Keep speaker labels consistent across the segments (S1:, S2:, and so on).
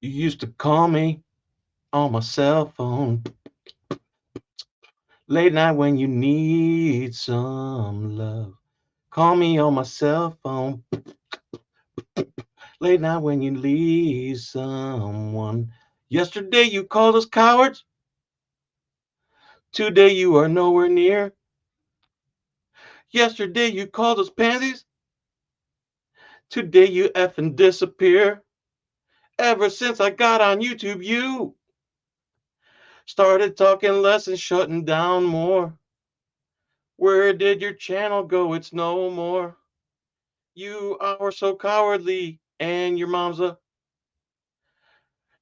S1: You used to call me on my cell phone late night when you need some love. Call me on my cell phone late night when you need someone. Yesterday you called us cowards. Today you are nowhere near. Yesterday you called us pansies. Today you effing disappear. Ever since I got on YouTube, you started talking less and shutting down more. Where did your channel go? It's no more. You are so cowardly, and your mom's a.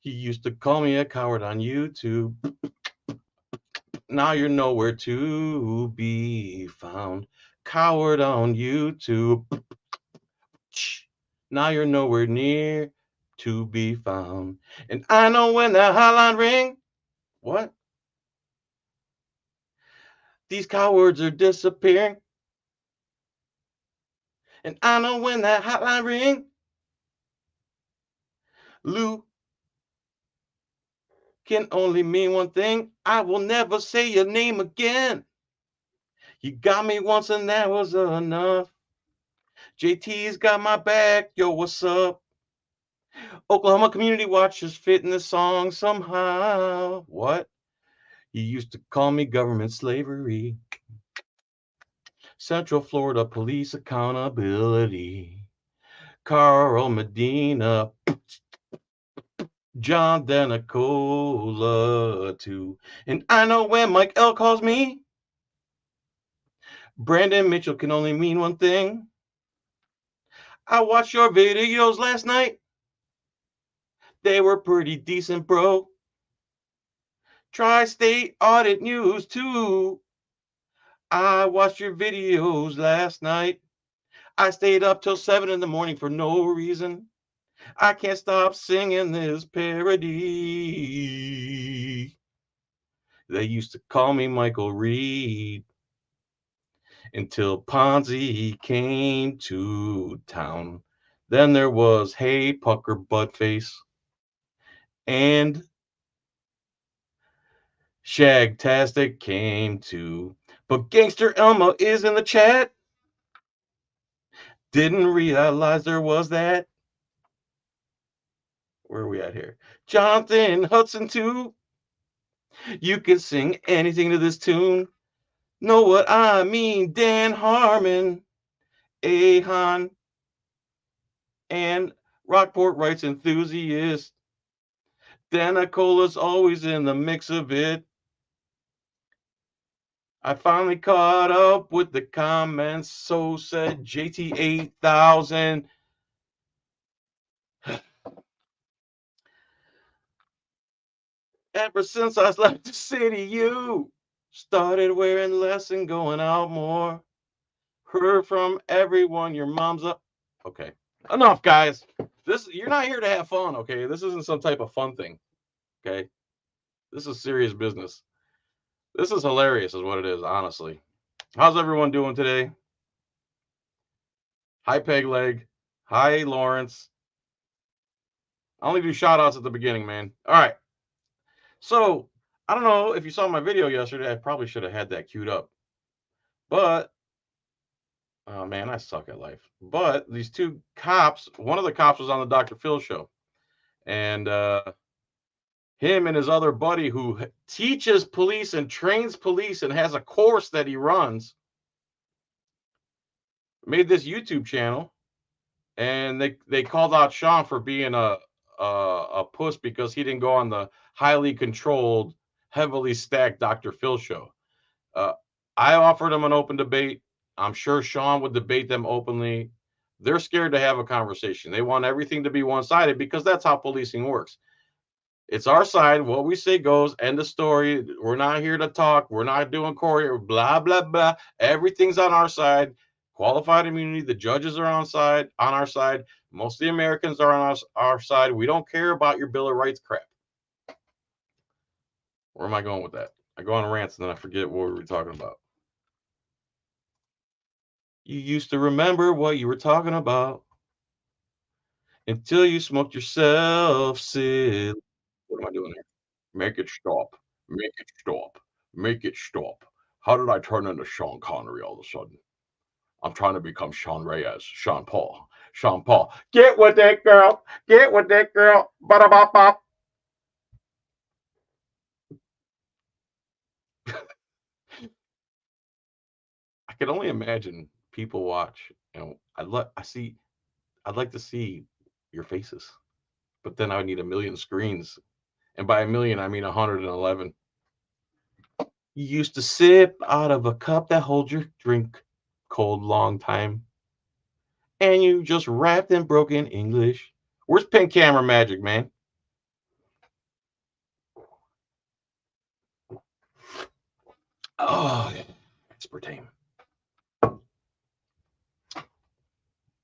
S1: You used to call me a coward on YouTube. Now you're nowhere to be found. Coward on YouTube. Now you're nowhere near to be found. And I know when that hotline ring, what? These cowards are disappearing. And I know when that hotline ring, Lou can only mean one thing. I will never say your name again. You got me once and that was enough. JT's got my back. Yo, what's up? Oklahoma Community Watch is fitting the song somehow. What? You used to call me government slavery. Central Florida Police Accountability. Carl Medina. John Danicola, too. And I know when Mike L calls me, Brandon Mitchell can only mean one thing. I watched your videos last night. They were pretty decent, bro. Tri-State Audit News, too. I watched your videos last night. I stayed up till 7 in the morning for no reason. I can't stop singing this parody. They used to call me Michael Reed until Ponzi came to town. Then there was Hey Pucker Buttface and Shagtastic came too. But Gangster Elmo is in the chat. Didn't realize there was that. Where are we at here? Jonathan Hudson too. You can sing anything to this tune. Know what I mean? Dan Harmon, Ahan, and Rockport Rights enthusiast. Danicola's always in the mix of it. I finally caught up with the comments, so said JT8000. Ever since I left the city, you started wearing less and going out more. Heard from everyone your mom's up. Okay, enough, guys. This you're not here to have fun, okay? This isn't some type of fun thing, okay? This is serious business. This is hilarious, is what it is, honestly. How's everyone doing today? Hi, Peg Leg. Hi, Lawrence. I only do shout outs at the beginning, man. All right. So, I don't know if you saw my video yesterday. I probably should have had that queued up. But, oh man, I suck at life. But these two cops, one of the cops was on the Dr. Phil show. And him and his other buddy who teaches police and trains police and has a course that he runs made this YouTube channel. And they called out Sean for being a puss because he didn't go on the highly controlled, heavily stacked Dr. Phil show. Uh, I offered him an open debate. I'm sure Sean would debate them openly. They're scared to have a conversation. They want everything to be one sided because that's how policing works. It's our side. What we say goes. End of story. We're not here to talk. We're not doing Corey. Blah blah blah. Everything's on our side. Qualified immunity. The judges are on our side. Most of the Americans are on our side. We don't care about your Bill of Rights crap. Where am I going with that? I go on rants and then I forget what we were talking about. You used to remember what you were talking about. Until you smoked yourself silly. What am I doing here? Make it stop. Make it stop. Make it stop. How did I turn into Sean Connery all of a sudden? I'm trying to become Sean Reyes, Sean Paul. Sean Paul. Get with that girl. Get with that girl. Ba-da-bop-bop. I can only imagine people watch, I'd like to see your faces, but then I would need a million screens. And by a million, I mean 111. You used to sip out of a cup that holds your drink cold long time. And you just rapped in broken English. Where's pen camera magic, man? Oh, yeah. Aspartame.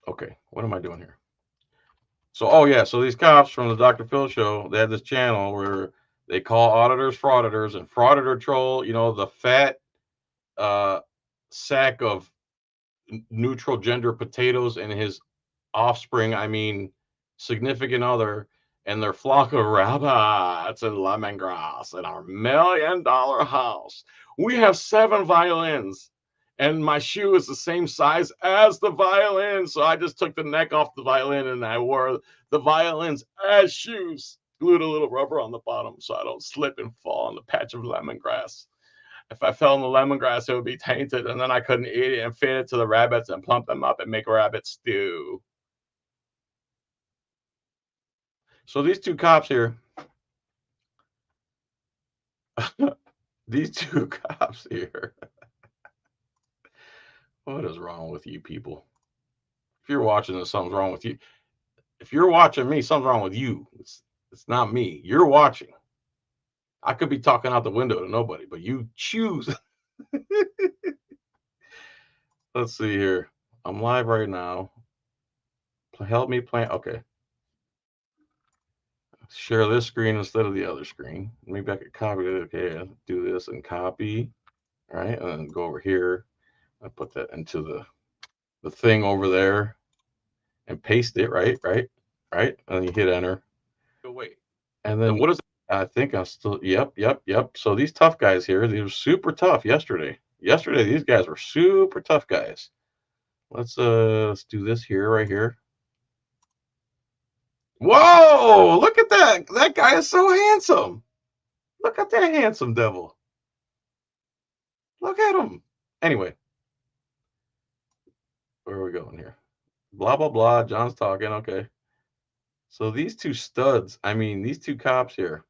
S1: Okay, what am I doing here? So, oh yeah, so these cops from the Dr. Phil show, they had this channel where they call auditors frauditors, and frauditor troll, the fat uh, sack of neutral gender potatoes and his offspring, I mean, significant other, and their flock of rabbits and lemongrass in our $1 million house. We have 7 violins, and my shoe is the same size as the violin. So I just took the neck off the violin and I wore the violins as shoes. Glued a little rubber on the bottom so I don't slip and fall on the patch of lemongrass. If I fell in the lemongrass, it would be tainted, and then I couldn't eat it and feed it to the rabbits and plump them up and make rabbit stew. So these two cops here, these two cops here, what is wrong with you people? If you're watching this, something's wrong with you. If you're watching me, something's wrong with you. It's not me. You're watching. I could be talking out the window to nobody, but you choose. Let's see here. I'm live right now. Help me plan. Okay. Share this screen instead of the other screen. Maybe I could copy it. Okay, do this and copy. All right, and then go over here. I put that into the thing over there and paste it. Right. And then you hit enter. Oh, wait. And then what is it? I think I still. Yep. So these tough guys here, they were super tough yesterday. Yesterday, these guys were super tough guys. Let's do this here, right here. Whoa! Look at that. That guy is so handsome. Look at that handsome devil. Look at him. Anyway, where are we going here? Blah blah blah. John's talking. Okay. So these two studs, I mean, these two cops here,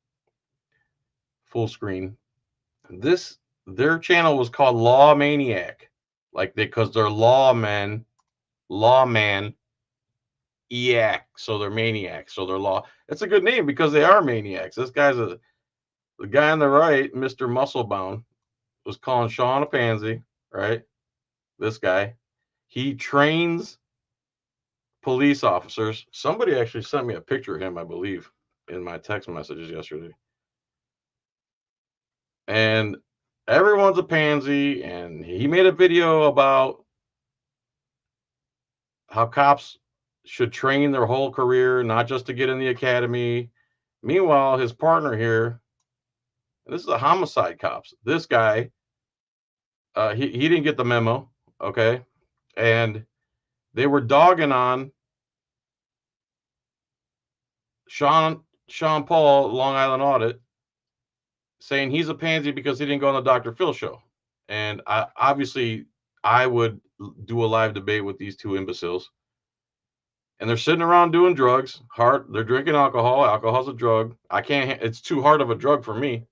S1: full screen. Their channel was called Law Maniac, like because they're lawman, eac, so they're maniacs, so they're law. It's a good name because they are maniacs. This guy's the guy on the right, Mr. Musclebound, was calling Sean a pansy, right? This guy, he trains police officers. Somebody actually sent me a picture of him, I believe, in my text messages yesterday. And everyone's a pansy, and he made a video about how cops should train their whole career, not just to get in the academy. Meanwhile, his partner here, this is a homicide cops. This guy, he didn't get the memo, okay? And they were dogging on Sean Paul, Long Island Audit, saying he's a pansy because he didn't go on the Dr. Phil show. And obviously, I would do a live debate with these two imbeciles. And they're sitting around doing drugs. They're drinking alcohol. Alcohol's a drug. I can't. It's too hard of a drug for me.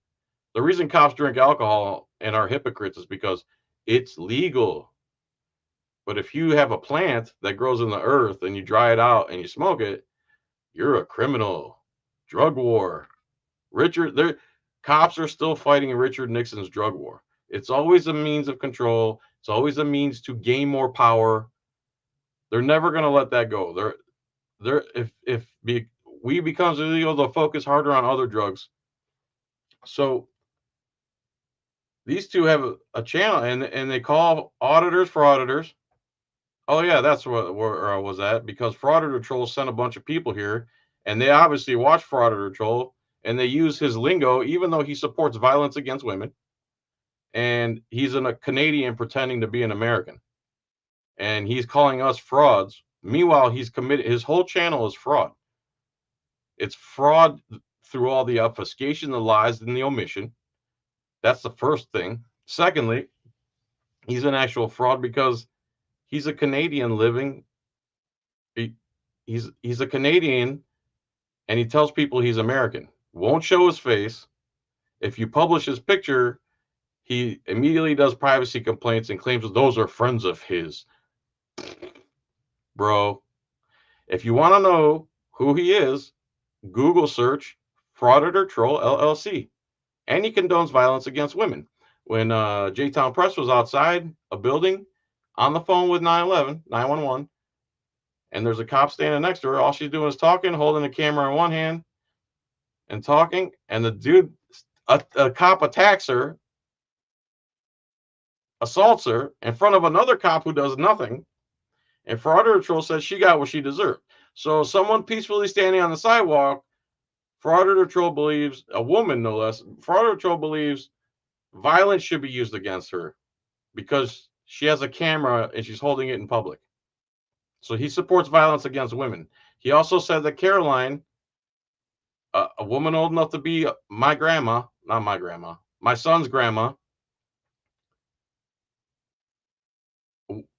S1: The reason cops drink alcohol and are hypocrites is because it's legal. But if you have a plant that grows in the earth and you dry it out and you smoke it, you're a criminal. Drug war. Cops are still fighting Richard Nixon's drug war. It's always a means of control. It's always a means to gain more power. They're never going to let that go. If weed becomes illegal, they'll focus harder on other drugs. So these two have a channel, and they call auditors frauditors. Oh yeah, that's where I was at, because Frauditor Troll sent a bunch of people here, and they obviously watch Frauditor Troll, and they use his lingo, even though he supports violence against women, and he's a Canadian pretending to be an American, and he's calling us frauds. Meanwhile, he's committed. His whole channel is fraud. It's fraud through all the obfuscation, the lies, and the omission. That's the first thing. Secondly, he's an actual fraud because he's a Canadian living. He, he's a Canadian, and he tells people he's American. Won't show his face. If you publish his picture, he immediately does privacy complaints and claims that those are friends of his. Bro, if you want to know who he is, Google search Frauditor Troll LLC. And he condones violence against women. When J-Town Press was outside a building on the phone with 911, and there's a cop standing next to her, all she's doing is talking, holding the camera in one hand and talking, and the dude, a cop attacks her, assaults her in front of another cop who does nothing, and Frauditor Troll says she got what she deserved. So someone peacefully standing on the sidewalk, Frauditor Troll believes, a woman no less, Frauditor Troll believes violence should be used against her because she has a camera and she's holding it in public. So he supports violence against women. He also said that Caroline, a woman old enough to be my grandma, not my grandma, my son's grandma,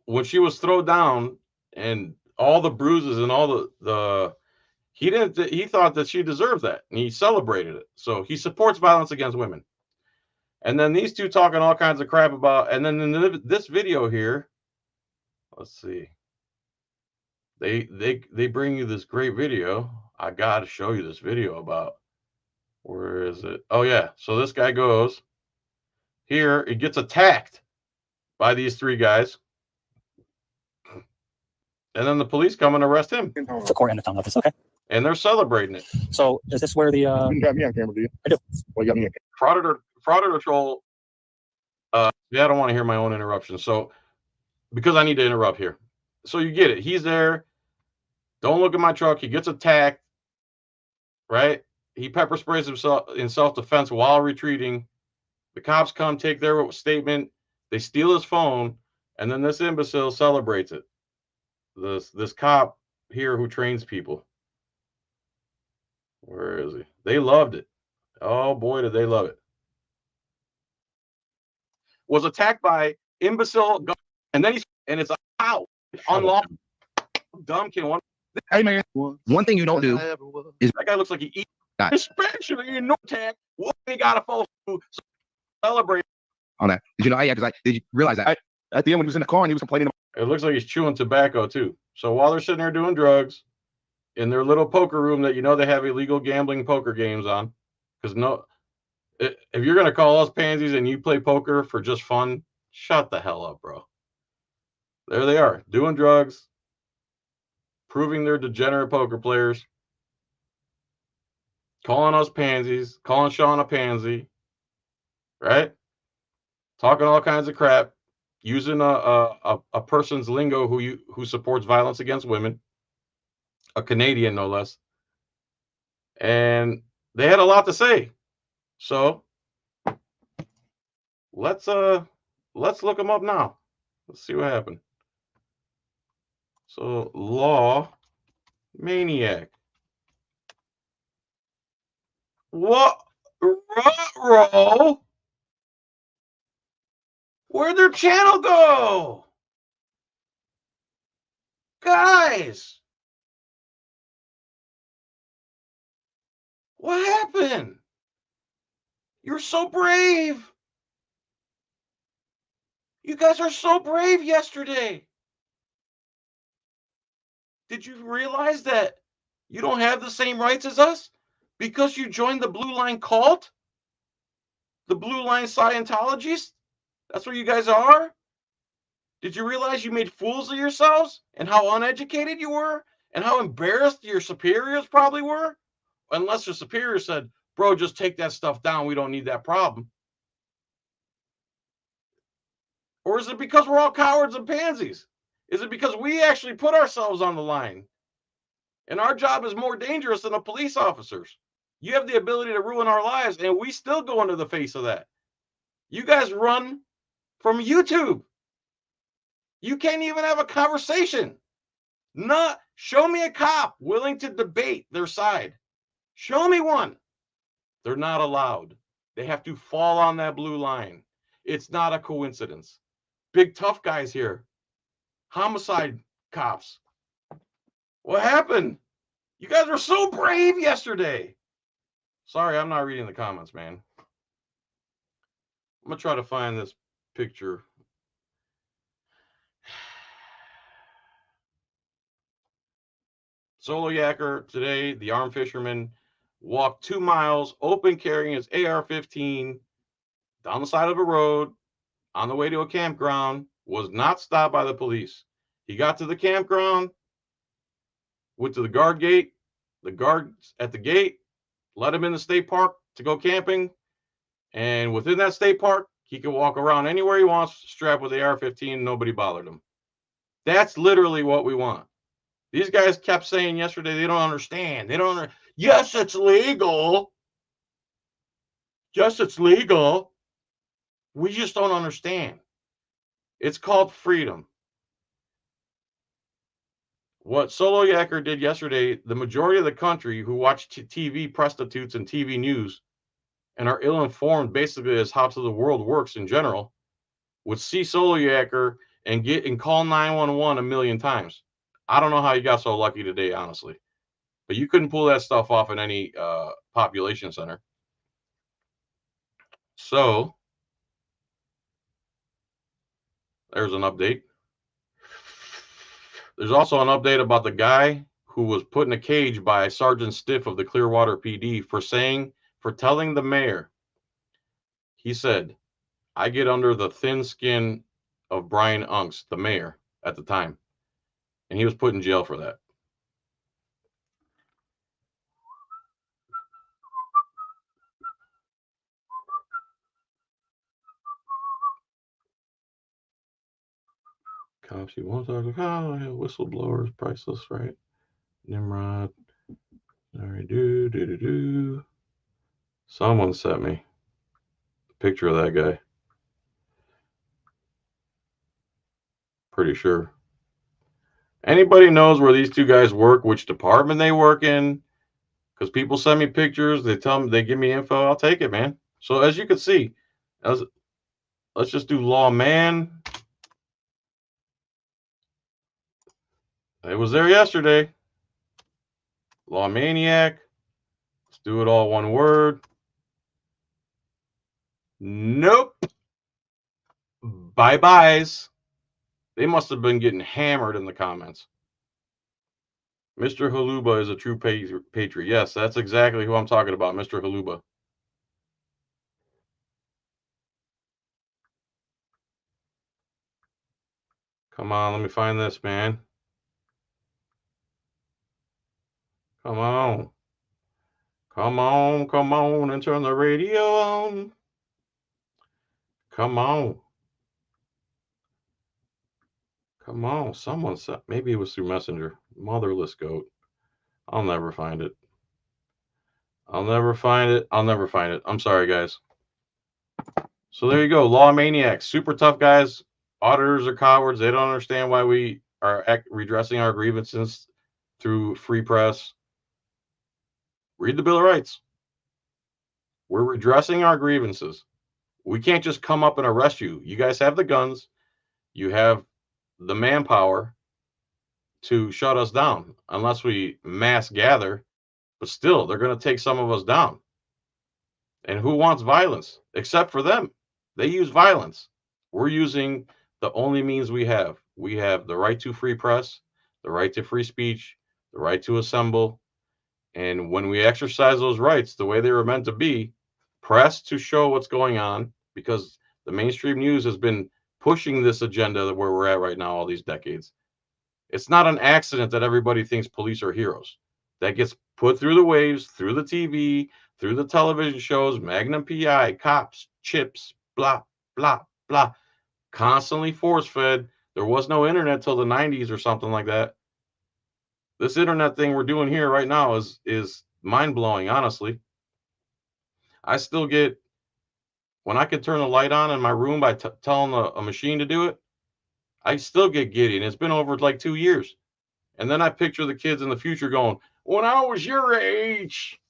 S1: when she was thrown down and all the bruises and all the he thought that she deserved that, and he celebrated it. So he supports violence against women. And then these two talking all kinds of crap about, and then in this video here, let's see. They bring you this great video. I gotta show you this video about, where is it? Oh yeah. So this guy goes here, he gets attacked by these three guys. And then the police come and arrest him.
S2: For court and the town office. Okay.
S1: And they're celebrating it.
S2: So is this where the
S3: You got me on camera, do you?
S2: I do.
S3: Well, you got me on camera.
S1: Frauditor Troll. Yeah, I don't want to hear my own interruption. So because I need to interrupt here. So you get it. He's there. Don't look at my truck. He gets attacked. Right? He pepper sprays himself in self-defense while retreating. The cops come, take their statement. They steal his phone, and then this imbecile celebrates it. This cop here who trains people. Where is he? They loved it. Oh boy, did they love it. Was attacked by imbecile, and then it's a how unlawful dumb kid.
S3: Hey man, one thing you don't do is
S1: that guy looks like he eats, especially in no tech. What he got a phone to celebrate
S3: on that? Did you know? Yeah, because did you realize that at the end when he was in the car and he was complaining about?
S1: It looks like he's chewing tobacco too. So while they're sitting there doing drugs in their little poker room that they have illegal gambling poker games on, because if you're gonna call us pansies and you play poker for just fun, shut the hell up, bro. There they are doing drugs, proving they're degenerate poker players, calling us pansies, calling Sean a pansy, right? Talking all kinds of crap, using a person's lingo who supports violence against women, a Canadian no less, and they had a lot to say. So let's look them up now. Let's see what happened. So law maniac. What? Ruh-roh? Where'd their channel go? Guys, what happened? You're so brave. You guys are so brave yesterday. Did you realize that you don't have the same rights as us because you joined the Blue Line cult? The Blue Line Scientologists? That's what you guys are? Did you realize you made fools of yourselves and how uneducated you were and how embarrassed your superiors probably were? Unless your superior said, bro, just take that stuff down. We don't need that problem. Or is it because we're all cowards and pansies? Is it because we actually put ourselves on the line? And our job is more dangerous than a police officer's. You have the ability to ruin our lives, and we still go into the face of that. You guys run from YouTube. You can't even have a conversation. Not show me a cop willing to debate their side. Show me one. They're not allowed. They have to fall on that blue line. It's not a coincidence. Big tough guys here. Homicide cops. What happened? You guys were so brave yesterday. Sorry, I'm not reading the comments, man. I'm going to try to find this picture. Solo Yacker today, the armed fisherman walked 2 miles, open carrying his AR-15 down the side of a road on the way to a campground, was not stopped by the police. He got to the campground, went to the guard gate. The guards at the gate let him in the state park to go camping. And within that state park, he could walk around anywhere he wants, strapped with AR-15. Nobody bothered him. That's literally what we want. These guys kept saying yesterday they don't understand. They don't. Yes, it's legal. Yes, it's legal. We just don't understand. It's called freedom. What Solo Yacker did yesterday, the majority of the country who watch TV prostitutes and TV news and are ill-informed basically as how the world works in general, would see Solo Yacker and call 911 a million times. I don't know how you got so lucky today, honestly. But you couldn't pull that stuff off in any population center. So there's an update. There's also an update about the guy who was put in a cage by Sergeant Stiff of the Clearwater PD for telling the mayor. He said, I get under the thin skin of Brian Unks, the mayor at the time. And he was put in jail for that. Cops, you want to talk about whistleblowers, priceless, right? Nimrod. All right, do. Someone sent me a picture of that guy. Pretty sure. Anybody knows where these two guys work, which department they work in? Because people send me pictures, they tell me, they give me info, I'll take it, man. So as you can see, let's just do lawman. It was there yesterday. Lawmaniac. Let's do it all one word. Nope. Bye-byes. They must have been getting hammered in the comments. Mr. Haluba is a true patriot. Yes, that's exactly who I'm talking about, Mr. Haluba. Come on, let me find this, man. Come on. Come on, and turn the radio on. Come on. Come on. Someone said, maybe it was through Messenger. Motherless goat. I'll never find it. I'll never find it. I'm sorry, guys. So there you go. Law maniacs. Super tough guys. Auditors are cowards. They don't understand why we are redressing our grievances through free press. Read the Bill of Rights. We're redressing our grievances. We can't just come up and arrest you. You guys have the guns. You have the manpower to shut us down unless we mass gather. But still, they're going to take some of us down. And who wants violence? Except for them. They use violence. We're using the only means we have. We have the right to free press, the right to free speech, the right to assemble. And when we exercise those rights the way they were meant to be, press to show what's going on, because the mainstream news has been pushing this agenda where we're at right now all these decades. It's not an accident that everybody thinks police are heroes. That gets put through the waves, through the TV, through the television shows, Magnum PI, cops, chips, blah, blah, blah. Constantly force-fed There was no internet till the 90s or something like that. This internet thing we're doing here right now is mind-blowing, honestly. I still get, when I can turn the light on in my room by telling a machine to do it, I still get giddy, and it's been over like 2 years. And then I picture the kids in the future going, when I was your age,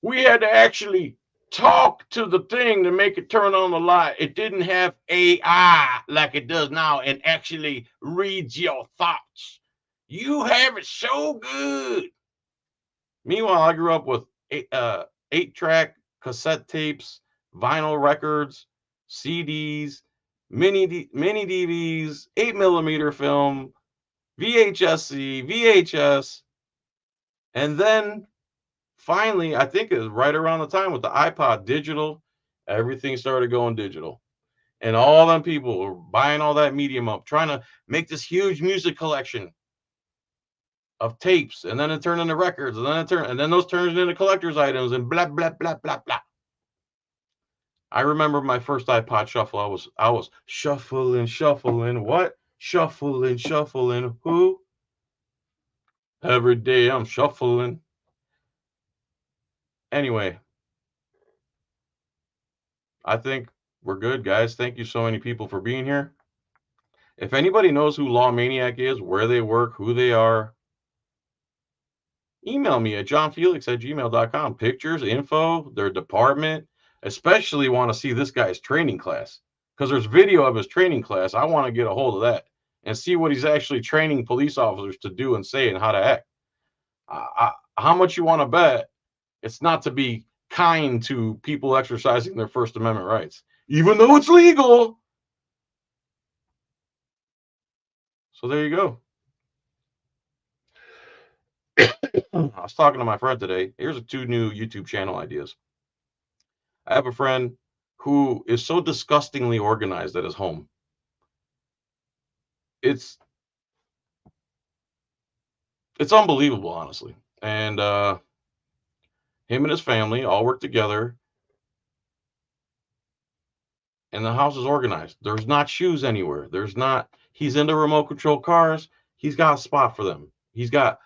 S1: we had to actually talk to the thing to make it turn on the light. It didn't have AI like it does now and actually reads your thoughts. You have it so good. Meanwhile, I grew up with 8-track cassette tapes, vinyl records, CDs, mini DVs, 8mm film, VHS-C, VHS, and then finally, I think it was right around the time with the iPod digital, everything started going digital. And all them people were buying all that medium up, trying to make this huge music collection of tapes, and then it turned into records, and then those turned into collector's items, and blah blah blah blah blah. I remember my first iPod shuffle. I was shuffling. What? Shuffling. Who? Every day I'm shuffling. Anyway, I think we're good, guys. Thank you so many people for being here. If anybody knows who Law Maniac is, where they work, who they are, email me at johnfelix@gmail.com. Pictures, info, their department. Especially want to see this guy's training class, because there's video of his training class. I want to get a hold of that and see what he's actually training police officers to do and say and how to act. How much you want to bet it's not to be kind to people exercising their First Amendment rights, even though it's legal. So there you go. I was talking to my friend today. Here's 2 new YouTube channel ideas. I have a friend who is so disgustingly organized at his home. It's unbelievable, honestly. And him and his family all work together, and the house is organized. There's not shoes anywhere. He's into remote control cars. He's got a spot for them. He's got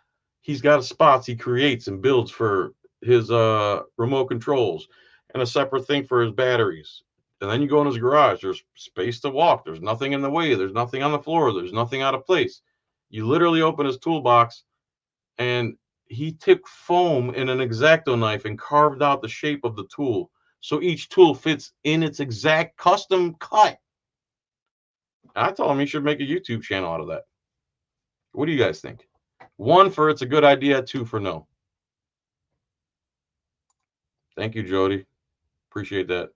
S1: spots he creates and builds for his remote controls, and a separate thing for his batteries. And then you go in his garage, there's space to walk. There's nothing in the way. There's nothing on the floor. There's nothing out of place. You literally open his toolbox, and he took foam and an X-Acto knife and carved out the shape of the tool, so each tool fits in its exact custom cut. And I told him he should make a YouTube channel out of that. What do you guys think? 1 for it's a good idea, 2 for no. Thank you, Jody. Appreciate that.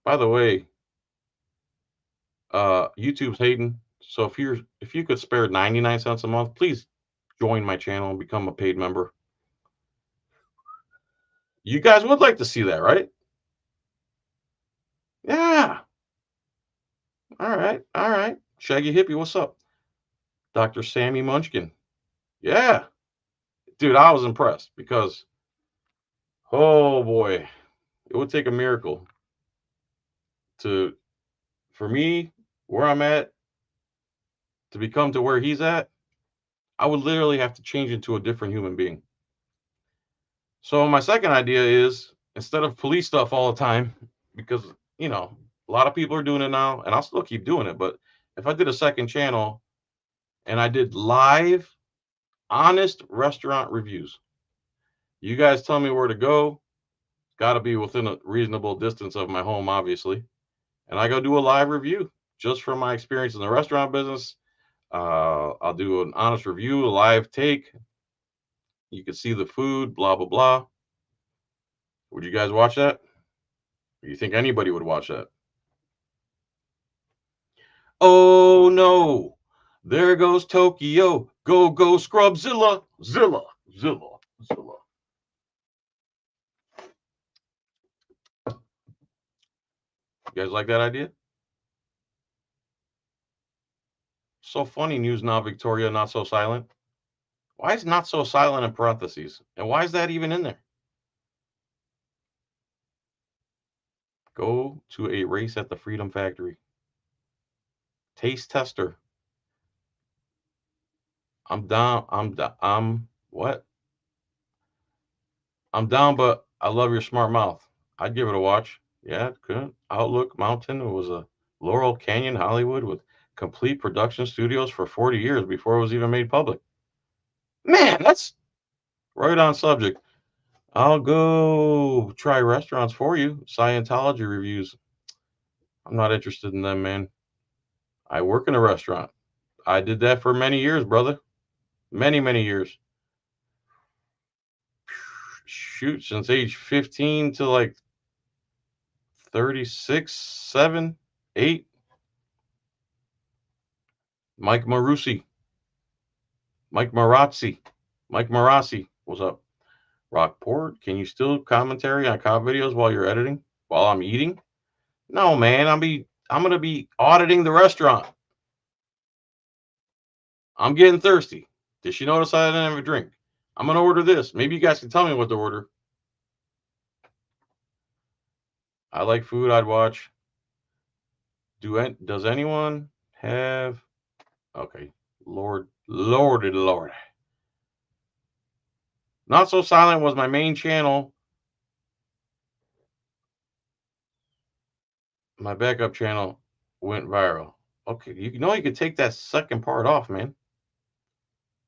S1: By the way, YouTube's hating. So if you could spare 99 cents a month, please join my channel and become a paid member. You guys would like to see that, right? Yeah. All right. Shaggy Hippie, what's up? Dr. Sammy Munchkin. Yeah. Dude, I was impressed because, oh boy, it would take a miracle for me, where I'm at, to become to where he's at. I would literally have to change into a different human being. So my second idea is, instead of police stuff all the time, because, a lot of people are doing it now, and I'll still keep doing it, but if I did a second channel and I did live, honest restaurant reviews, you guys tell me where to go. Got to be within a reasonable distance of my home, obviously. And I go do a live review just from my experience in the restaurant business. I'll do an honest review, a live take. You can see the food, blah, blah, blah. Would you guys watch that? Or you think anybody would watch that? Oh, no. There goes Tokyo. Go, go, Scrubzilla. Zilla. You guys like that idea? So funny news now, Victoria, not so silent. Why is not so silent in parentheses? And why is that even in there? Go to a race at the Freedom Factory. Taste tester. I'm down. What? I'm down, but I love your smart mouth. I'd give it a watch. Yeah, it could. Outlook Mountain. It was a Laurel Canyon, Hollywood, with complete production studios for 40 years before it was even made public. Man, that's right on subject. I'll go try restaurants for you. Scientology reviews. I'm not interested in them, man. I work in a restaurant. I did that for many years, brother. Many, many years. Shoot, since age 15 to like 36, 7, 8. Mike Marusi. Mike Marazzi. Mike Marassi. What's up? Rockport, can you still commentary on cop videos while you're editing? While I'm eating? No, man. I'm gonna be auditing the restaurant. I'm getting thirsty. Did she notice I didn't have a drink? I'm gonna order this. Maybe you guys can tell me what to order. I like food. I'd watch. Does anyone have? Okay, Lord. Not So Silent was my main channel. My backup channel went viral. Okay, you know you could take that second part off, man.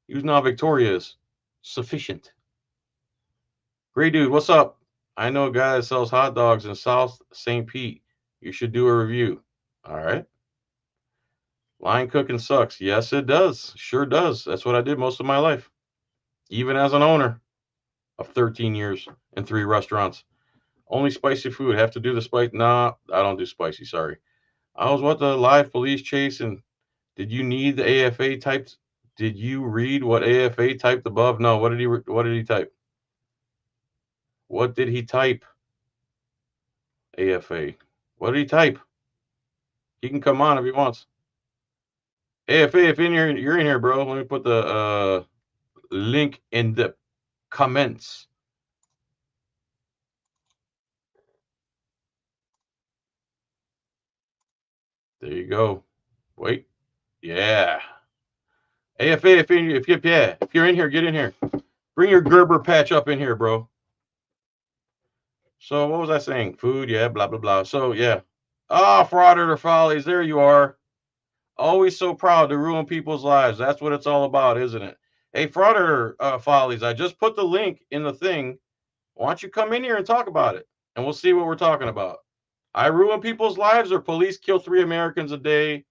S1: Use Now Victoria is sufficient. Great dude, what's up? I know a guy that sells hot dogs in South St. Pete. You should do a review. All right. Line cooking sucks. Yes, it does. Sure does. That's what I did most of my life. Even as an owner of 13 years and 3 restaurants. Only spicy food. Have to do the spice. Nah, I don't do spicy. Sorry. I was what the live police chase, and did you need the AFA typed? Did you read what AFA typed above? No. What did he type? What did he type? AFA. What did he type? He can come on if he wants. AFA, if you're in here, bro. Let me put the link in the comments. There you go. Wait. Yeah. AFA, if you're in here, get in here. Bring your Gerber patch up in here, bro. So what was I saying? Food, yeah, blah blah blah. So yeah. Frauditor Follies, there you are. Always so proud to ruin people's lives. That's what it's all about, isn't it? Hey, Frauditor Follies, I just put the link in the thing. Why don't you come in here and talk about it? And we'll see what we're talking about. I ruin people's lives, or police kill 3 Americans a day,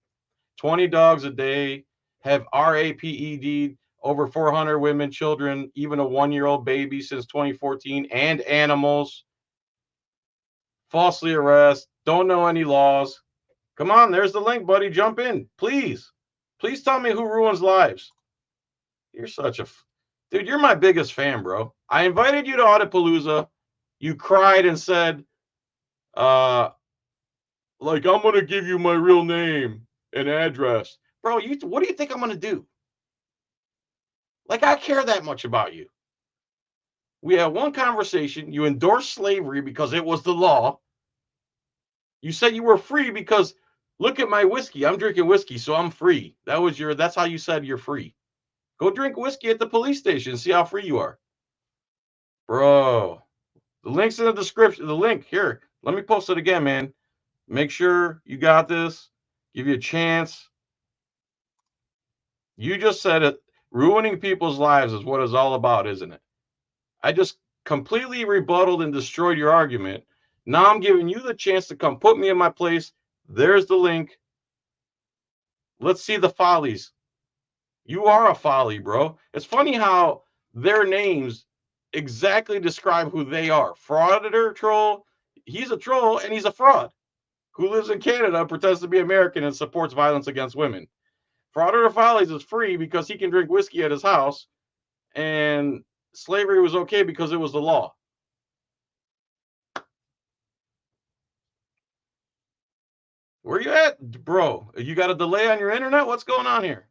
S1: 20 dogs a day, have RAPED over 400 women, children, even a 1-year-old baby since 2014, and animals. Falsely arrest, don't know any laws. Come on, there's the link, buddy. Jump in, please. Please tell me who ruins lives. You're such a dude. You're my biggest fan, bro. I invited you to Audipalooza. You cried and said, like, I'm gonna give you my real name and address, bro. What do you think I'm gonna do? Like, I care that much about you. We had one conversation. You endorsed slavery because it was the law. You said you were free because look at my whiskey. I'm drinking whiskey, so I'm free. That's how you said you're free. Go drink whiskey at the police station. See how free you are. Bro, the link's in the description. The link here. Let me post it again, man. Make sure you got this. Give you a chance. You just said it. Ruining people's lives is what it's all about, isn't it? I just completely rebutted and destroyed your argument. Now I'm giving you the chance to come put me in my place. There's the link. Let's see the follies. You are a folly, bro. It's funny how their names exactly describe who they are. Frauditor troll. He's a troll and he's a fraud who lives in Canada, pretends to be American, and supports violence against women. Frauditor Follies is free because he can drink whiskey at his house, and slavery was okay because it was the law. Where you at, bro? You got a delay on your internet? What's going on here?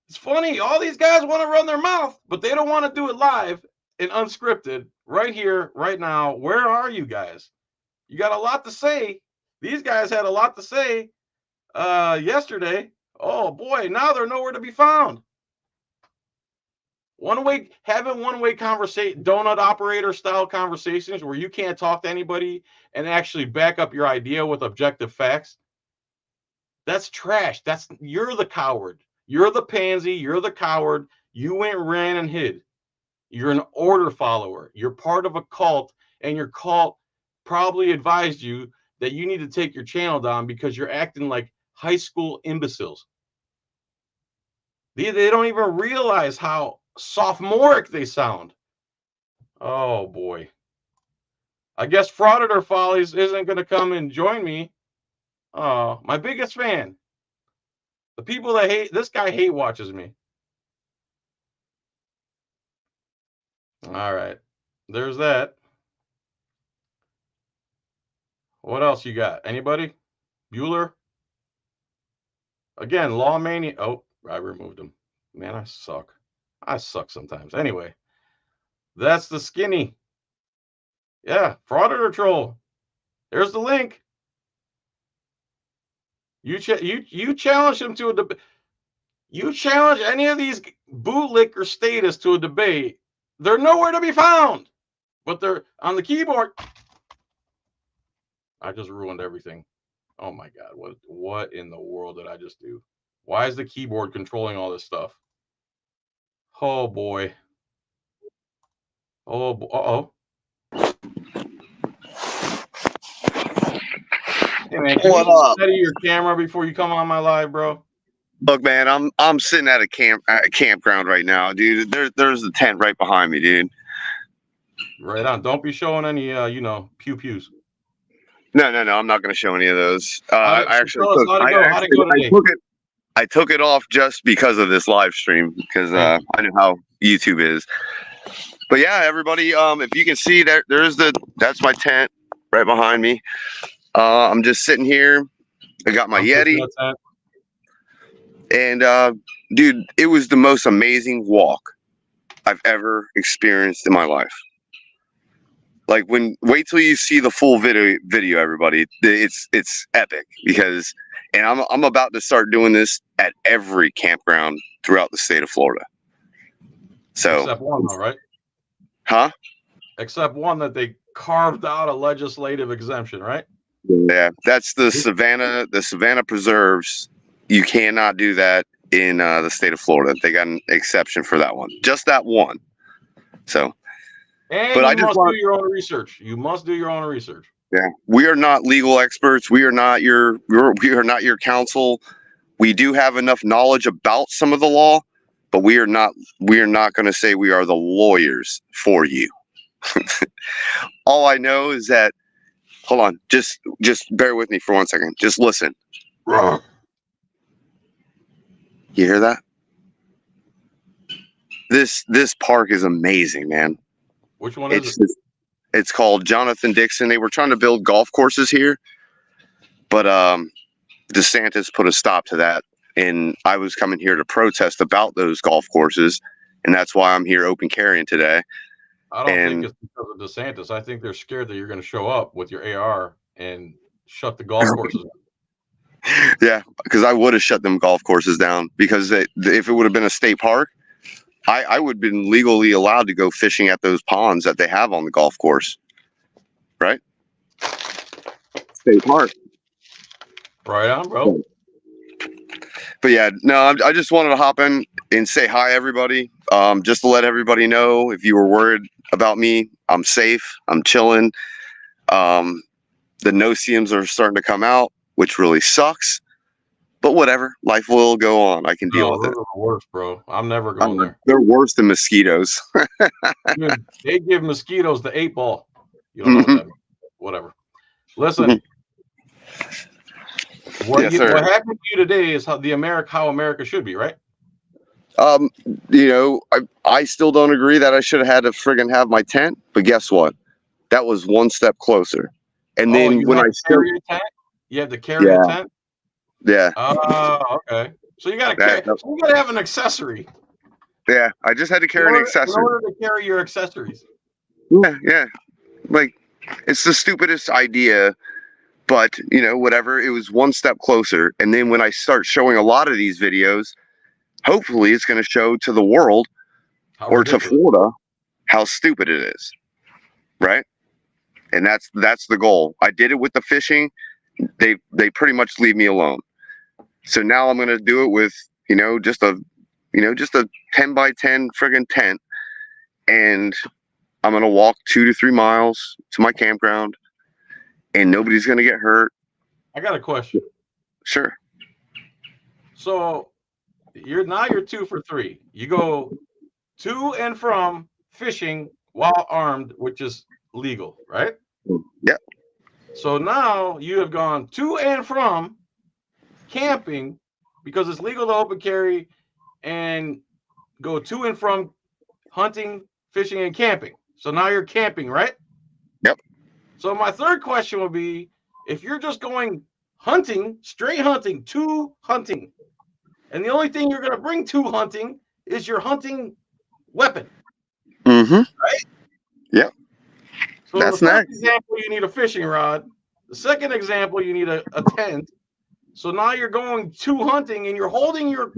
S1: It's funny. All these guys want to run their mouth, but they don't want to do it live and unscripted right here, right now. Where are you guys? You got a lot to say. These guys had a lot to say yesterday. Oh boy, now they're nowhere to be found. Having one-way conversation, donut operator style conversations where you can't talk to anybody and actually back up your idea with objective facts. That's trash. You're the coward. You're the pansy. You're the coward. You went, ran, and hid. You're an order follower. You're part of a cult, and your cult probably advised you that you need to take your channel down because you're acting like high school imbeciles. They don't even realize how sophomoric they sound. Oh boy. I guess Frauditor Follies isn't going to come and join me. Oh, my biggest fan. The people that hate this guy hate watches me. All right. There's that. What else you got? Anybody? Bueller? Again, Law Mania. Oh, I removed him. Man, I suck. I suck sometimes. Anyway, that's the skinny. Yeah, Frauditor Troll. There's the link. You challenge him to a debate. You challenge any of these bootlicker status to a debate. They're nowhere to be found. But they're on the keyboard. I just ruined everything. Oh my God. What in the world did I just do? Why is the keyboard controlling all this stuff? Oh boy. Oh, uh-oh. Hey man, can you study your camera before you come on my live, bro?
S4: Look, man, I'm sitting at a campground right now, dude. There's the tent right behind me, dude.
S1: Right on. Don't be showing any pew pews.
S4: No, I'm not going to show any of those.
S1: How'd it go today?
S4: I took it off just because of this live stream because I know how YouTube is. But yeah, everybody, if you can see that's my tent right behind me. I'm just sitting here. I got my Yeti. And dude, it was the most amazing walk I've ever experienced in my life. Like wait till you see the full video, everybody. It's epic because, and I'm about to start doing this at every campground throughout the state of Florida. So
S1: except one, though, right?
S4: Huh?
S1: Except one that they carved out a legislative exemption, right?
S4: Yeah, that's the Savannah Preserves. You cannot do that in the state of Florida. They got an exception for that one, just that one. So.
S1: And but you must do your own research. You must do your own research.
S4: Yeah, we are not legal experts. We are not your counsel. We do have enough knowledge about some of the law, but we are not going to say we are the lawyers for you. All I know is that, hold on, just bear with me for 1 second. Just listen. You hear that? This park is amazing, man.
S1: Which one is it?
S4: It's called Jonathan Dixon. They were trying to build golf courses here, but DeSantis put a stop to that. And I was coming here to protest about those golf courses, and that's why I'm here open carrying today.
S1: I don't think it's because of DeSantis. I think they're scared that you're going to show up with your AR and shut the golf courses down.
S4: Yeah, because I would have shut them golf courses down because if it would have been a state park, I would have been legally allowed to go fishing at those ponds that they have on the golf course. Right? State park.
S1: Right on, bro.
S4: But yeah, no, I just wanted to hop in and say hi, everybody. Just to let everybody know, if you were worried about me, I'm safe. I'm chilling. The no-see-ums are starting to come out, which really sucks. But whatever, life will go on. I can deal with it.
S1: Those are the worst, bro. I'm never going there.
S4: They're worse than mosquitoes.
S1: Dude, they give mosquitoes the 8-ball. You don't know what that means. Whatever. Listen. What happened to you today is how America should be, right?
S4: I still don't agree that I should have had to friggin' have my tent, but guess what? That was one step closer. And then when I
S1: carry a tent, you had to carry a tent.
S4: Yeah.
S1: Oh, okay. So you gotta have an accessory.
S4: Yeah, I just had to carry an accessory.
S1: In order to carry your accessories.
S4: Yeah. Like, it's the stupidest idea But, you know, whatever, it was one step closer. And then when I start showing a lot of these videos, hopefully it's going to show to the world or to Florida how stupid it is. Right? And that's the goal. I did it with the fishing. They pretty much leave me alone. So now I'm going to do it with, just a 10 by 10 friggin' tent. And I'm going to walk 2 to 3 miles to my campground and nobody's going to get hurt.
S1: I got a question.
S4: Sure.
S1: So you're 2 for 3. You go to and from fishing while armed, which is legal, right?
S4: Yep.
S1: So now you have gone to and from camping because it's legal to open carry and go to and from hunting, fishing, and camping. So now you're camping, right?
S4: Yep.
S1: So my third question would be, if you're just going hunting, straight hunting, to hunting, and the only thing you're going to bring to hunting is your hunting weapon.
S4: Mm-hmm.
S1: Right?
S4: Yep.
S1: So
S4: that's
S1: the first
S4: next.
S1: example, you need a fishing rod. The second example, you need a tent. So now you're going to hunting and you're holding your...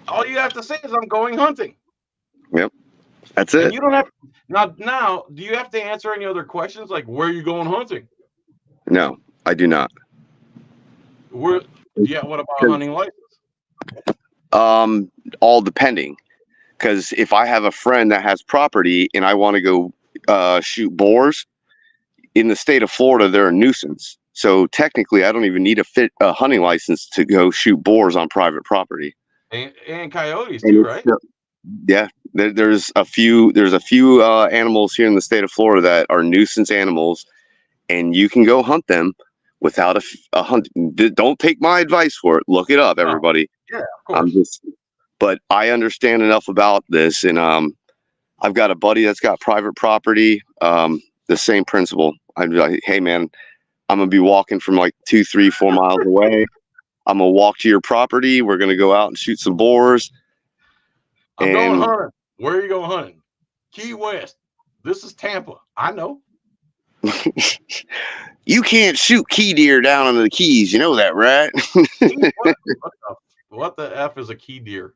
S1: All you have to say is, I'm going hunting.
S4: Yep. That's it.
S1: And you don't have... Now, do you have to answer any other questions? Like, where are you going hunting?
S4: No, I do not.
S1: What about a hunting license?
S4: All depending. Because if I have a friend that has property and I want to go shoot boars, in the state of Florida, they're a nuisance. So technically, I don't even need a hunting license to go shoot boars on private property.
S1: And coyotes too, right?
S4: Yeah, there's a few animals here in the state of Florida that are nuisance animals, and you can go hunt them without a hunt. Don't take my advice for it. Look it up, everybody.
S1: Yeah, of course.
S4: But I understand enough about this, and I've got a buddy that's got private property. The same principle. I'm like, hey man, I'm gonna be walking from like 2, 3, 4 miles away. I'm gonna walk to your property. We're gonna go out and shoot some boars.
S1: I'm going hunting. Where are you going hunting? Key West. This is Tampa. I know.
S4: You can't shoot key deer down on the Keys. You know that, right?
S1: What the F is a key deer?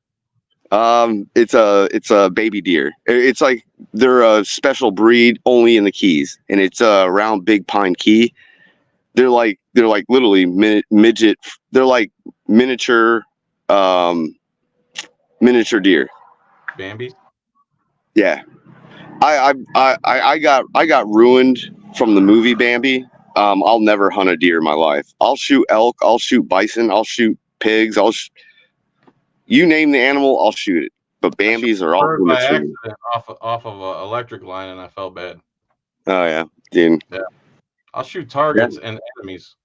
S4: It's a baby deer. It's like they're a special breed only in the Keys, and it's around Big Pine Key. They're like literally midget. They're like miniature deer.
S1: Bambi.
S4: Yeah, I got ruined from the movie Bambi. I'll never hunt a deer in my life. I'll shoot elk. I'll shoot bison. I'll shoot pigs. You name the animal, I'll shoot it. But Bambis are all
S1: by accident off of an electric line, and I felt bad.
S4: Oh yeah, dude.
S1: Yeah, I'll shoot targets and enemies.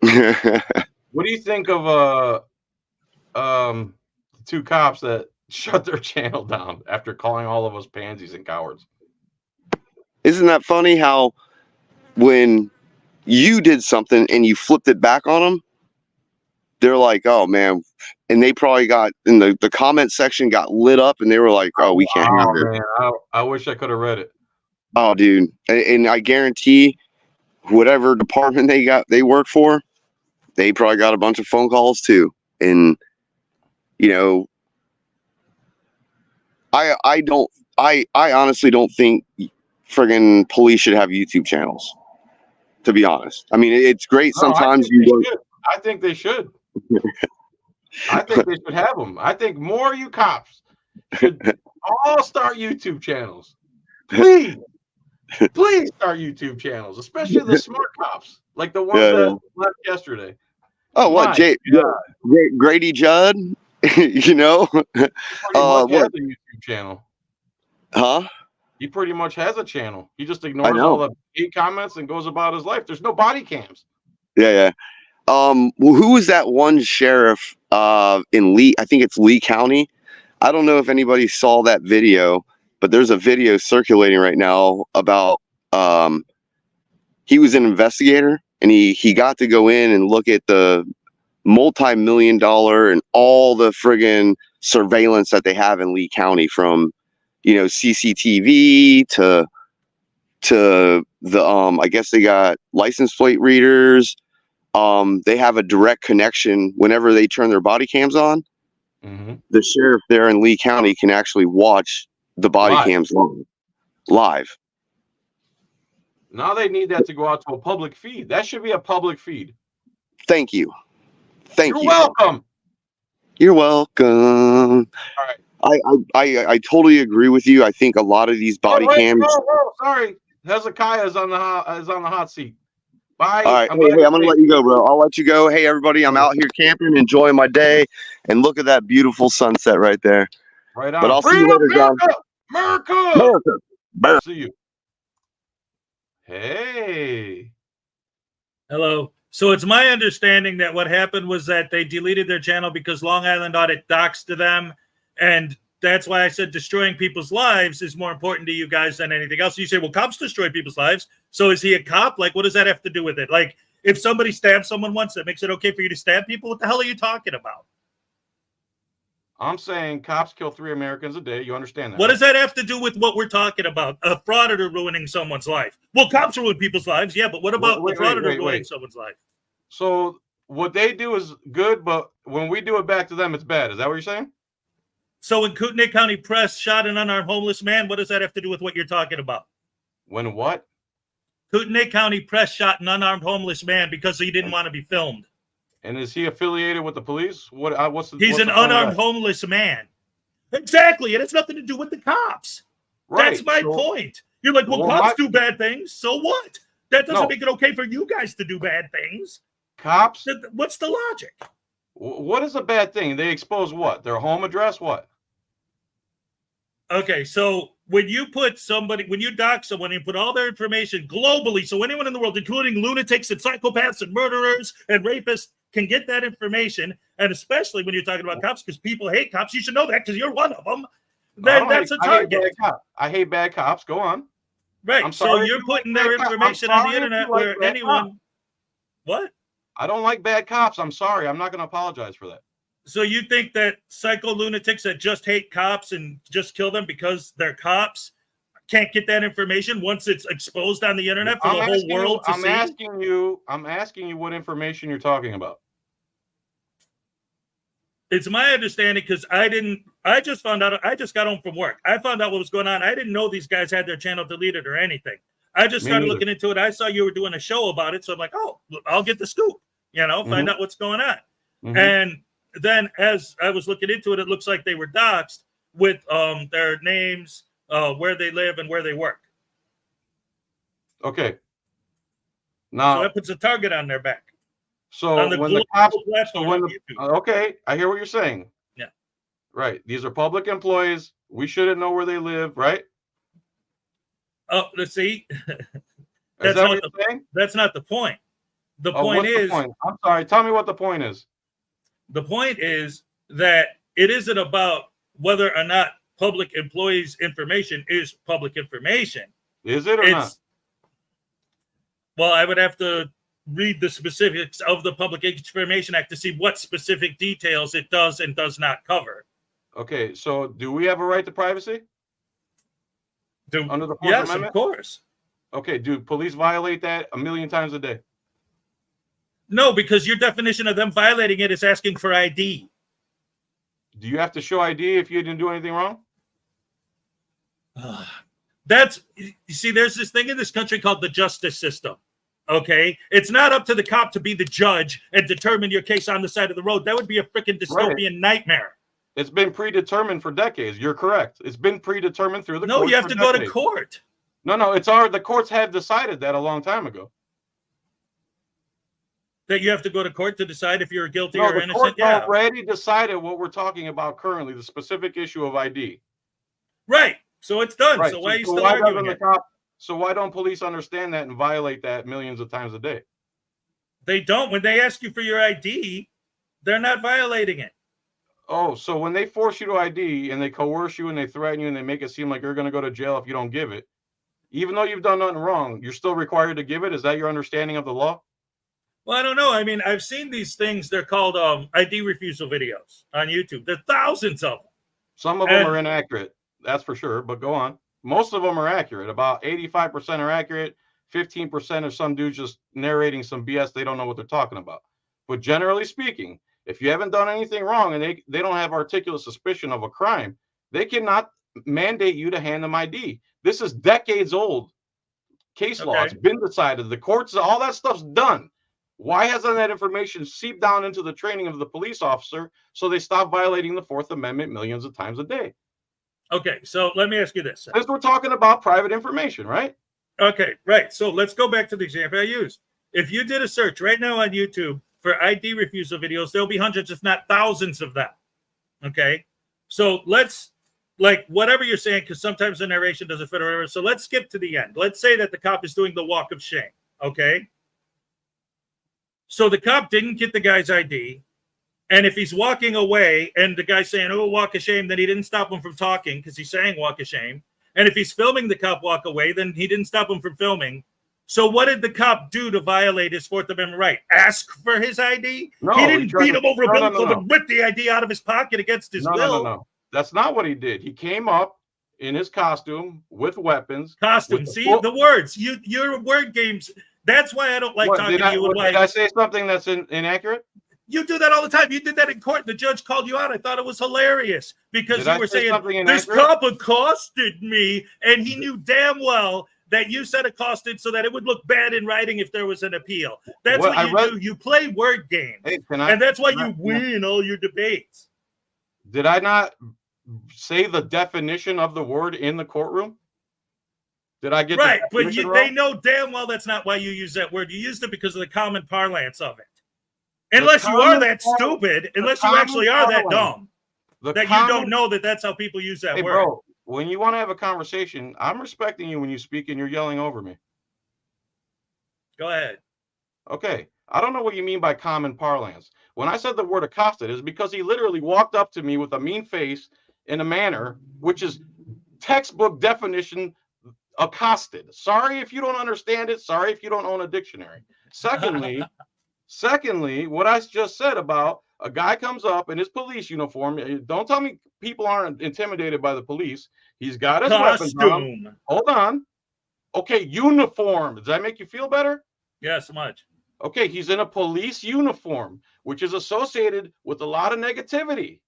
S1: What do you think of the 2 cops that shut their channel down after calling all of us pansies and cowards?
S4: Isn't that funny how when you did something and you flipped it back on them, they're like, oh man, and they probably got in the comment section got lit up and they were like, oh, we can't have it.
S1: Man, I wish I could have read it.
S4: Oh dude, and I guarantee whatever department they work for, they probably got a bunch of phone calls too. And I honestly don't think friggin' police should have YouTube channels, to be honest. I mean, it's great sometimes
S1: I think they should. I think they should have them. I think more of you cops should all start YouTube channels. Please start YouTube channels, especially the smart cops, like the ones that left yesterday.
S4: Oh, what, Grady Judd? You know?
S1: What has a YouTube channel?
S4: Huh?
S1: He pretty much has a channel. He just ignores all the hate comments and goes about his life. There's no body cams.
S4: Yeah. Well, who was that one sheriff in Lee? I think it's Lee County. I don't know if anybody saw that video, but there's a video circulating right now about he was an investigator and he got to go in and look at the multi-million-dollar and all the friggin' surveillance that they have in Lee County, from CCTV to to the I guess they got license plate readers. They have a direct connection whenever they turn their body cams on.
S1: Mm-hmm.
S4: The sheriff there in Lee County can actually watch the body cams live.
S1: Now they need that to go out to a public feed. That should be a public feed.
S4: Thank you. Thank
S1: You're
S4: you.
S1: welcome.
S4: You're welcome.
S1: All right.
S4: I totally agree with you. I think a lot of these body cams.
S1: Sorry, Hezekiah is on the hot seat. Bye.
S4: All right, hey, I'm gonna let you go, bro. I'll let you go. Hey, everybody, I'm out here camping, enjoying my day, and look at that beautiful sunset right there.
S1: Right on.
S4: But I'll see you later, John.
S1: America. I'll see you. Hey.
S5: Hello. So it's my understanding that what happened was that they deleted their channel because Long Island Audit doxed them. And that's why I said destroying people's lives is more important to you guys than anything else. You say, well, cops destroy people's lives. So is he a cop? Like, what does that have to do with it? Like, if somebody stabs someone once, that makes it okay for you to stab people? What the hell are you talking about?
S1: I'm saying cops kill 3 Americans a day. You understand that?
S5: What does that have to do with what we're talking about? A frauditor ruining someone's life. Well, cops ruin people's lives, yeah, but what about the frauditor ruining someone's life?
S1: So what they do is good, but when we do it back to them, it's bad. Is that what you're saying?
S5: So when Kootenai County Press shot an unarmed homeless man, what does that have to do with what you're talking about?
S1: When what?
S5: Kootenai County Press shot an unarmed homeless man because he didn't want to be filmed.
S1: And is he affiliated with the police?
S5: He's an unarmed homeless man. Exactly. It has nothing to do with the cops. Right. That's my point. You're like, well, cops do bad things. So what? That doesn't make it okay for you guys to do bad things.
S1: Cops?
S5: What's the logic?
S1: What is a bad thing? They expose what? Their home address? What?
S5: Okay, so when you dox someone, you put all their information globally, so anyone in the world, including lunatics and psychopaths and murderers and rapists, can get that information. And especially when you're talking about cops, because people hate cops, you should know that because you're one of them. Then that's a target.
S1: I hate bad cops. Go on.
S5: Right. So you're putting their information on the internet where anyone. What?
S1: I don't like bad cops. I'm sorry. I'm not going to apologize for that.
S5: So you think that psycho lunatics that just hate cops and just kill them because they're cops can't get that information once it's exposed on the internet for the whole world to see?
S1: I'm asking you what information you're talking about.
S5: It's my understanding because I just found out, I just got home from work. I found out what was going on. I didn't know these guys had their channel deleted or anything. I just started looking into it. I saw you were doing a show about it. So I'm like, oh, I'll get the scoop, find out what's going on. Mm-hmm. And then as I was looking into it, it looks like they were doxxed with their names, where they live and where they work.
S1: Okay. Now
S5: so that puts a target on their back.
S1: So when the cops, okay, I hear what you're saying.
S5: Yeah.
S1: Right. These are public employees. We shouldn't know where they live, right?
S5: Oh, let's see.
S1: That's not what you're saying?
S5: That's not the point. The point is.
S1: I'm sorry. Tell me what the point is.
S5: The point is that it isn't about whether or not public employees' information is public information.
S1: Is it or not?
S5: Well, I would have to read the specifics of the Public Information Act to see what specific details it does and does not cover.
S1: Okay, so do we have a right to privacy? Under the Fourth Amendment?
S5: Yes, of course.
S1: Okay, do police violate that a million times a day?
S5: No, because your definition of them violating it is asking for ID.
S1: Do you have to show ID if you didn't do anything wrong?
S5: You see, there's this thing in this country called the justice system. Okay, it's not up to the cop to be the judge and determine your case on the side of the road. That would be a freaking dystopian nightmare.
S1: It's been predetermined for decades. You're correct. It's been predetermined through the courts.
S5: No, you have to go to court.
S1: No, the courts have decided that a long time ago.
S5: That you have to go to court to decide if you're guilty or innocent.
S1: Yeah, already decided what we're talking about currently, the specific issue of ID.
S5: Right. So it's done. Right. So why are you still arguing it?
S1: So why don't police understand that and violate that millions of times a day?
S5: They don't. When they ask you for your ID, they're not violating it.
S1: Oh, so when they force you to ID and they coerce you and they threaten you and they make it seem like you're going to go to jail if you don't give it, even though you've done nothing wrong, you're still required to give it? Is that your understanding of the law?
S5: Well, I don't know. I mean, I've seen these things. They're called ID refusal videos on YouTube. There are thousands of them.
S1: Some of them are inaccurate. That's for sure. But go on. Most of them are accurate. About 85% are accurate. 15% of some dudes just narrating some BS. They don't know what they're talking about. But generally speaking, if you haven't done anything wrong and they don't have articulate suspicion of a crime, they cannot mandate you to hand them ID. This is decades old case law. It's been decided. The courts, all that stuff's done. Why hasn't that information seeped down into the training of the police officer so they stop violating the Fourth Amendment millions of times a day?
S5: Okay, so let me ask you this.
S1: Since we're talking about private information, right?
S5: Okay, right. So let's go back to the example I used. If you did a search right now on YouTube for ID refusal videos, there'll be hundreds, if not thousands of them. Okay, so let's, like, whatever you're saying, because sometimes the narration doesn't fit or whatever. So let's skip to the end. Let's say that the cop is doing the walk of shame. Okay, so the cop didn't get the guy's ID. And if he's walking away and the guy's saying, oh, walk of shame, then he didn't stop him from talking because he's saying walk of shame. And if he's filming the cop walk away, then he didn't stop him from filming. So what did the cop do to violate his Fourth Amendment right? Ask for his ID?
S1: No,
S5: he didn't beat him over a bill club
S1: no.
S5: and whip the ID out of his pocket against his will.
S1: No. That's not what he did. He came up in his costume with weapons.
S5: Costume. See, the words. Your word games. That's why I don't like talking to you.
S1: Did I say something that's inaccurate?
S5: You do that all the time. You did that in court. The judge called you out. I thought it was hilarious because you were saying, this cop accosted me, and he knew damn well that you said accosted so that it would look bad in writing if there was an appeal. That's what you do. You play word games.
S1: Hey,
S5: and that's why you win all your debates.
S1: Did I not say the definition of the word in the courtroom? Did I get
S5: right? But they know damn well that's not why you use that word. You used it because of the common parlance of it. Unless you are that stupid, unless you actually are that dumb, that you don't know that that's how people use that word.
S1: Bro, when you want to have a conversation, I'm respecting you when you speak and you're yelling over me.
S5: Go ahead.
S1: Okay. I don't know what you mean by common parlance. When I said the word accosted, is because he literally walked up to me with a mean face in a manner which is textbook definition accosted. Sorry if you don't understand it. Sorry if you don't own a dictionary. Secondly, what I just said about a guy comes up in his police uniform. Don't tell me people aren't intimidated by the police. He's got his weapons on. Hold on. Okay, uniform. Does that make you feel better?
S5: Yes, much.
S1: Okay, he's in a police uniform, which is associated with a lot of negativity.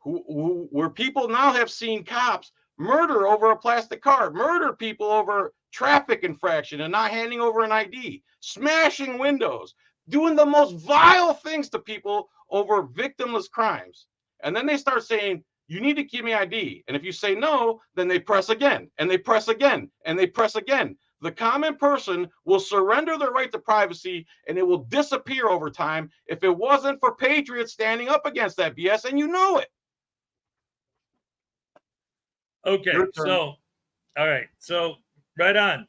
S1: Where people now have seen cops murder over a plastic card, murder people over traffic infraction and not handing over an ID, smashing windows, doing the most vile things to people over victimless crimes. And then they start saying, you need to give me ID. And if you say no, then they press again, and they press again, and they press again. The common person will surrender their right to privacy, and it will disappear over time if it wasn't for patriots standing up against that BS, and you know it.
S5: Okay, so, all right, so right on.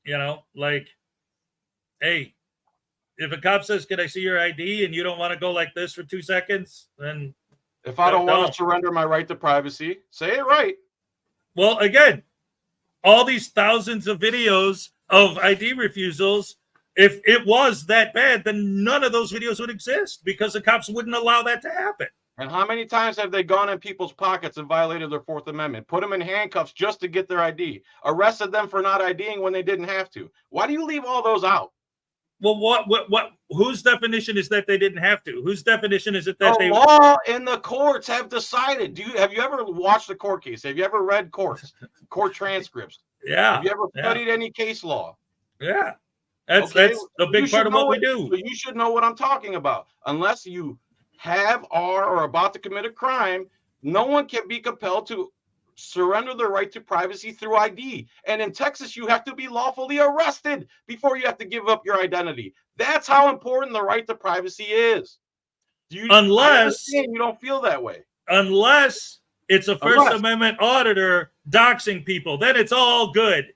S5: You know, like, hey, if a cop says, can I see your ID? And you don't want to go like this for 2 seconds, then.
S1: If I don't want to surrender my right to privacy, say it right.
S5: Well, again, all these thousands of videos of ID refusals, if it was that bad, then none of those videos would exist because the cops wouldn't allow that to happen.
S1: And how many times have they gone in people's pockets and violated their Fourth Amendment, put them in handcuffs just to get their ID, arrested them for not IDing when they didn't have to? Why do you leave all those out?
S5: Well, what? Whose definition is that they didn't have to? Whose definition is it that
S1: the law and the courts have decided? Have you ever watched a court case? Have you ever read court transcripts?
S5: Yeah.
S1: Have you ever studied any case law?
S5: Yeah. That's a big part of what we do.
S1: So you should know what I'm talking about. Unless you have, are, or about to commit a crime, no one can be compelled to surrender their right to privacy through ID. And in Texas, you have to be lawfully arrested before you have to give up your identity. That's how important the right to privacy is.
S5: Unless
S1: you don't feel that way.
S5: Unless it's a First Amendment auditor doxing people, then it's all good.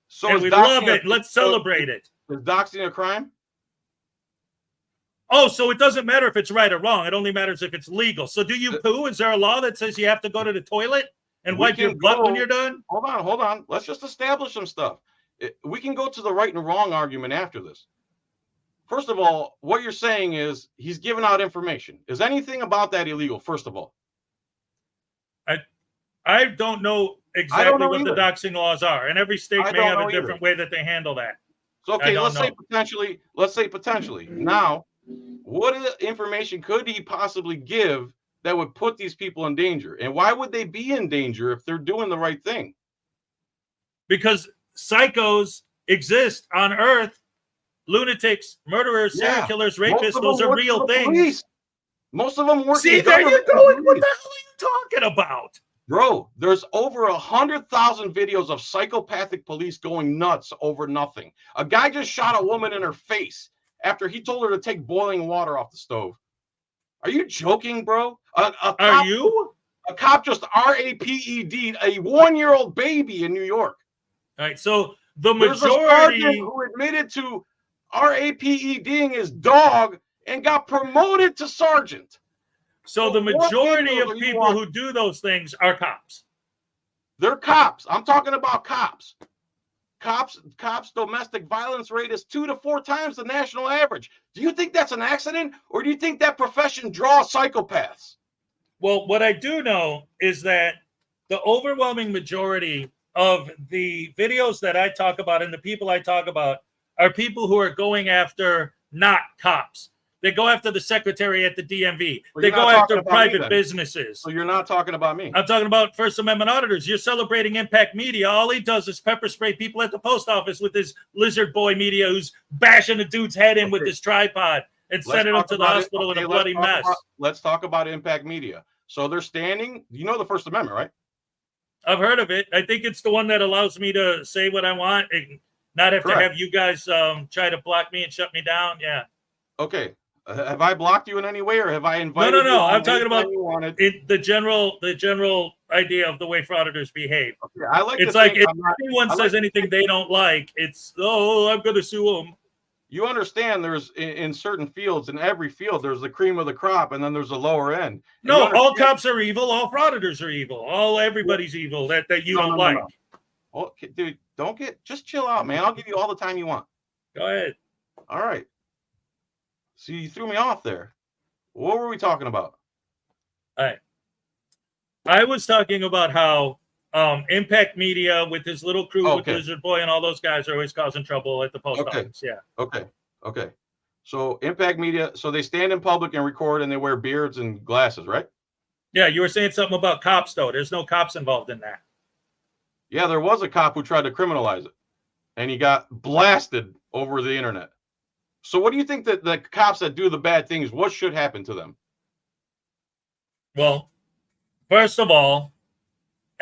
S1: So
S5: and we love it. Let's celebrate it.
S1: Is doxing a crime?
S5: Oh, so it doesn't matter if it's right or wrong. It only matters if it's legal. So do you poo? Is there a law that says you have to go to the toilet and wipe your butt when you're done?
S1: Hold on. Let's just establish some stuff. We can go to the right and wrong argument after this. First of all, what you're saying is he's giving out information. Is anything about that illegal, first of all?
S5: I don't know exactly what the doxing laws are, and every state may have a different way that they handle that.
S1: So, okay, let's say potentially. Now, what information could he possibly give that would put these people in danger? And why would they be in danger if they're doing the right thing?
S5: Because psychos exist on Earth. Lunatics, murderers, serial killers, rapists, those are real things.
S1: Police. Most of them work.
S5: See, there you go. What the hell are you talking about?
S1: Bro, there's over 100,000 videos of psychopathic police going nuts over nothing. A guy just shot a woman in her face after he told her to take boiling water off the stove. Are you joking, bro?
S5: Are you?
S1: A cop just RAPED'd a 1-year-old baby in New York.
S5: All right, so the
S1: There's
S5: majority
S1: a sergeant who admitted to RAPEDing his dog and got promoted to sergeant.
S5: So the majority of people who do those things are cops.
S1: They're cops. I'm talking about cops. Cops' domestic violence rate is 2 to 4 times the national average. Do you think that's an accident, or do you think that profession draws psychopaths?
S5: Well, what I do know is that the overwhelming majority of the videos that I talk about and the people I talk about are people who are going after not cops. They go after the secretary at the DMV. They go after private businesses.
S1: So you're not talking about me.
S5: I'm talking about First Amendment auditors. You're celebrating Impact Media. All he does is pepper spray people at the post office with his lizard boy media who's bashing a dude's head in with his tripod and sending him to the hospital in a bloody mess.
S1: Let's talk about Impact Media. So they're standing. You know the First Amendment, right?
S5: I've heard of it. I think it's the one that allows me to say what I want and not have to have you guys try to block me and shut me down. Yeah.
S1: Okay. Have I blocked you in any way, or have I invited you?
S5: No. I'm talking about the general idea of the way frauditors behave.
S1: Okay, I like.
S5: It's like if anyone says anything they don't like, it's I'm going to sue them.
S1: You understand? There's in certain fields, in every field, there's the cream of the crop, and then there's the lower end.
S5: No, all cops are evil. All frauditors are evil. Everybody's evil that you don't like. No.
S1: Well, dude, just chill out, man. I'll give you all the time you want.
S5: Go ahead.
S1: All right. So you threw me off there. What were we talking about?
S5: All right. I was talking about how Impact Media with his little crew with Lizard Boy and all those guys are always causing trouble at the post office. Yeah.
S1: Okay. So Impact Media, so they stand in public and record, and they wear beards and glasses, right?
S5: Yeah, you were saying something about cops, though. There's no cops involved in that.
S1: Yeah, there was a cop who tried to criminalize it, and he got blasted over the internet. So what do you think that the cops that do the bad things, what should happen to them?
S5: Well, first of all,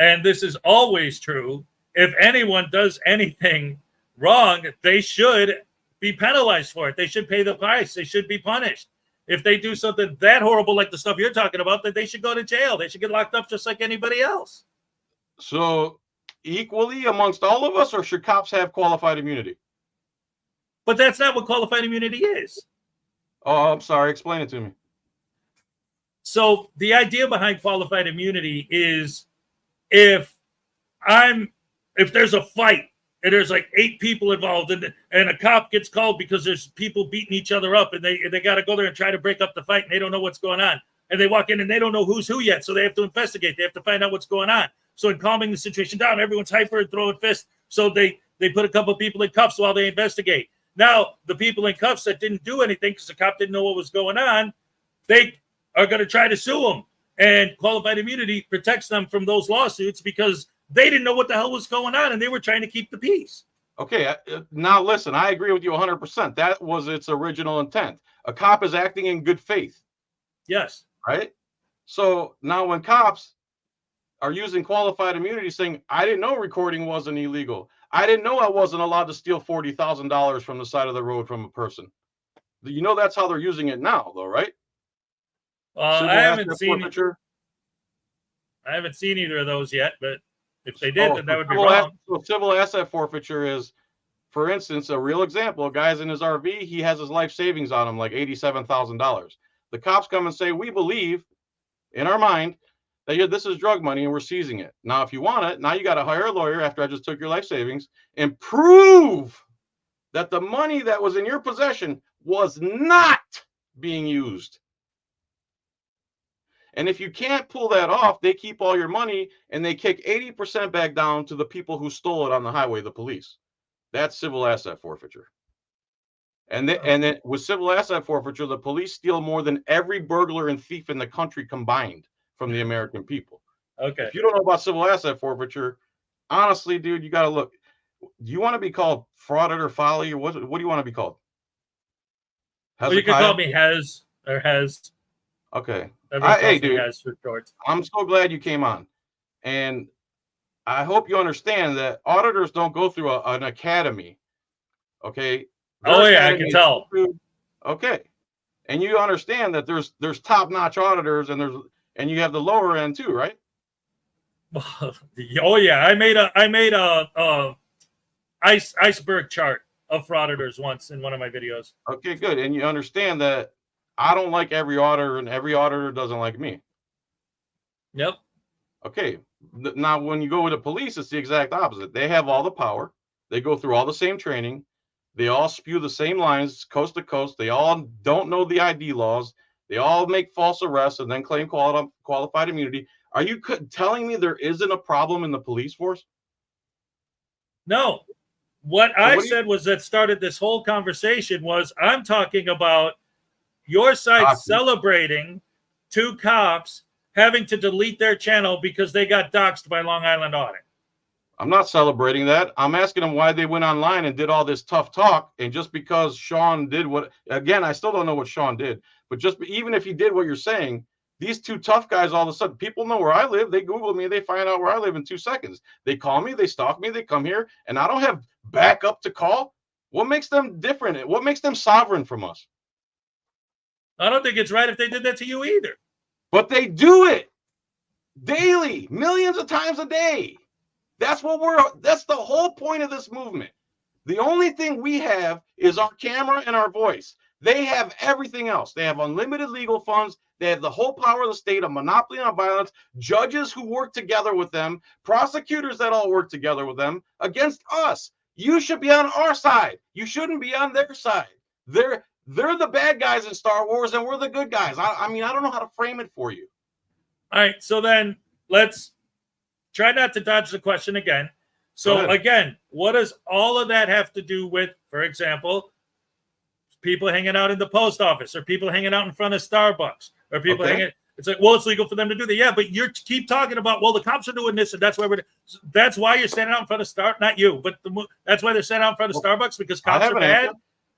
S5: and this is always true, if anyone does anything wrong, they should be penalized for it. They should pay the price. They should be punished. If they do something that horrible like the stuff you're talking about, then they should go to jail. They should get locked up just like anybody else.
S1: So equally amongst all of us, or should cops have qualified immunity?
S5: But that's not what qualified immunity is.
S1: Oh, I'm sorry. Explain it to me.
S5: So the idea behind qualified immunity is if there's a fight and there's like 8 people involved and a cop gets called because there's people beating each other up and they got to go there and try to break up the fight and they don't know what's going on. And they walk in and they don't know who's who yet. So they have to investigate. They have to find out what's going on. So in calming the situation down, everyone's hyper and throwing fists. So they put a couple of people in cuffs while they investigate. Now, the people in cuffs that didn't do anything because the cop didn't know what was going on, they are going to try to sue them. And qualified immunity protects them from those lawsuits because they didn't know what the hell was going on and they were trying to keep the peace.
S1: Okay, now listen, I agree with you 100%. That was its original intent. A cop is acting in good faith.
S5: Yes.
S1: Right? So now when cops are using qualified immunity saying, I didn't know recording wasn't illegal. I didn't know I wasn't allowed to steal $40,000 from the side of the road from a person. You know that's how they're using it now, though, right?
S5: I haven't seen either of those yet, but if they did, then that would be wrong.
S1: Civil asset forfeiture is, for instance, a real example. A guy's in his RV, he has his life savings on him, like $87,000. The cops come and say, we believe in our mind that this is drug money and we're seizing it. Now, if you want it, now you got to hire a lawyer after I just took your life savings and prove that the money that was in your possession was not being used. And if you can't pull that off, they keep all your money and they kick 80% back down to the people who stole it on the highway, the police. That's civil asset forfeiture. And then with civil asset forfeiture, the police steal more than every burglar and thief in the country combined from the American people.
S5: Okay.
S1: If you don't know about civil asset forfeiture, honestly, dude, you got to look. Do you want to be called fraud or folly, or what do you want to be called?
S5: Well, you can call me Hez or Hez.
S1: Okay.
S5: Hey, dude, Hez for short.
S1: I'm so glad you came on. And I hope you understand that auditors don't go through an academy. Okay.
S5: Oh, yeah, I can tell.
S1: Okay. And you understand that there's top-notch auditors and you have the lower end too, right?
S5: Oh yeah, I made a iceberg chart of frauditors once in one of my videos.
S1: Okay, good. And you understand that I don't like every auditor and every auditor doesn't like me.
S5: Yep.
S1: Okay. Now, when you go with the police, it's the exact opposite. They have all the power. They go through all the same training. They all spew the same lines coast to coast. They all don't know the ID laws. They all make false arrests and then claim qualified immunity. Are you telling me there isn't a problem in the police force?
S5: No. What I said was that started this whole conversation was I'm talking about your site celebrating 2 cops having to delete their channel because they got doxxed by Long Island Audit.
S1: I'm not celebrating that. I'm asking them why they went online and did all this tough talk. And just because Sean did again, I still don't know what Sean did, but even if he did what you're saying, these 2 tough guys, all of a sudden, people know where I live. They Google me. They find out where I live in 2 seconds. They call me. They stalk me. They come here. And I don't have backup to call. What makes them different? What makes them sovereign from us?
S5: I don't think it's right if they did that to you either.
S1: But they do it daily, millions of times a day. That's the whole point of this movement. The only thing we have is our camera and our voice. They have everything else. They have unlimited legal funds. They have the whole power of the state, a monopoly on violence, judges who work together with them, prosecutors that all work together with them against us. You should be on our side. You shouldn't be on their side. They're the bad guys in Star Wars and we're the good guys. I mean, I don't know how to frame it for you.
S5: All right, so then let's try not to dodge the question again. So again, what does all of that have to do with, for example, people hanging out in the post office or people hanging out in front of Starbucks or people hanging? It's like, well, it's legal for them to do that. Yeah, but you keep talking about, well, the cops are doing this and that's why you're standing out in front of not you, but that's why they're standing out in front of Starbucks because cops are bad.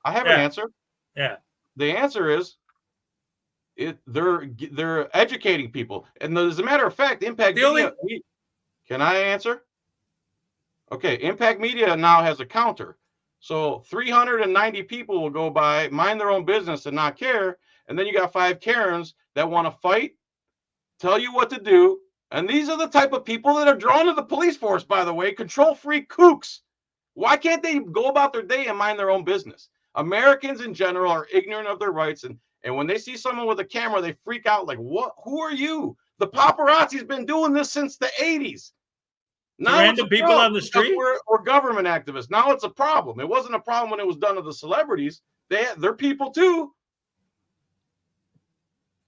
S1: I have an answer.
S5: Yeah.
S1: The answer is they're educating people. And as a matter of fact, Impact Media. Can I answer? Okay, Impact Media now has a counter. So 390 people will go by, mind their own business and not care. And then you got 5 Karens that want to fight, tell you what to do. And these are the type of people that are drawn to the police force, by the way, control freak kooks. Why can't they go about their day and mind their own business? Americans in general are ignorant of their rights. And when they see someone with a camera, they freak out like, what? Who are you? The paparazzi's been doing this since the 80s. Now
S5: random people on the street?
S1: We're government activists. Now it's a problem. It wasn't a problem when it was done to the celebrities. They're people too.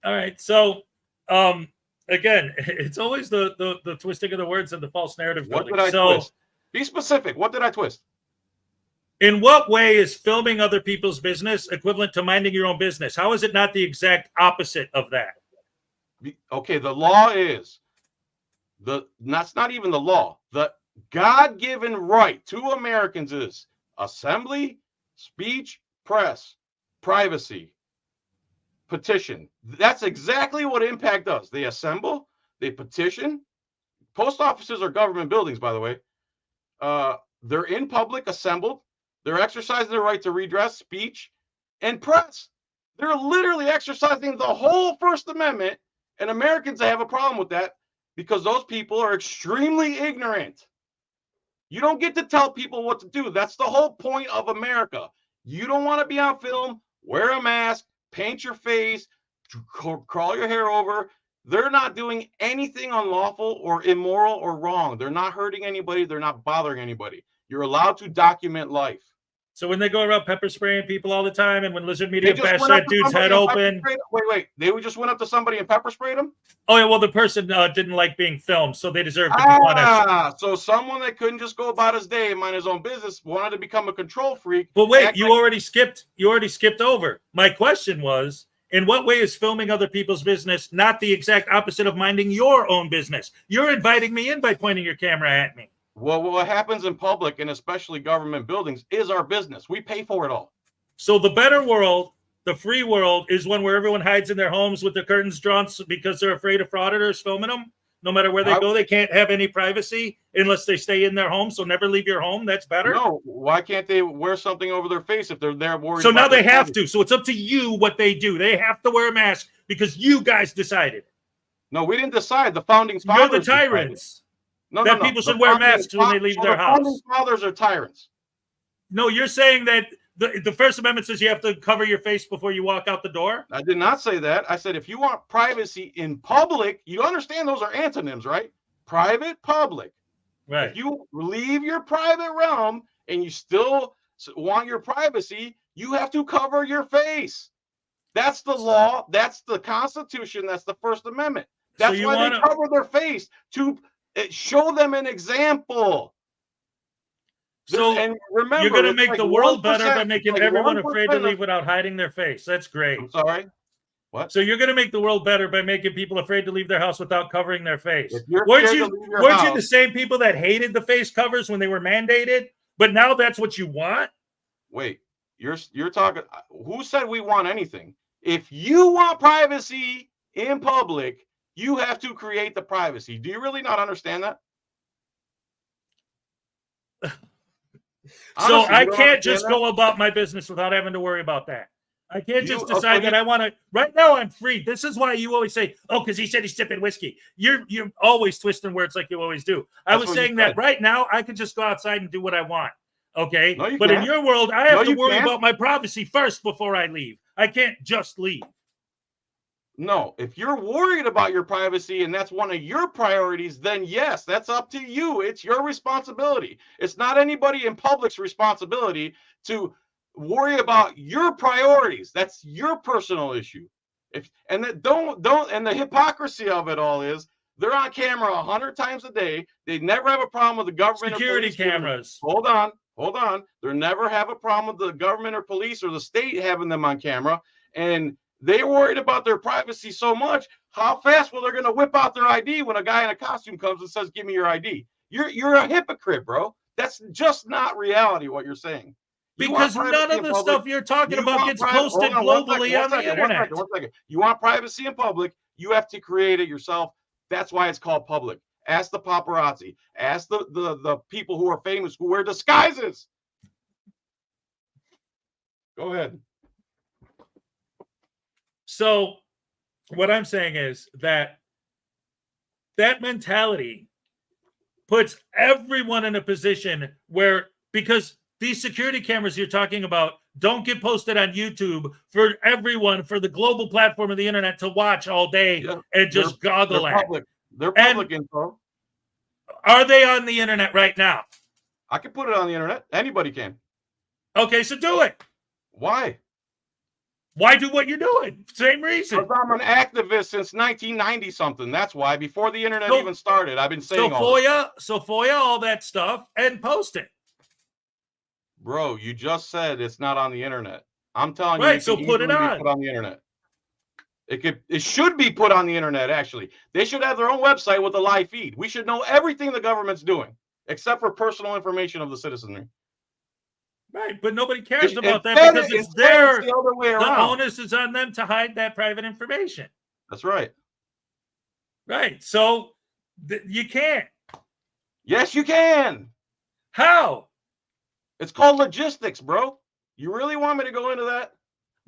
S5: All right. So, again, it's always the twisting of the words and the false narrative building.
S1: What did I twist? Be specific. What did I twist?
S5: In what way is filming other people's business equivalent to minding your own business? How is it not the exact opposite of that?
S1: Okay, the law is that's not even the law. The God-given right to Americans is assembly, speech, press, privacy, petition. That's exactly what Impact does. They assemble, they petition. Post offices are government buildings, by the way. They're in public, assembled. They're exercising their right to redress, speech, and press. They're literally exercising the whole First Amendment, and Americans have a problem with that because those people are extremely ignorant. You don't get to tell people what to do. That's the whole point of America. You don't want to be on film, wear a mask, paint your face, crawl your hair over. They're not doing anything unlawful or immoral or wrong. They're not hurting anybody. They're not bothering anybody. You're allowed to document life.
S5: So when they go around pepper spraying people all the time, and when Lizard
S1: They
S5: Media
S1: just
S5: bashed
S1: went up
S5: that
S1: to
S5: dude's
S1: somebody
S5: head
S1: and pepper
S5: open.
S1: sprayed him? Wait. They just went up to somebody and pepper sprayed him?
S5: Oh yeah, well the person didn't like being filmed, so they deserve to be punished.
S1: So someone that couldn't just go about his day and mind his own business wanted to become a control freak.
S5: But wait, you already skipped over. My question was, in what way is filming other people's business not the exact opposite of minding your own business? You're inviting me in by pointing your camera at me.
S1: Well, what happens in public and especially government buildings is our business. We pay for it all.
S5: So the better world, the free world, is one where everyone hides in their homes with their curtains drawn because they're afraid of frauditors filming them. No matter where they go, they can't have any privacy unless they stay in their home. So never leave your home. That's better.
S1: No, why can't they wear something over their face if they're worried?
S5: So now they have to. So it's up to you what they do. They have to wear a mask because you guys decided.
S1: No, we didn't decide. The founding fathers.
S5: You're the tyrants.
S1: No,
S5: people should wear masks when they leave their house.
S1: The founding fathers are tyrants.
S5: No, you're saying that the First Amendment says you have to cover your face before you walk out the door?
S1: I did not say that. I said if you want privacy in public, you understand those are antonyms, right? Private, public.
S5: Right.
S1: If you leave your private realm and you still want your privacy, you have to cover your face. That's the law. That's the Constitution. That's the First Amendment. That's why they cover their face, to show them an example.
S5: So
S1: and remember,
S5: you're going to make the world better by making
S1: like
S5: everyone afraid to leave without hiding their face. That's great.
S1: I'm sorry. What?
S5: So you're going to make the world better by making people afraid to leave their house without covering their face.
S1: Weren't
S5: you the same people that hated the face covers when they were mandated? But now that's what you want?
S1: Wait, you're talking. Who said we want anything? If you want privacy in public, you have to create the privacy. Do you really not understand that?
S5: So I can't just go about my business without having to worry about that. I can't just decide that I want to. Right now, I'm free. This is why you always say, "Oh, because he said he's sipping whiskey." You're always twisting words like you always do. I was saying that right now I could just go outside and do what I want. Okay, but in your world, I have to worry about my privacy first before I leave. I can't just leave.
S1: No, if you're worried about your privacy and that's one of your priorities, then yes, that's up to you. It's your responsibility. It's not anybody in public's responsibility to worry about your priorities. That's your personal issue. And the hypocrisy of it all is they're on camera 100 times a day. They never have a problem with the government.
S5: Security cameras.
S1: Hold on. They never have a problem with the government or police or the state having them on camera. And they're worried about their privacy so much. How fast will they going to whip out their ID when a guy in a costume comes and says, "Give me your ID"? You're a hypocrite, bro. That's just not reality. What you're saying.
S5: Because none of the stuff you're talking about gets posted globally on the internet.
S1: One second. You want privacy in public, you have to create it yourself. That's why it's called public. Ask the paparazzi. Ask the people who are famous who wear disguises. Go ahead.
S5: So what I'm saying is that mentality puts everyone in a position where, because these security cameras you're talking about don't get posted on YouTube for everyone, for the global platform of the internet to watch all day and just goggle at.
S1: They're public info.
S5: Are they on the internet right now?
S1: I can put it on the internet. Anybody can.
S5: Okay, so do it.
S1: Why?
S5: Why do what you're doing? Same reason.
S1: Because I'm an activist since 1990 something. That's why. Before the internet even started, I've been saying
S5: FOIA all that stuff and post it.
S1: Bro, you just said it's not on the internet. I'm telling you,
S5: right? So put it on.
S1: Put on the internet. It should be put on the internet. Actually, they should have their own website with a live feed. We should know everything the government's doing, except for personal information of the citizenry.
S5: Right, but nobody cares about that because it's their.
S1: The other way around.
S5: The onus is on them to hide that private information.
S1: That's right.
S5: Right. So you can't.
S1: Yes, you can.
S5: How?
S1: It's called logistics, bro. You really want me to go into that?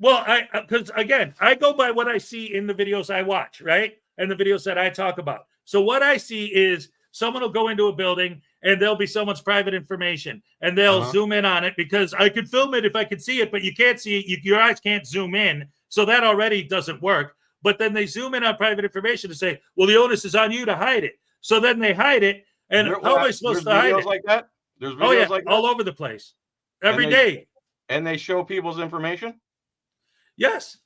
S5: Well, because again, I go by what I see in the videos I watch, right? And the videos that I talk about. So what I see is someone will go into a building and there'll be someone's private information and they'll zoom in on it because I could film it if I could see it, but you can't see it. Your eyes can't zoom in. So that already doesn't work. But then they zoom in on private information to say, well, the onus is on you to hide it. So then they hide it. And how am I supposed to hide it?
S1: Like that? There's videos
S5: oh, yeah,
S1: like that?
S5: all over the place. Every day.
S1: And they show people's information?
S5: Yes.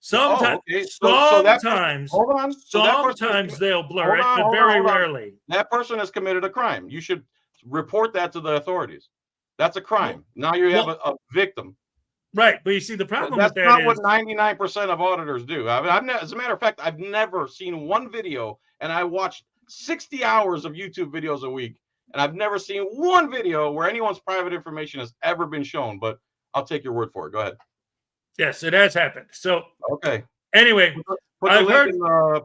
S5: Sometimes,
S1: okay. So that person,
S5: sometimes,
S1: hold on. So that person
S5: sometimes they'll blur
S1: hold
S5: it,
S1: on,
S5: but
S1: hold on,
S5: very
S1: hold on.
S5: rarely.
S1: That person has committed a crime. You should report that to the authorities. That's a crime. Now you have a victim.
S5: Right, but you see, the problem
S1: That's
S5: with that
S1: not
S5: is
S1: what 99% of auditors do. I mean, as a matter of fact, I've never seen one video, and I watched 60 hours of YouTube videos a week, and I've never seen one video where anyone's private information has ever been shown. But I'll take your word for it. Go ahead.
S5: yes, it has happened. So
S1: Okay.
S5: anyway,
S1: Put
S5: I've heard.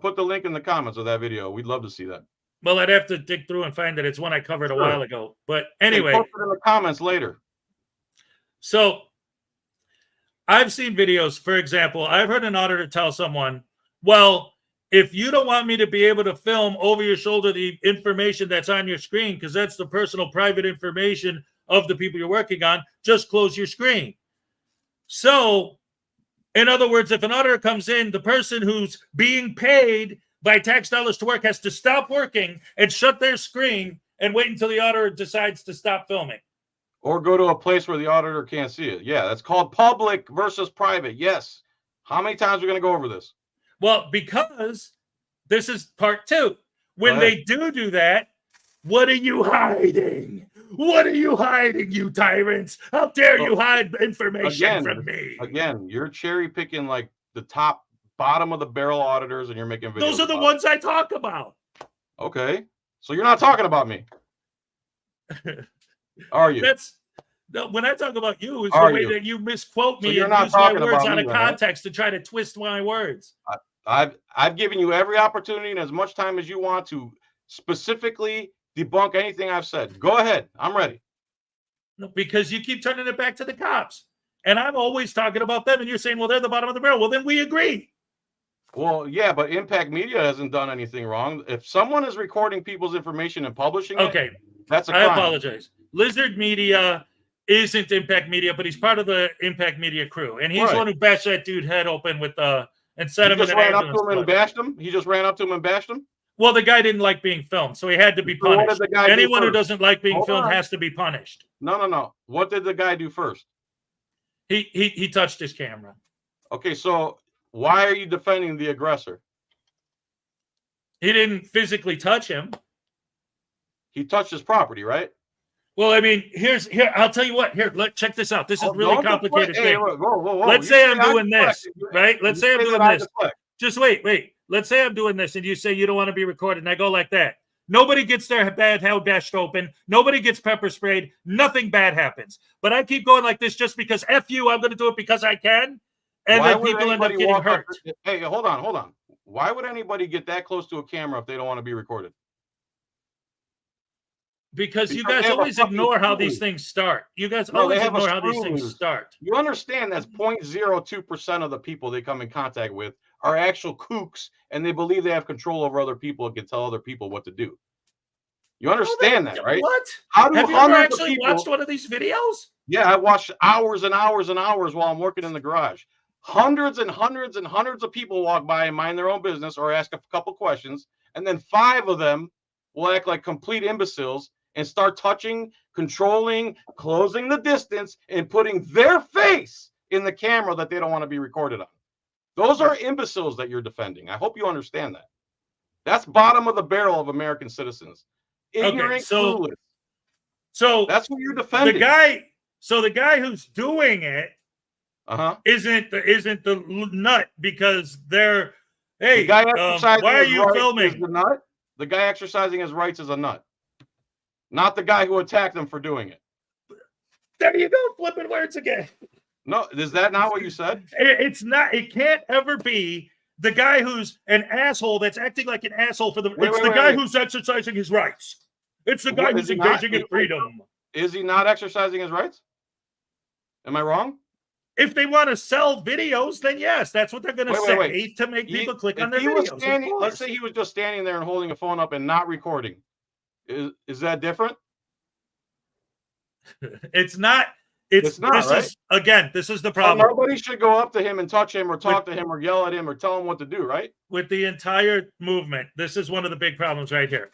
S1: Put the link in the comments of that video. We'd love to see that.
S5: Well, I'd have to dig through and find that it's one I covered a while ago. But anyway,
S1: post it in the comments later.
S5: So I've seen videos. For example, I've heard an auditor tell someone, "Well, if you don't want me to be able to film over your shoulder the information that's on your screen, because that's the personal private information of the people you're working on, just close your screen." So, in other words, if an auditor comes in, the person who's being paid by tax dollars to work has to stop working and shut their screen and wait until the auditor decides to stop filming.
S1: Or go to a place where the auditor can't see it. Yeah, that's called public versus private. Yes. How many times are we going to go over this?
S5: Well, because this is part two. When they do that, what are you hiding? What are you hiding, you tyrants? How dare you hide information from me?
S1: Again, you're cherry picking like the top, bottom of the barrel auditors, and you're making videos.
S5: Those are the ones I talk about.
S1: Okay. So you're not talking about me. Are you?
S5: When I talk about you, it's the way that you misquote me and use my words out of context to try to twist my words.
S1: I've given you every opportunity and as much time as you want to specifically debunk anything I've said. Go ahead. I'm ready.
S5: No, because you keep turning it back to the cops. And I'm always talking about them, and you're saying, well, they're the bottom of the barrel. Well, then we agree.
S1: Well, yeah, but Impact Media hasn't done anything wrong. If someone is recording people's information and publishing it, that's a crime.
S5: I apologize. Lizard Media isn't Impact Media, but he's part of the Impact Media crew. And he's the one who bashed that dude head open with and set him in an ambulance.
S1: He just ran up to him and bashed him? He just ran up to him and bashed him?
S5: Well, the guy didn't like being filmed, so he had to be punished. Anyone who doesn't like being filmed has to be punished.
S1: No. What did the guy do first?
S5: He touched his camera.
S1: Okay, so why are you defending the aggressor?
S5: He didn't physically touch him.
S1: He touched his property, right?
S5: Well, I mean, here. I'll tell you what. Here, check this out. This is really complicated thing.
S1: Whoa.
S5: Let's say I'm doing this, right? Let's say I'm doing this. Just wait. Let's say I'm doing this, and you say you don't want to be recorded, and I go like that. Nobody gets their bad head bashed open. Nobody gets pepper sprayed. Nothing bad happens. But I keep going like this just because F you, I'm going to do it because I can. And then people end up getting hurt.
S1: Hey, hold on. Why would anybody get that close to a camera if they don't want to be recorded?
S5: Because you guys always ignore how these things start. You guys always ignore how these things start.
S1: You understand that's 0.02% of the people they come in contact with are actual kooks, and they believe they have control over other people and can tell other people what to do. You understand that, right?
S5: What?
S1: Have
S5: you ever actually watched one of these videos?
S1: Yeah, I watched hours and hours and hours while I'm working in the garage. Hundreds and hundreds and hundreds of people walk by and mind their own business or ask a couple questions, and then 5 of them will act like complete imbeciles and start touching, controlling, closing the distance, and putting their face in the camera that they don't want to be recorded on. Those are imbeciles that you're defending. I hope you understand that. That's bottom of the barrel of American citizens. Ignorant, clueless.
S5: So
S1: that's what you're defending.
S5: The guy who's doing it isn't the nut because they're
S1: the guy
S5: why are you filming?
S1: The nut? The guy exercising his rights is a nut. Not the guy who attacked them for doing it.
S5: There you go, flipping words again.
S1: No, is that not what you said?
S5: It's not. It can't ever be the guy who's an asshole that's acting like an asshole for the. It's the guy who's exercising his rights. It's the guy who's engaging in freedom.
S1: Is he not exercising his rights? Am I wrong?
S5: If they want to sell videos, then yes, that's what they're going to say to make people click on their videos.
S1: Let's say he was just standing there and holding a phone up and not recording. Is that different?
S5: It's not. It's not. This is the problem.
S1: Nobody should go up to him and touch him or talk to him or yell at him or tell him what to do, right?
S5: With the entire movement, this is one of the big problems right here.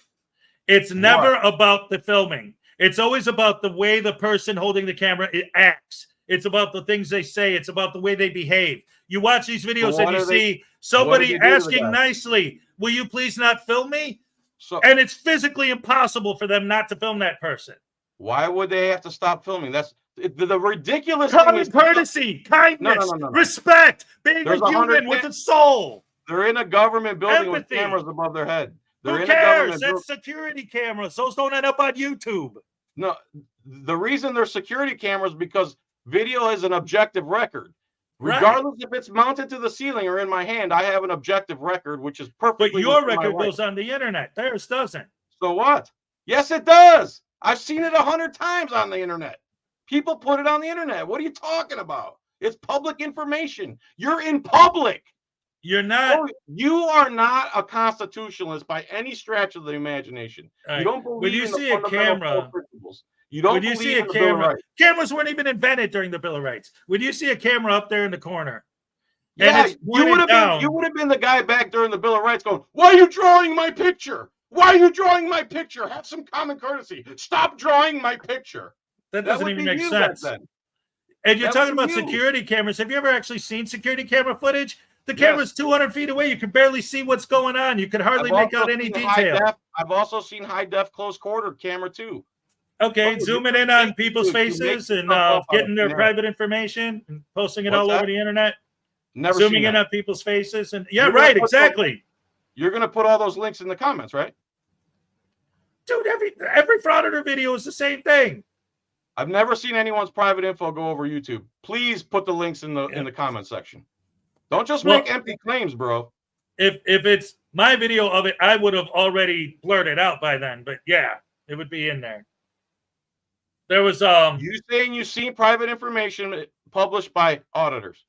S5: It's never about the filming. It's always about the way the person holding the camera acts. It's about the things they say. It's about the way they behave. You watch these videos
S1: So
S5: and you see somebody asking nicely, will you please not film me?
S1: So,
S5: And it's physically impossible for them not to film that person.
S1: why would they have to stop filming? That's the ridiculous thing
S5: Common
S1: is
S5: courtesy, kindness, respect, being
S1: There's
S5: a human with a soul.
S1: They're in a government building
S5: Empathy.
S1: with cameras above their head. They're
S5: Who
S1: in
S5: cares?
S1: a
S5: That's security cameras. Those don't end up on YouTube.
S1: No, the reason they're security cameras because video is an objective record. Regardless if it's mounted to the ceiling or in my hand, I have an objective record, which is perfectly.
S5: But your record goes on the internet. Theirs doesn't.
S1: So what? Yes, it does. I've seen it 100 times on the internet. People put it on the internet. What are you talking about? It's public information. You're in public.
S5: You're not.
S1: You are not a constitutionalist by any stretch of the imagination.
S5: Right.
S1: You don't believe
S5: when you
S1: in
S5: see
S1: the
S5: a camera.
S1: principles. You don't
S5: when you
S1: believe
S5: see a
S1: in the Bill of
S5: camera,
S1: Rights.
S5: cameras weren't even invented during the Bill of Rights. When you see a camera up there in the corner,
S1: Yeah,
S5: and you
S1: would have been the guy back during the Bill of Rights going, "Why are you drawing my picture? Why are you drawing my picture? Have some common courtesy. Stop drawing my picture."
S5: That doesn't
S1: would
S5: even
S1: be
S5: make
S1: you back
S5: sense.
S1: then.
S5: And you're
S1: That
S5: talking
S1: would
S5: about
S1: be you.
S5: security cameras. Have you ever actually seen security camera footage? The camera's 200 feet away. You can barely see what's going on. You can hardly make out any detail.
S1: I've also seen high def close quarter camera too.
S5: Okay,
S1: Oh,
S5: zooming in on people's faces and getting their private information and posting it all over the internet.
S1: Never
S5: zooming in on people's faces and right, exactly.
S1: You're gonna put all those links in the comments, right?
S5: Dude, every frauditor video is the same thing.
S1: I've never seen anyone's private info go over YouTube. Please put the links in the comment section. Don't just make empty claims, bro.
S5: If it's my video of it, I would have already blurted out by then. But yeah, it would be in there. There was
S1: You saying you've seen private information published by auditors?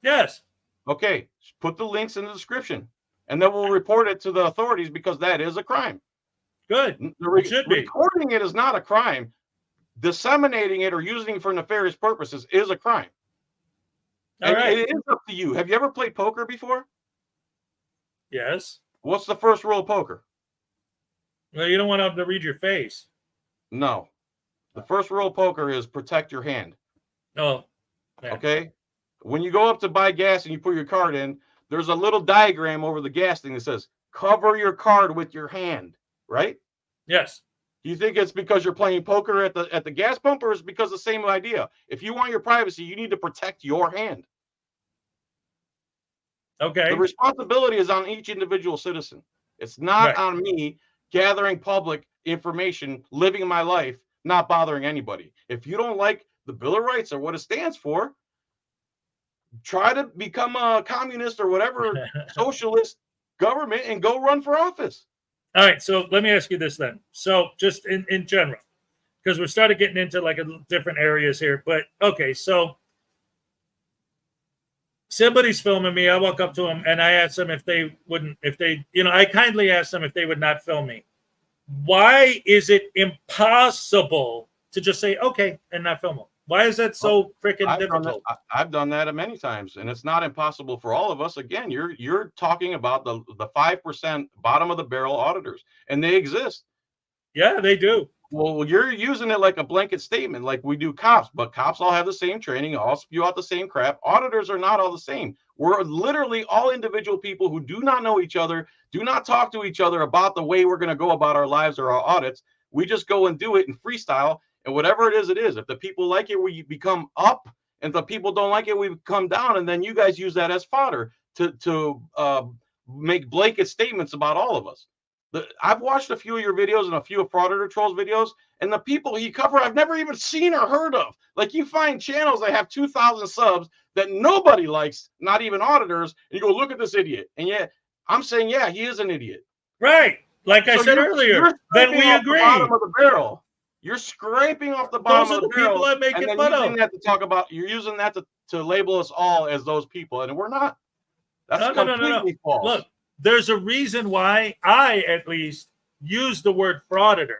S5: Yes.
S1: Okay, put the links in the description, and then we'll report it to the authorities because that is a crime.
S5: Good. It should be.
S1: Recording it is not a crime. Disseminating it or using it for nefarious purposes is a crime.
S5: All right.
S1: It is up to you. Have you ever played poker before?
S5: Yes.
S1: What's the first rule of poker?
S5: Well, you don't want them to read your face.
S1: No. The first rule of poker is protect your hand.
S5: Oh. Yeah.
S1: Okay? When you go up to buy gas and you put your card in, there's a little diagram over the gas thing that says, cover your card with your hand, right?
S5: Yes.
S1: Do you think it's because you're playing poker at the gas pump, or is it because the same idea? If you want your privacy, you need to protect your hand.
S5: Okay.
S1: The responsibility is on each individual citizen. It's not on me gathering public information, living my life, not bothering anybody. If you don't like the Bill of Rights or what it stands for, try to become a communist or whatever socialist government and go run for office.
S5: All right, so let me ask you this then. So just in general, because we're starting getting into like different areas here, but okay, so somebody's filming me. I walk up to them and I ask them I kindly ask them if they would not film me. Why is it impossible to just say, okay, and not film them? Why is that so freaking difficult?
S1: I've done that many times, and it's not impossible for all of us. Again, you're talking about the 5% bottom of the barrel auditors, and they exist.
S5: Yeah, they do.
S1: Well, you're using it like a blanket statement, like we do cops, but cops all have the same training, all spew out the same crap. Auditors are not all the same. We're literally all individual people who do not know each other, do not talk to each other about the way we're going to go about our lives or our audits. We just go and do it in freestyle. And whatever it is, it is. If the people like it, we become up, and if the people don't like it, we come down. And then you guys use that as fodder to make blanket statements about all of us. I've watched a few of your videos and a few of Frauditor Trolls videos, and the people you cover, I've never even seen or heard of. Like, you find channels that have 2,000 subs that nobody likes, not even auditors, and you go, look at this idiot. And yet, I'm saying, yeah, he is an idiot.
S5: Right. Like I said earlier, then we agree.
S1: The bottom of the barrel. You're scraping off the bottom of the barrel.
S5: Those are the people I'm making fun of.
S1: That to talk about, you're using that to label us all as those people, and we're not. That's completely false.
S5: Look, there's a reason why I, at least, use the word frauditor,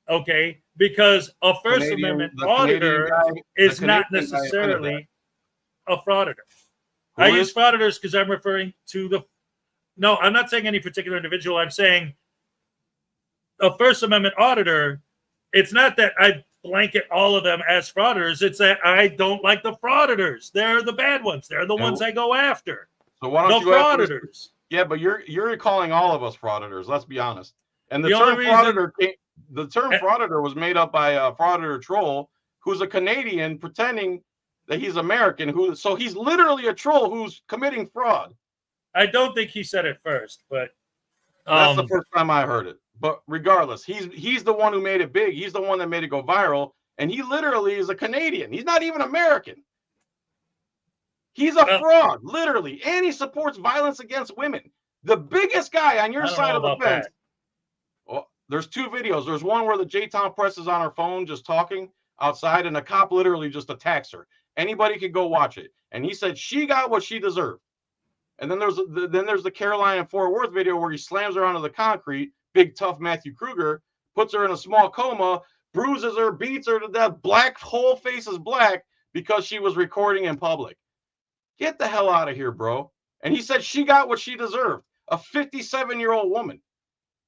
S5: okay? Because a First Amendment auditor is not necessarily a frauditor. I use frauditors because I'm referring to no, I'm not saying any particular individual. I'm saying a First Amendment auditor. It's not that blanket all of them as frauditors. It's that I don't like the frauditors. They're the bad ones. They're the ones I go after.
S1: So why don't
S5: the
S1: you go after
S5: frauditors?
S1: Yeah, but you're calling all of us frauditors. Let's be honest. And the
S5: only
S1: term frauditor was made up by a frauditor troll who's a Canadian pretending that he's American. So he's literally a troll who's committing fraud.
S5: I don't think he said it first, but
S1: that's the first time I heard it. But regardless, he's the one who made it big. He's the one that made it go viral, and he literally is a Canadian. He's not even American. He's a fraud, literally, and he supports violence against women. The biggest guy on your side of the fence. Well, there's two videos. There's one where the J-Town press is on her phone just talking outside, and a cop literally just attacks her. Anybody can go watch it. And he said she got what she deserved. And then there's the Caroline and Fort Worth video where he slams her onto the concrete, big tough Matthew Kruger, puts her in a small coma, bruises her, beats her to death, whole face is black because she was recording in public. Get the hell out of here, bro. And he said she got what she deserved. A 57-year-old woman.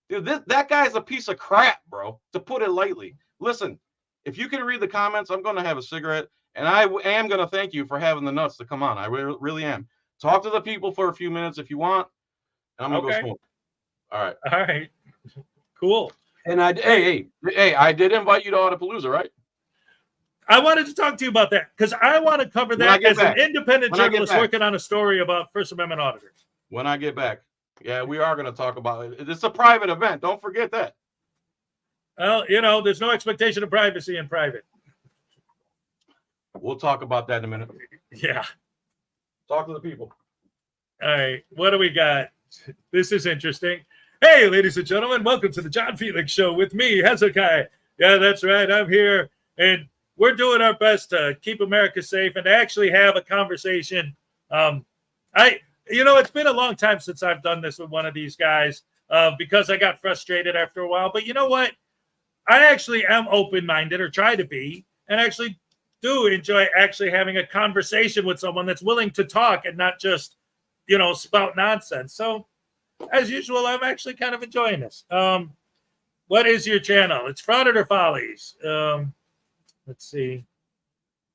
S1: Dude, that guy's a piece of crap, bro, to put it lightly. Listen, if you can read the comments, I'm going to have a cigarette, and I am going to thank you for having the nuts to come on. I really am. Talk to the people for a few minutes if you want, and I'm going to go smoke. All right.
S5: All right. Cool.
S1: And I did invite you to Autopalooza, right?
S5: I wanted to talk to you about that because I want to cover that as an independent journalist working on a story about First Amendment auditors.
S1: When I get back. Yeah, we are going to talk about it. It's a private event. Don't forget that.
S5: Well, there's no expectation of privacy in private.
S1: We'll talk about that in a minute.
S5: Yeah.
S1: Talk to the people.
S5: All right. What do we got? This is interesting. Hey, ladies and gentlemen, welcome to the John Felix Show with me, Hezekiah. Yeah, that's right. I'm here, and we're doing our best to keep America safe and to actually have a conversation. It's been a long time since I've done this with one of these guys because I got frustrated after a while. But you know what? I actually am open-minded, or try to be, and actually do enjoy actually having a conversation with someone that's willing to talk and not just, spout nonsense. So, as usual, I'm actually kind of enjoying this. What is your channel? It's Frauditor Follies. Let's see.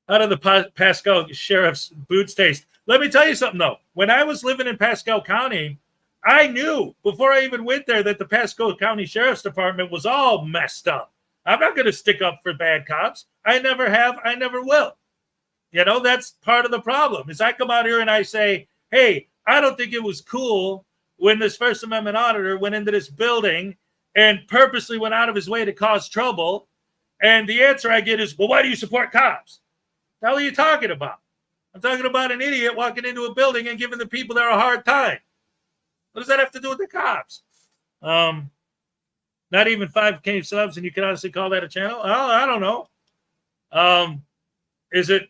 S5: How do the Pasco Sheriff's boots taste? Let me tell you something, though. When I was living in Pasco County, I knew before I even went there that the Pasco County Sheriff's Department was all messed up. I'm not going to stick up for bad cops. I never have. I never will. That's part of the problem is I come out here and I say, hey, I don't think it was cool when this First Amendment auditor went into this building and purposely went out of his way to cause trouble. And the answer I get is, well, why do you support cops? What the hell are you talking about? I'm talking about an idiot walking into a building and giving the people there a hard time. What does that have to do with the cops? Not even 5K subs, and you can honestly call that a channel? Oh, I don't know. Is it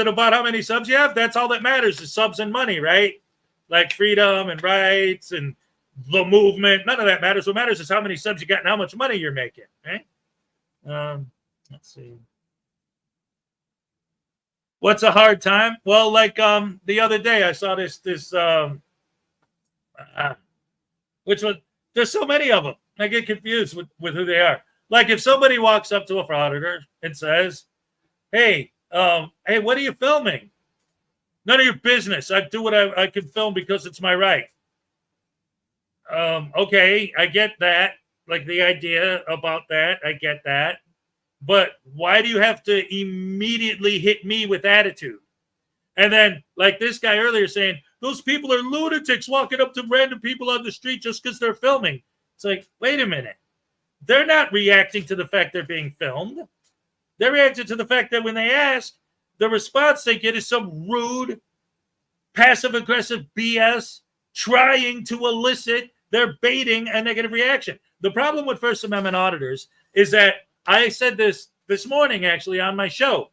S5: about how many subs you have? That's all that matters is subs and money, right? Like freedom and rights and the movement. None of that matters. What matters is how many subs you got and how much money you're making, right? Let's see. What's a hard time? Well, like the other day I saw this which one? There's so many of them. I get confused with who they are. Like if somebody walks up to a frauditor and says, hey, what are you filming? None of your business. I do what I can film because it's my right. Okay, I get that. Like the idea about that, I get that. But why do you have to immediately hit me with attitude? And then, like this guy earlier saying, those people are lunatics walking up to random people on the street just because they're filming. It's like, wait a minute. They're not reacting to the fact they're being filmed. They're reacting to the fact that when they ask, the response they get is some rude, passive-aggressive BS trying to elicit their baiting a negative reaction. The problem with First Amendment auditors is that I said this morning, actually, on my show.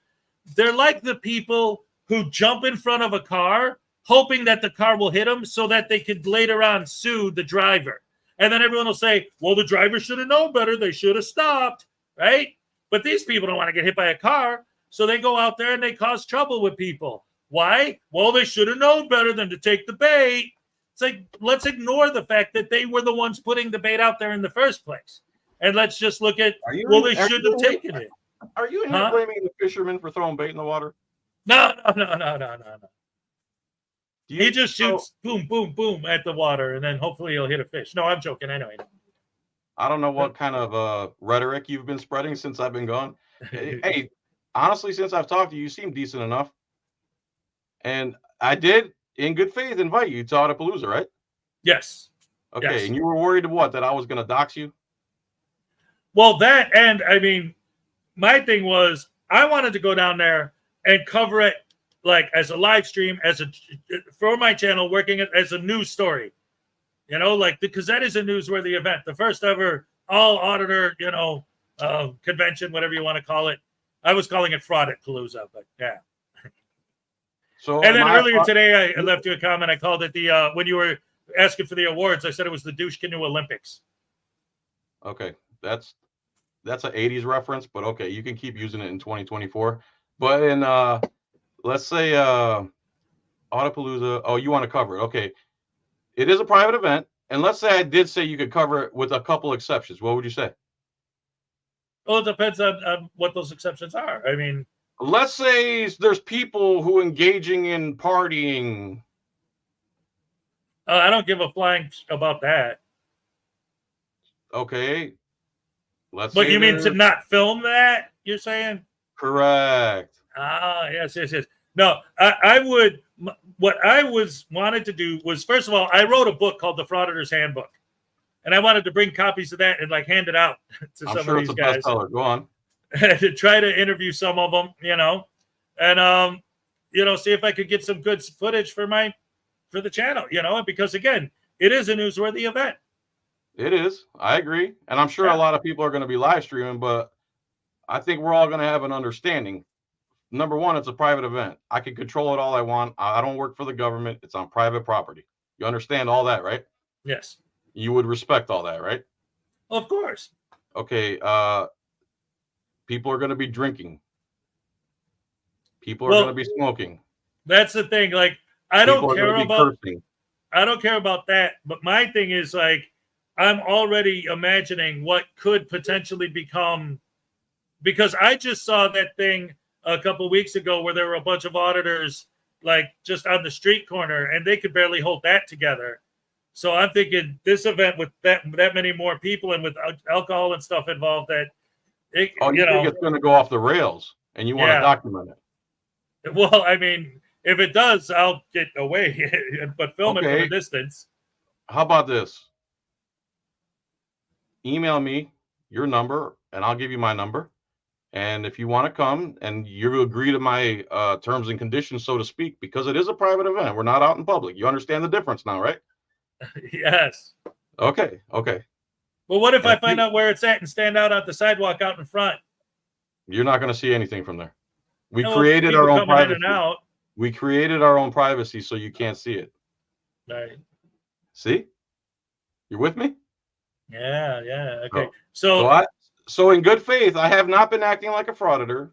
S5: They're like the people who jump in front of a car hoping that the car will hit them so that they could later on sue the driver. And then everyone will say, well, the driver should have known better. They should have stopped, right? But these people don't want to get hit by a car, so they go out there and they cause trouble with people. Why? Well, they should have known better than to take the bait. It's like, let's ignore the fact that they were the ones putting the bait out there in the first place. And let's just look at, they shouldn't have taken it.
S1: Are you in here blaming the fishermen for throwing bait in the water?
S5: No.
S1: Do you,
S5: He just shoots boom, boom, boom at the water, and then hopefully he'll hit a fish. No, I'm joking. I know.
S1: I don't know what kind of rhetoric you've been spreading since I've been gone. Hey, honestly, since I've talked to you, you seem decent enough. And I did, in good faith, invite you to Autopalooza, right?
S5: Yes.
S1: Okay,
S5: Yes.
S1: and you were worried what? That I was going to dox you?
S5: Well, that, and I mean, my thing was I wanted to go down there and cover it like as a live stream, for my channel, working it as a news story. You know, like, because that is a newsworthy event. The first ever all auditor, convention, whatever you want to call it. I was calling it Fraud at Palooza, but yeah.
S1: So,
S5: and then earlier today, I left you a comment. I called it the, when you were asking for the awards, I said it was the Douche Canoe Olympics.
S1: Okay, that's an 80s reference, but okay, you can keep using it in 2024. But in, let's say, Autopalooza, oh, you want to cover it. Okay. It is a private event. And let's say I did say you could cover it with a couple exceptions. What would you say?
S5: Well, it depends on what those exceptions are. I mean,
S1: let's say there's people who engaging in partying.
S5: I don't give a flying about that.
S1: Okay.
S5: But you mean to not film that, you're saying?
S1: Correct.
S5: Ah, yes. No, I would. What I wanted to do was, first of all, I wrote a book called The Frauditor's Handbook, and I wanted to bring copies of that and like hand it out to some of these guys.
S1: Bestseller. Go on.
S5: To try to interview some of them, and see if I could get some good footage for the channel, because again, it is a newsworthy event.
S1: It is. I agree, and I'm sure a lot of people are going to be live streaming, but I think we're all going to have an understanding. Number one, it's a private event. I can control it all I want. I don't work for the government. It's on private property. You understand all that, right?
S5: Yes.
S1: You would respect all that, right?
S5: Of course.
S1: Okay. People are going to be drinking. People are going to be smoking.
S5: That's the thing. Like, I don't care about that. But my thing is, like, I'm already imagining what could potentially become, because I just saw that thing a couple of weeks ago where there were a bunch of auditors like just on the street corner and they could barely hold that together. So I'm thinking this event with that many more people and with alcohol and stuff involved, that it,
S1: you think it's going to go off the rails and you want to document it?
S5: Well, I mean, if it does, I'll get away, but film it from a distance.
S1: How about this? Email me your number and I'll give you my number. And if you want to come and you agree to my terms and conditions, so to speak, because it is a private event, we're not out in public. You understand the difference now, right?
S5: Yes.
S1: Okay.
S5: Well, what if I find out where it's at and stand out the sidewalk out in front?
S1: You're not going to see anything from there. We created our own privacy. We created our own privacy, so you can't see it.
S5: Right.
S1: See? You're with me?
S5: Yeah. Okay.
S1: So in good faith, I have not been acting like a frauditor.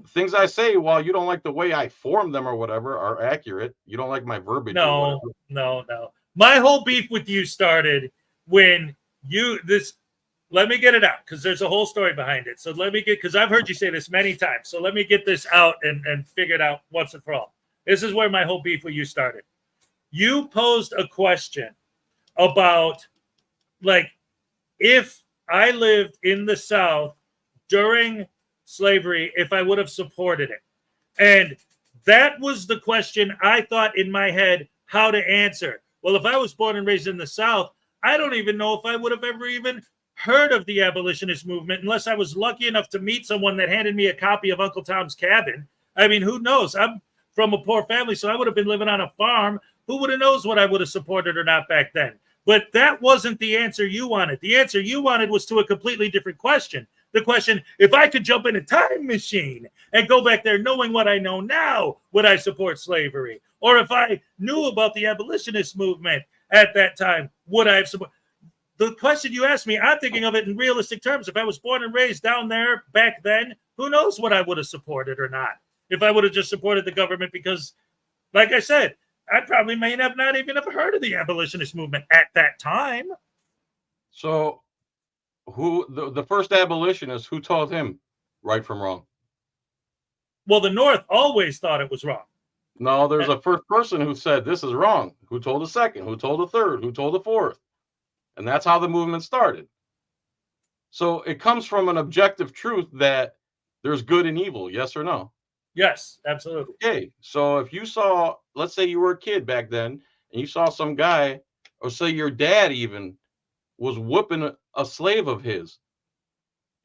S1: Things I say, while you don't like the way I form them or whatever, are accurate. You don't like my verbiage.
S5: No. My whole beef with you started when let me get it out, because there's a whole story behind it. So because I've heard you say this many times. So let me get this out and figure it out once and for all. This is where my whole beef with you started. You posed a question about, like, if I lived in the South during slavery, if I would have supported it. And that was the question I thought in my head how to answer. Well, if I was born and raised in the South, I don't even know if I would have ever even heard of the abolitionist movement unless I was lucky enough to meet someone that handed me a copy of Uncle Tom's Cabin. I mean, who knows? I'm from a poor family, so I would have been living on a farm. Who would have knows what I would have supported or not back then? But that wasn't the answer you wanted. The answer you wanted was to a completely different question. The question, if I could jump in a time machine and go back there knowing what I know now, would I support slavery? Or if I knew about the abolitionist movement at that time, would I have supported? The question you asked me, I'm thinking of it in realistic terms. If I was born and raised down there back then, who knows what I would have supported or not? If I would have just supported the government, because, like I said, I probably may have not even have heard of the abolitionist movement at that time.
S1: So, who the first abolitionist? Who told him right from wrong.
S5: Well, the North always thought it was wrong.
S1: No, there's a first person who said this is wrong, who told a second, who told a third, who told a fourth. And that's how the movement started. So it comes from an objective truth that there's good and evil, yes or no?
S5: Yes, absolutely.
S1: Okay, so if you saw, let's say you were a kid back then, and you saw some guy, or say your dad even, was whooping a slave of his.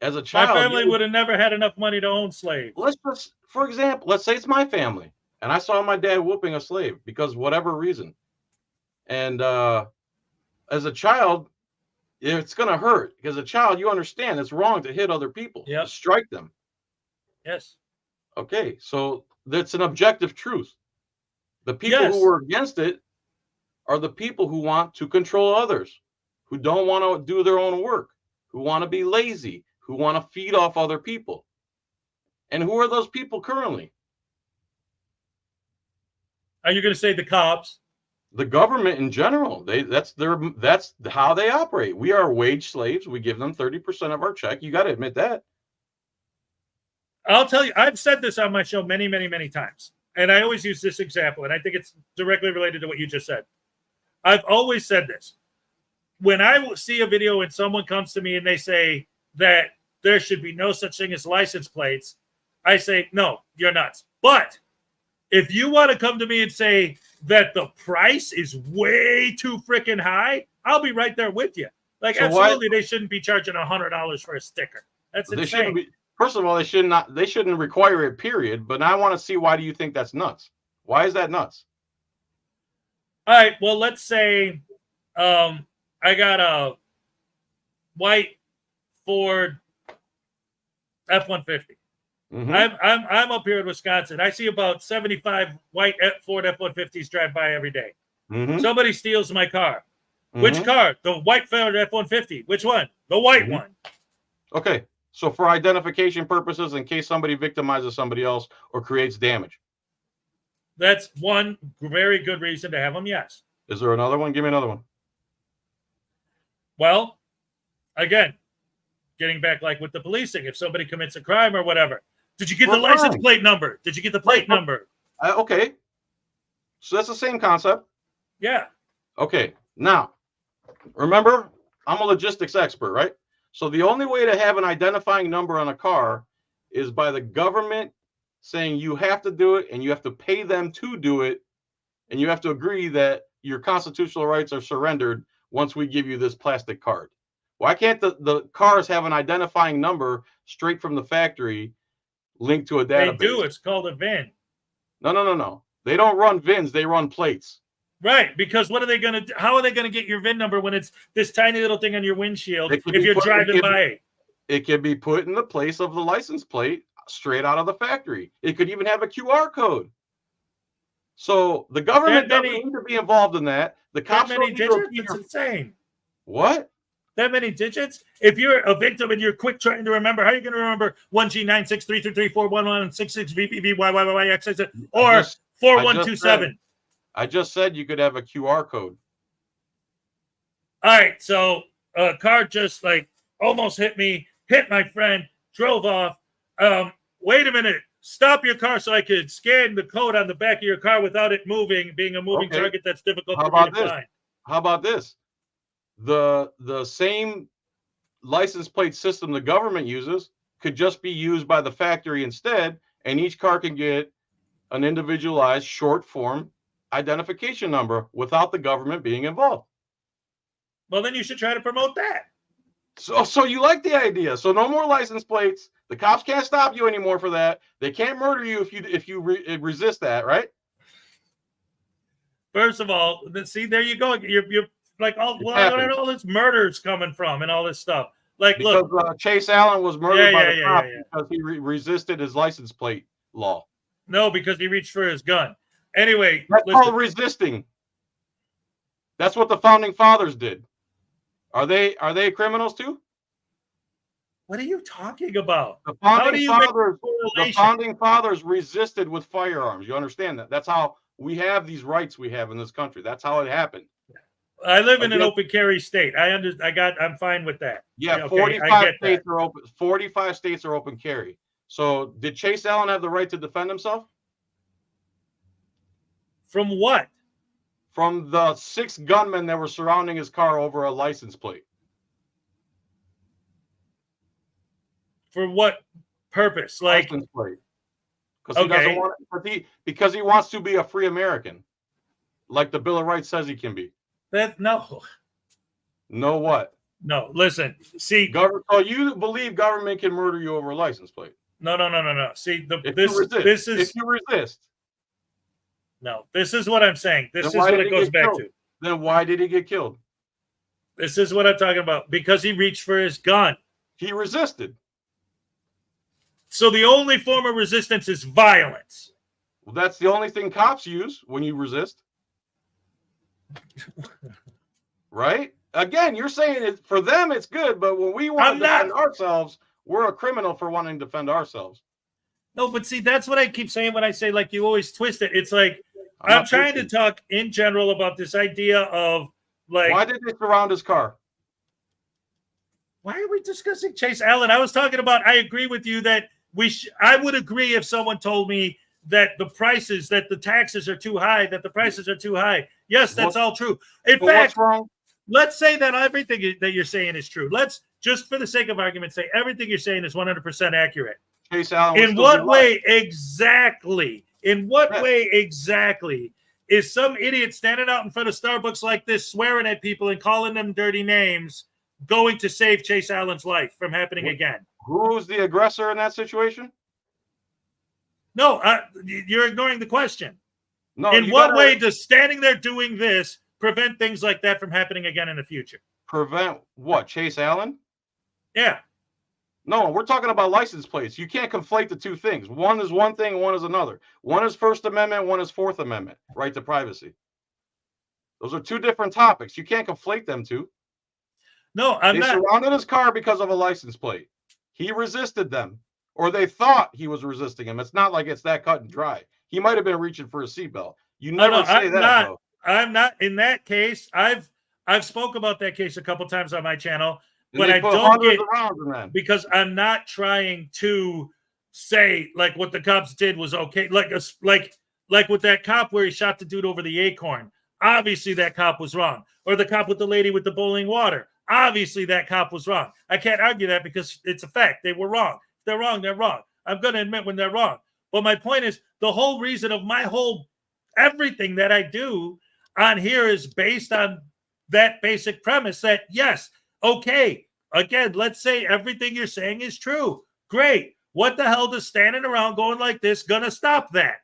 S1: As a child,
S5: my family would have never had enough money to own slaves.
S1: Let's just, for example, let's say it's my family, and I saw my dad whooping a slave because whatever reason. And as a child, it's going to hurt because as a child, you understand it's wrong to hit other people, to strike them.
S5: Yes.
S1: Okay, so that's an objective truth. The people who were against it are the people who want to control others, who don't want to do their own work, who want to be lazy, who want to feed off other people. And who are those people currently?
S5: Are you going to say the cops?
S1: The government in general. That's how they operate. We are wage slaves. We give them 30% of our check. You got to admit that.
S5: I'll tell you, I've said this on my show many, many, many times. And I always use this example, and I think it's directly related to what you just said. I've always said this. When I see a video and someone comes to me and they say that there should be no such thing as license plates, I say, no, you're nuts. But if you want to come to me and say that the price is way too freaking high, I'll be right there with you. Like, so absolutely, they shouldn't be charging $100 for a sticker. That's insane.
S1: First of all, they shouldn't require it, period. But I want to see, why do you think that's nuts? Why is that nuts?
S5: All right. Well, let's say I got a white Ford F-150. Mm-hmm. I'm up here in Wisconsin. I see about 75 white Ford F-150s drive by every day. Mm-hmm. Somebody steals my car. Mm-hmm. Which car? The white Ford F-150. Which one? The white one.
S1: Okay. So for identification purposes, in case somebody victimizes somebody else or creates damage.
S5: That's one very good reason to have them, yes.
S1: Is there another one? Give me another one.
S5: Well, again, getting back like with the policing, if somebody commits a crime or whatever, did you get the license plate number? Did you get the plate number?
S1: Okay. So that's the same concept.
S5: Yeah.
S1: Okay. Now, remember, I'm a logistics expert, right? So the only way to have an identifying number on a car is by the government saying you have to do it, and you have to pay them to do it, and you have to agree that your constitutional rights are surrendered once we give you this plastic card. Why can't the cars have an identifying number straight from the factory linked to a database?
S5: They do. It's called a VIN.
S1: No. They don't run VINs. They run plates.
S5: Right, because what are they going to do? How are they going to get your VIN number when it's this tiny little thing on your windshield if you're driving by?
S1: It can be put in the place of the license plate straight out of the factory. It could even have a QR code. So the government doesn't need to be involved in that. The cops don't need to.
S5: It's insane.
S1: What?
S5: That many digits? If you're a victim and you're quick trying to remember, how are you going to remember 1G963334116VVVYYYXX or 4127?
S1: I just said you could have a QR code.
S5: All right, so a car just like almost hit me, hit my friend, drove off. Wait a minute, stop your car so I could scan the code on the back of your car without it moving, being a moving target that's difficult to find.
S1: How about this? The same license plate system the government uses could just be used by the factory instead, and each car can get an individualized short form identification number without the government being involved.
S5: Well, then you should try to promote that.
S1: So you like the idea. So no more license plates. The cops can't stop you anymore for that. They can't murder you if you resist that, right?
S5: First of all, see, there you go. You're like, where all this murders coming from and all this stuff. Like,
S1: because, look, Chase Allen was murdered by the cops because he resisted his license plate law.
S5: No, because he reached for his gun. Anyway,
S1: that's called resisting. That's what the founding fathers did. Are they criminals too?
S5: What are you talking about?
S1: The founding fathers resisted with firearms. You understand that? That's how we have these rights we have in this country. That's how it happened.
S5: I live in an open carry state. I'm fine with that.
S1: Yeah, okay, 45 states are open. 45 states are open carry. So did Chase Allen have the right to defend himself?
S5: From what?
S1: From the 6 gunmen that were surrounding his car over a license plate.
S5: For what purpose? Like,
S1: License plate. Because he doesn't want it, because he wants to be a free American, like the Bill of Rights says he can be.
S5: no.
S1: No what?
S5: No, listen. See,
S1: So you believe government can murder you over a license plate?
S5: No. See,
S1: If you resist.
S5: No, this is what I'm saying. This is
S1: why
S5: what
S1: did
S5: it
S1: he
S5: goes
S1: get
S5: back
S1: killed?
S5: to.
S1: Then why did he get killed?
S5: This is what I'm talking about. Because he reached for his gun.
S1: He resisted.
S5: So the only form of resistance is violence.
S1: Well, that's the only thing cops use when you resist. Right? Again, you're saying it for them it's good, but when we want to defend ourselves, we're a criminal for wanting to defend ourselves.
S5: No, but see, that's what I keep saying when I say, like, you always twist it. It's like I'm trying to talk in general about this idea of, like,
S1: why did they surround his car?
S5: Why are we discussing Chase Allen? I was talking about, I agree with you that I would agree if someone told me that the taxes are too high, that the prices are too high. Yes, that's all true. In fact, let's say that everything that you're saying is true. Let's, just for the sake of argument, say everything you're saying is 100% accurate.
S1: Chase Allen
S5: in what way exactly? In what way exactly is some idiot standing out in front of Starbucks like this, swearing at people and calling them dirty names, going to save Chase Allen's life from happening again?
S1: Who's the aggressor in that situation?
S5: No, you're ignoring the question.
S1: No.
S5: In what way does standing there doing this prevent things like that from happening again in the future?
S1: Prevent what? Chase Allen?
S5: Yeah.
S1: No, we're talking about license plates. You can't conflate the two things. One is one thing, and one is another. One is First Amendment, one is Fourth Amendment, right to privacy. Those are two different topics. You can't conflate them two.
S5: No, they
S1: surrounded his car because of a license plate. He resisted them, or they thought he was resisting him. It's not like it's that cut and dry. He might have been reaching for a seatbelt. You never say that, though.
S5: I'm not in that case. I've spoke about that case a couple times on my channel, but I
S1: don't get
S5: because I'm not trying to say like what the cops did was okay. Like with that cop where he shot the dude over the acorn. Obviously, that cop was wrong. Or the cop with the lady with the boiling water. Obviously, that cop was wrong. I can't argue that because it's a fact. They were wrong. If they're wrong, they're wrong. I'm going to admit when they're wrong. But my point is, the whole reason of my whole everything that I do on here is based on that basic premise that, yes, okay, again, let's say everything you're saying is true. Great. What the hell does standing around going like this going to stop that?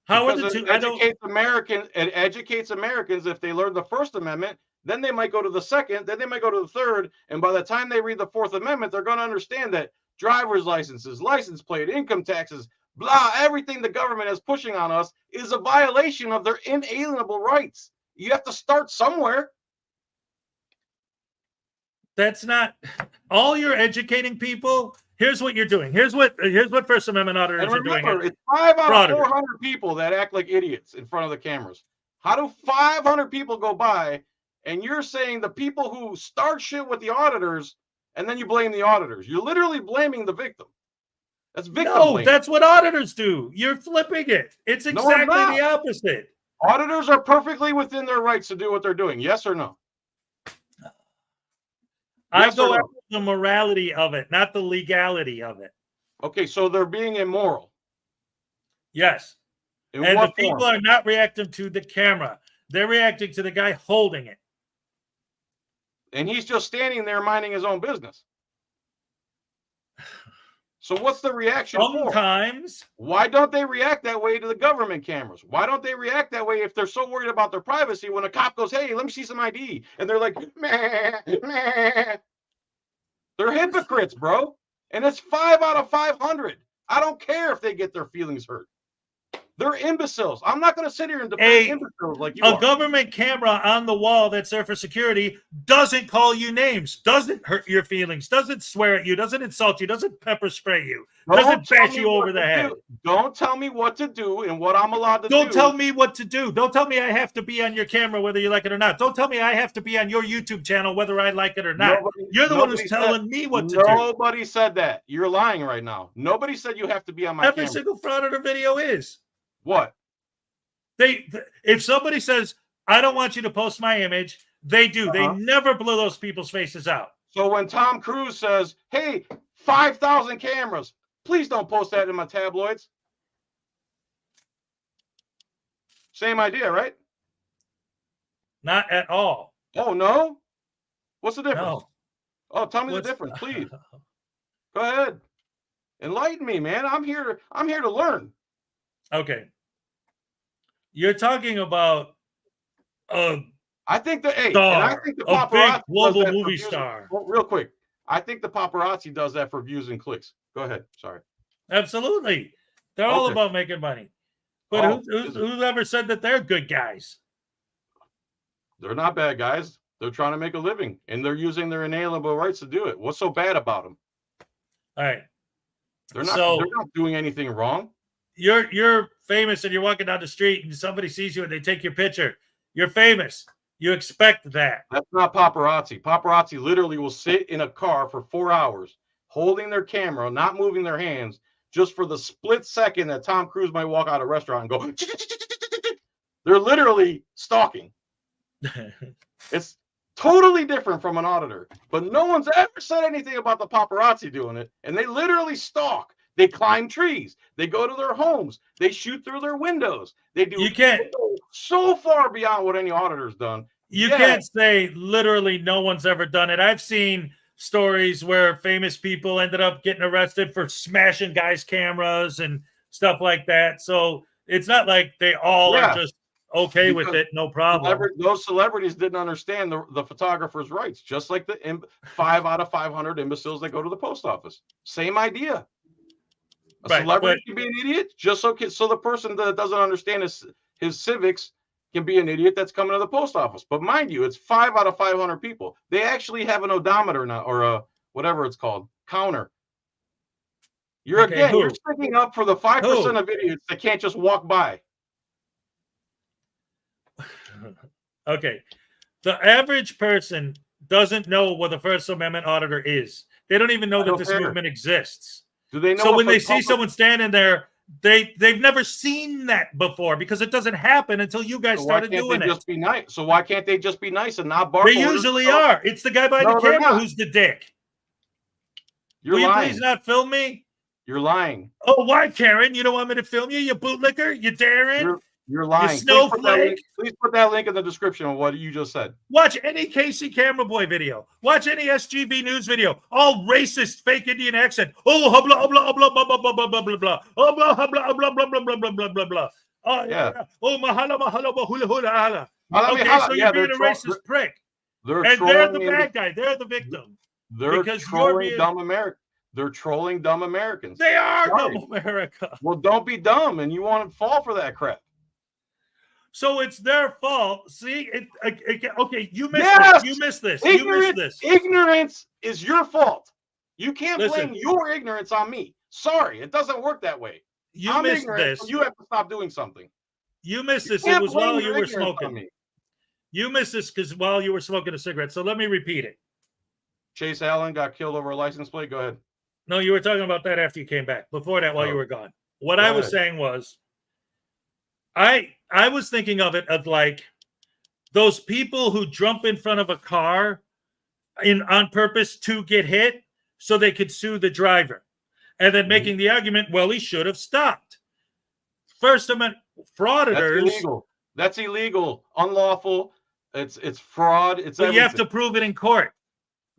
S5: How are the two?
S1: It educates Americans if they learn the First Amendment, then they might go to the Second, then they might go to the Third, and by the time they read the Fourth Amendment, they're going to understand that driver's licenses, license plate, income taxes, blah, everything the government is pushing on us is a violation of their inalienable rights. You have to start somewhere.
S5: That's not all you're educating people. Here's what you're doing. Here's what First Amendment auditors are doing.
S1: It's 5 out of 400 people that act like idiots in front of the cameras. How do 500 people go by and you're saying the people who start shit with the auditors and then you blame the auditors? You're literally blaming the victim. That's victim blaming.
S5: That's what auditors do. You're flipping it. It's exactly the opposite.
S1: Auditors are perfectly within their rights to do what they're doing. Yes or no?
S5: I go after the morality of it, not the legality of it.
S1: Okay, so they're being immoral.
S5: Yes. And the people are not reacting to the camera. They're reacting to the guy holding it.
S1: And he's just standing there minding his own business. So what's the reaction
S5: Sometimes.
S1: For? Why don't they react that way to the government cameras? Why don't they react that way if they're so worried about their privacy when a cop goes, hey, let me see some ID? And they're like, meh, meh. They're hypocrites, bro. And it's 5 out of 500. I don't care if they get their feelings hurt. They're imbeciles. I'm not going to sit here and defend
S5: A-
S1: imbeciles like you
S5: A
S1: are.
S5: government camera on the wall that's there for security doesn't call you names, doesn't hurt your feelings, doesn't swear at you, doesn't insult you, doesn't pepper spray you, doesn't
S1: tell
S5: bash
S1: me
S5: you
S1: what
S5: over the
S1: to
S5: head.
S1: do. Don't tell me what to do and what I'm allowed to do.
S5: Don't tell me what to do. Don't tell me I have to be on your camera whether you like it or not. Don't tell me I have to be on your YouTube channel whether I like it or not. You're the one who's telling me what to do.
S1: Nobody said that. You're lying right now. Nobody said you have to be on my
S5: Every
S1: camera.
S5: single frauditor video is.
S1: What?
S5: If somebody says, I don't want you to post my image, they do. They never blow those people's faces out.
S1: So when Tom Cruise says, hey, 5,000 cameras, please don't post that in my tabloids. Same idea, right?
S5: Not at all.
S1: Oh, no? What's the difference?
S5: No.
S1: Oh, tell me the difference, please. Go ahead. Enlighten me, man. I'm here to learn.
S5: Okay. You're talking about
S1: I think the
S5: a big global movie star.
S1: Well, real quick, I think the paparazzi does that for views and clicks. Go ahead. Sorry.
S5: Absolutely. They're all about making money. But who ever said that they're good guys?
S1: They're not bad guys. They're trying to make a living, and they're using their inalienable rights to do it. What's so bad about them?
S5: All right.
S1: They're not doing anything wrong.
S5: You're famous and you're walking down the street and somebody sees you and they take your picture. You're famous. You expect that.
S1: That's not paparazzi. Paparazzi literally will sit in a car for 4 hours holding their camera, not moving their hands, just for the split second that Tom Cruise might walk out of a restaurant and go. They're literally stalking. It's totally different from an auditor, but no one's ever said anything about the paparazzi doing it, and they literally stalk. They climb trees. They go to their homes. They shoot through their windows. They do.
S5: You can't
S1: so far beyond what any auditor's done.
S5: You can't say literally no one's ever done it. I've seen stories where famous people ended up getting arrested for smashing guys' cameras and stuff like that. So it's not like they all are just okay with it, no problem.
S1: Those celebrities didn't understand the photographer's rights, just like the 5 out of 500 imbeciles that go to the post office. Same idea. A celebrity can be an idiot, just so the person that doesn't understand his civics can be an idiot that's coming to the post office. But mind you, it's 5 out of 500 people. They actually have an odometer now, or a whatever it's called, counter. You're sticking up for the 5% of idiots that can't just walk by.
S5: Okay. The average person doesn't know what the First Amendment auditor is. They don't even know that this movement exists.
S1: Do they know?
S5: So when they see someone standing there, they've never seen that before because it doesn't happen until you guys started doing it.
S1: Just be nice. So why can't they just be nice and not bark?
S5: They usually are. It's the guy behind the camera who's the dick.
S1: You're lying.
S5: Will you please not film me?
S1: You're lying.
S5: Oh, why, Karen? You don't want me to film you? You bootlicker? You daring?
S1: You're lying.
S5: You snowflake.
S1: Please put that link in the description of what you just said.
S5: Watch any Casey Camera Boy video. Watch any SGB News video. All racist, fake Indian accent. Oh, blah blah blah blah blah blah blah blah blah blah. Oh, blah blah blah blah blah blah blah blah blah blah. Oh yeah. Oh, mahala mahala hula hula hala. Okay, so you're being a racist prick. They're the bad guy. They're the victim.
S1: They're trolling dumb Americans. They're trolling dumb Americans.
S5: They are dumb America.
S1: Well, don't be dumb, and you want to fall for that crap.
S5: So it's their fault. See, okay, you missed this. You missed this. You missed this.
S1: Ignorance is your fault. You can't blame your ignorance on me. Sorry, it doesn't work that way.
S5: You missed this.
S1: So you have to stop doing something.
S5: You missed this. It was while you were smoking. You missed this because while you were smoking a cigarette. So let me repeat it.
S1: Chase Allen got killed over a license plate. Go ahead.
S5: No, you were talking about that after you came back. Before that, while you were gone. What I was saying was, I was thinking of it as like those people who jump in front of a car on purpose to get hit so they could sue the driver. And then making the argument, well, he should have stopped. First Amendment frauditors.
S1: That's illegal. Unlawful. It's fraud. It's everything.
S5: You have to prove it in court.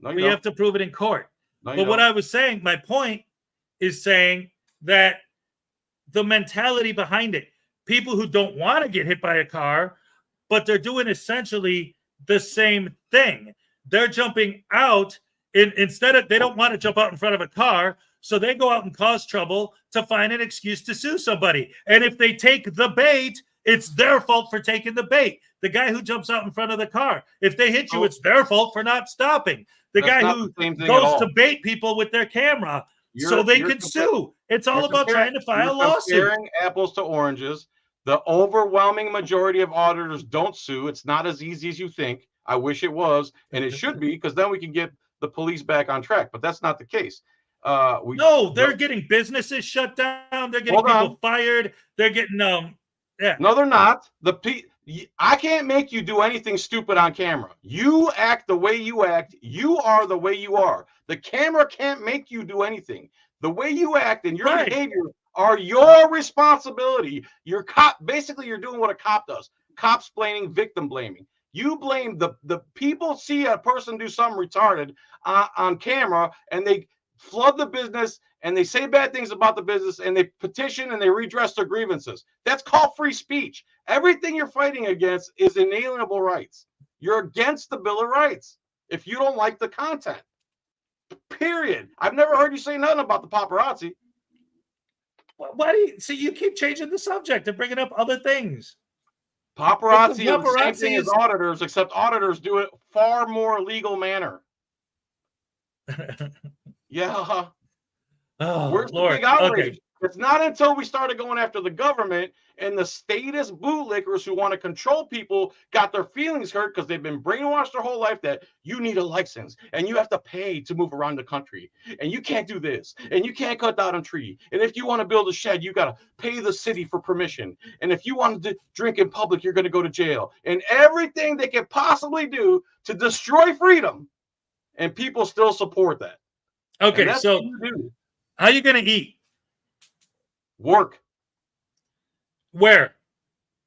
S1: No,
S5: you have to prove it in court.
S1: No,
S5: but what I was saying, my point is saying that the mentality behind it, people who don't want to get hit by a car, but they're doing essentially the same thing. They're jumping out instead of, they don't want to jump out in front of a car, so they go out and cause trouble to find an excuse to sue somebody. And if they take the bait, it's their fault for taking the bait. The guy who jumps out in front of the car, if they hit you, it's their fault for not stopping. The guy who goes to bait people with their camera so they can sue. It's all about trying to file a lawsuit.
S1: Comparing apples to oranges. The overwhelming majority of auditors don't sue. It's not as easy as you think. I wish it was, and it should be, because then we can get the police back on track. But that's not the case.
S5: No, they're getting businesses shut down. They're getting people fired. They're getting yeah.
S1: No, they're not. I can't make you do anything stupid on camera. You act the way you act. You are the way you are. The camera can't make you do anything. The way you act and your behavior are your responsibility. You're cop. Basically, you're doing what a cop does. Cops blaming, victim blaming. You blame the people see a person do something retarded on camera, and they flood the business, and they say bad things about the business, and they petition and they redress their grievances. That's called free speech. Everything you're fighting against is inalienable rights. You're against the Bill of Rights if you don't like the content. Period. I've never heard you say nothing about the paparazzi.
S5: Why do you see? You keep changing the subject and bringing up other things.
S1: Paparazzi is the same thing as auditors, except auditors do it far more legal manner. Yeah.
S5: Oh,
S1: where's
S5: Lord.
S1: the big outrage?
S5: Okay.
S1: It's not until we started going after the government and the statist bootlickers who want to control people got their feelings hurt because they've been brainwashed their whole life that you need a license and you have to pay to move around the country and you can't do this and you can't cut down a tree. And if you want to build a shed, you got to pay the city for permission. And if you want to drink in public, you're going to go to jail. And everything they can possibly do to destroy freedom. And people still support that.
S5: Okay, so how are you going to eat?
S1: Work.
S5: Where?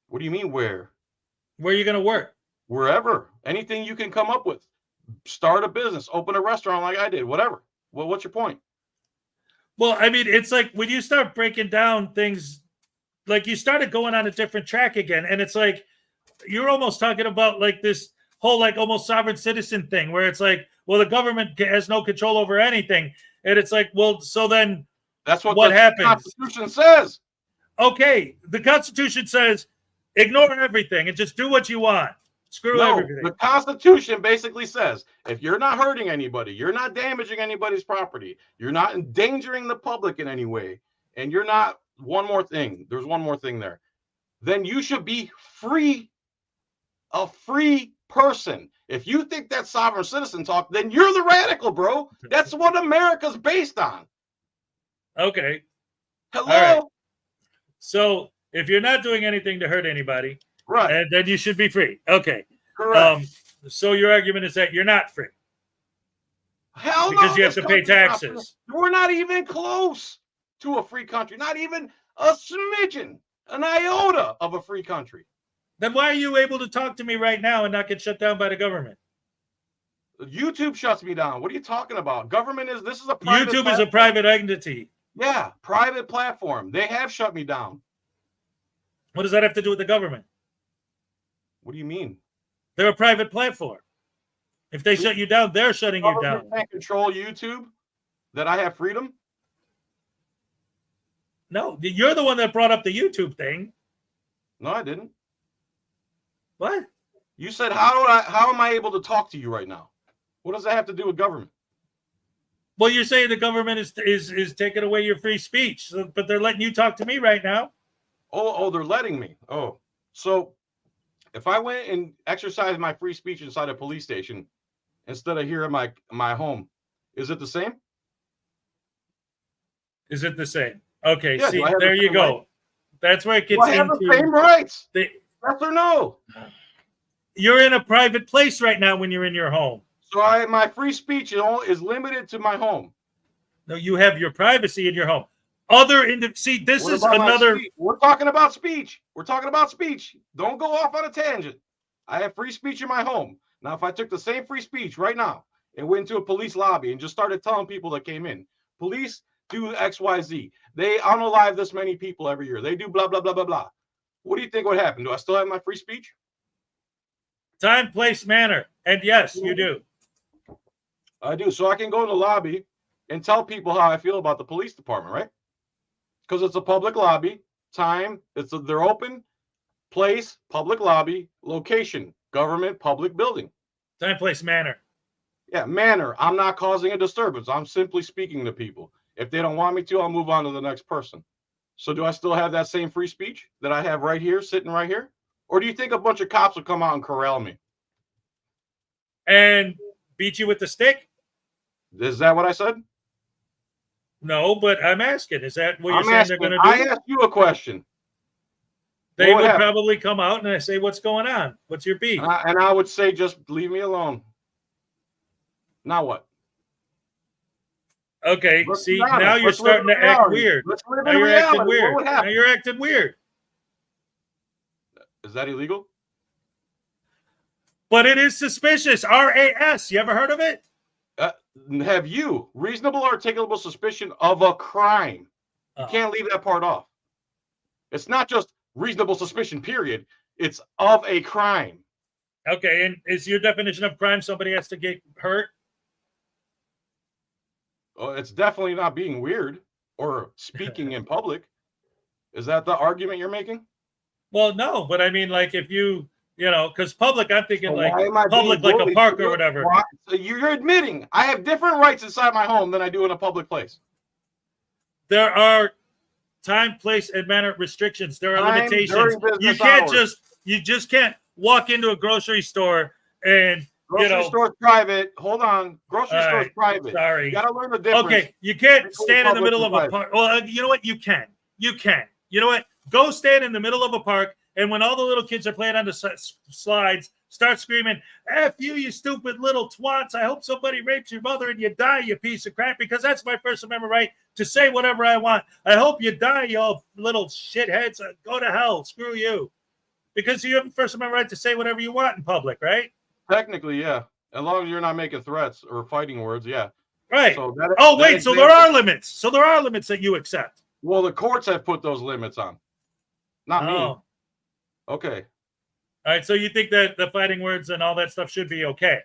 S1: What do you mean where?
S5: Where are you going to work?
S1: Wherever. Anything you can come up with. Start a business. Open a restaurant like I did. Whatever. Well, what's your point?
S5: Well, I mean, it's like when you start breaking down things, like you started going on a different track again. And it's like you're almost talking about like this whole like almost sovereign citizen thing where it's like, well, the government has no control over anything. And it's like, well, so then
S1: that's what
S5: happens?
S1: Constitution says.
S5: Okay, the Constitution says ignore everything and just do what you want. Screw everything.
S1: The Constitution basically says if you're not hurting anybody, you're not damaging anybody's property, you're not endangering the public in any way, and you're not one more thing. There's one more thing there. Then you should be free, a free person. If you think that's sovereign citizen talk, then you're the radical, bro. That's what America's based on.
S5: Okay.
S1: Hello.
S5: Right. So if you're not doing anything to hurt anybody,
S1: right,
S5: and then you should be free. Okay.
S1: Correct.
S5: So your argument is that you're not free.
S1: Hell
S5: because
S1: no,
S5: you have to pay taxes.
S1: We're not even close to a free country. Not even a smidgen, an iota of a free country.
S5: Then why are you able to talk to me right now and not get shut down by the government?
S1: YouTube shuts me down. What are you talking about? This is a
S5: private YouTube platform. Is a private entity.
S1: Yeah, private platform. They have shut me down.
S5: What does that have to do with the government?
S1: What do you mean?
S5: They're a private platform. If they shut you down, they're shutting you down.
S1: Can't control YouTube? That I have freedom?
S5: No, you're the one that brought up the YouTube thing.
S1: No, I didn't.
S5: What?
S1: You said how am I able to talk to you right now? What does that have to do with government?
S5: Well, you're saying the government is taking away your free speech, but they're letting you talk to me right now.
S1: Oh, they're letting me. Oh, so if I went and exercised my free speech inside a police station instead of here at my home, is it the same?
S5: Is it the same? Okay,
S1: yeah,
S5: see, there you go.
S1: Right?
S5: That's where it gets into.
S1: Have the same rights. Yes or no?
S5: You're in a private place right now when you're in your home.
S1: So my free speech is limited to my home.
S5: No, you have your privacy in your home. See, this is another.
S1: We're talking about speech. We're talking about speech. Don't go off on a tangent. I have free speech in my home. Now, if I took the same free speech right now and went into a police lobby and just started telling people that came in, police do X, Y, Z. They unalive this many people every year. They do blah, blah, blah, blah, blah. What do you think would happen? Do I still have my free speech?
S5: Time, place, manner. And yes, you do.
S1: I do. So I can go in the lobby and tell people how I feel about the police department, right? Because it's a public lobby. Time, they're open. Place, public lobby. Location, government, public building.
S5: Time, place, manner.
S1: Yeah, manner. I'm not causing a disturbance. I'm simply speaking to people. If they don't want me to, I'll move on to the next person. So do I still have that same free speech that I have right here, sitting right here? Or do you think a bunch of cops will come out and corral me?
S5: And beat you with the stick?
S1: Is that what I said?
S5: No, but I'm asking. Is that what you're saying
S1: asking,
S5: they're going to do?
S1: I asked you a question.
S5: They would
S1: happen?
S5: probably come out and I say, what's going on? What's your beef?
S1: And I would say, just leave me alone. Now what?
S5: Okay,
S1: Let's
S5: see,
S1: be honest.
S5: now you're
S1: Let's live
S5: starting
S1: in
S5: to act
S1: reality.
S5: weird.
S1: Let's live
S5: Now
S1: in
S5: you're
S1: reality.
S5: acting weird.
S1: What would
S5: Now
S1: happen?
S5: you're acting weird.
S1: Is that illegal?
S5: But it is suspicious. RAS. You ever heard of it?
S1: Have you reasonable articulable suspicion of a crime? You
S5: Oh.
S1: can't leave that part off. It's not just reasonable suspicion, period. It's of a crime.
S5: Okay, and is your definition of crime somebody has to get hurt?
S1: Oh, it's definitely not being weird or speaking in public. Is that the argument you're making?
S5: Well, no, but I mean, like, if you know, because public, I'm thinking
S1: So
S5: like
S1: why am I
S5: public,
S1: being
S5: like a
S1: bullied?
S5: park or whatever.
S1: Why? So you're admitting I have different rights inside my home than I do in a public place.
S5: There are time, place, and manner restrictions. There are
S1: Time
S5: limitations.
S1: during business
S5: You just can't walk into a grocery store and
S1: Grocery store's private. Hold on. Grocery
S5: All
S1: store's
S5: right.
S1: private.
S5: Sorry.
S1: You got to learn the difference.
S5: Okay, you can't
S1: between
S5: stand in the
S1: public
S5: middle
S1: and
S5: of a
S1: private.
S5: park. Well, you know what? You can. You can. You know what? Go stand in the middle of a park, and when all the little kids are playing on the slides, start screaming, F you, you stupid little twats. I hope somebody rapes your mother and you die, you piece of crap, because that's my First Amendment right to say whatever I want. I hope you die, you all little shitheads. Go to hell. Screw you. Because you have a First Amendment right to say whatever you want in public, right?
S1: Technically, yeah. As long as you're not making threats or fighting words, yeah.
S5: Right.
S1: So
S5: So there are limits. So there are limits that you accept.
S1: Well, the courts have put those limits on. Not me. Okay.
S5: All right. So you think that the fighting words and all that stuff should be okay?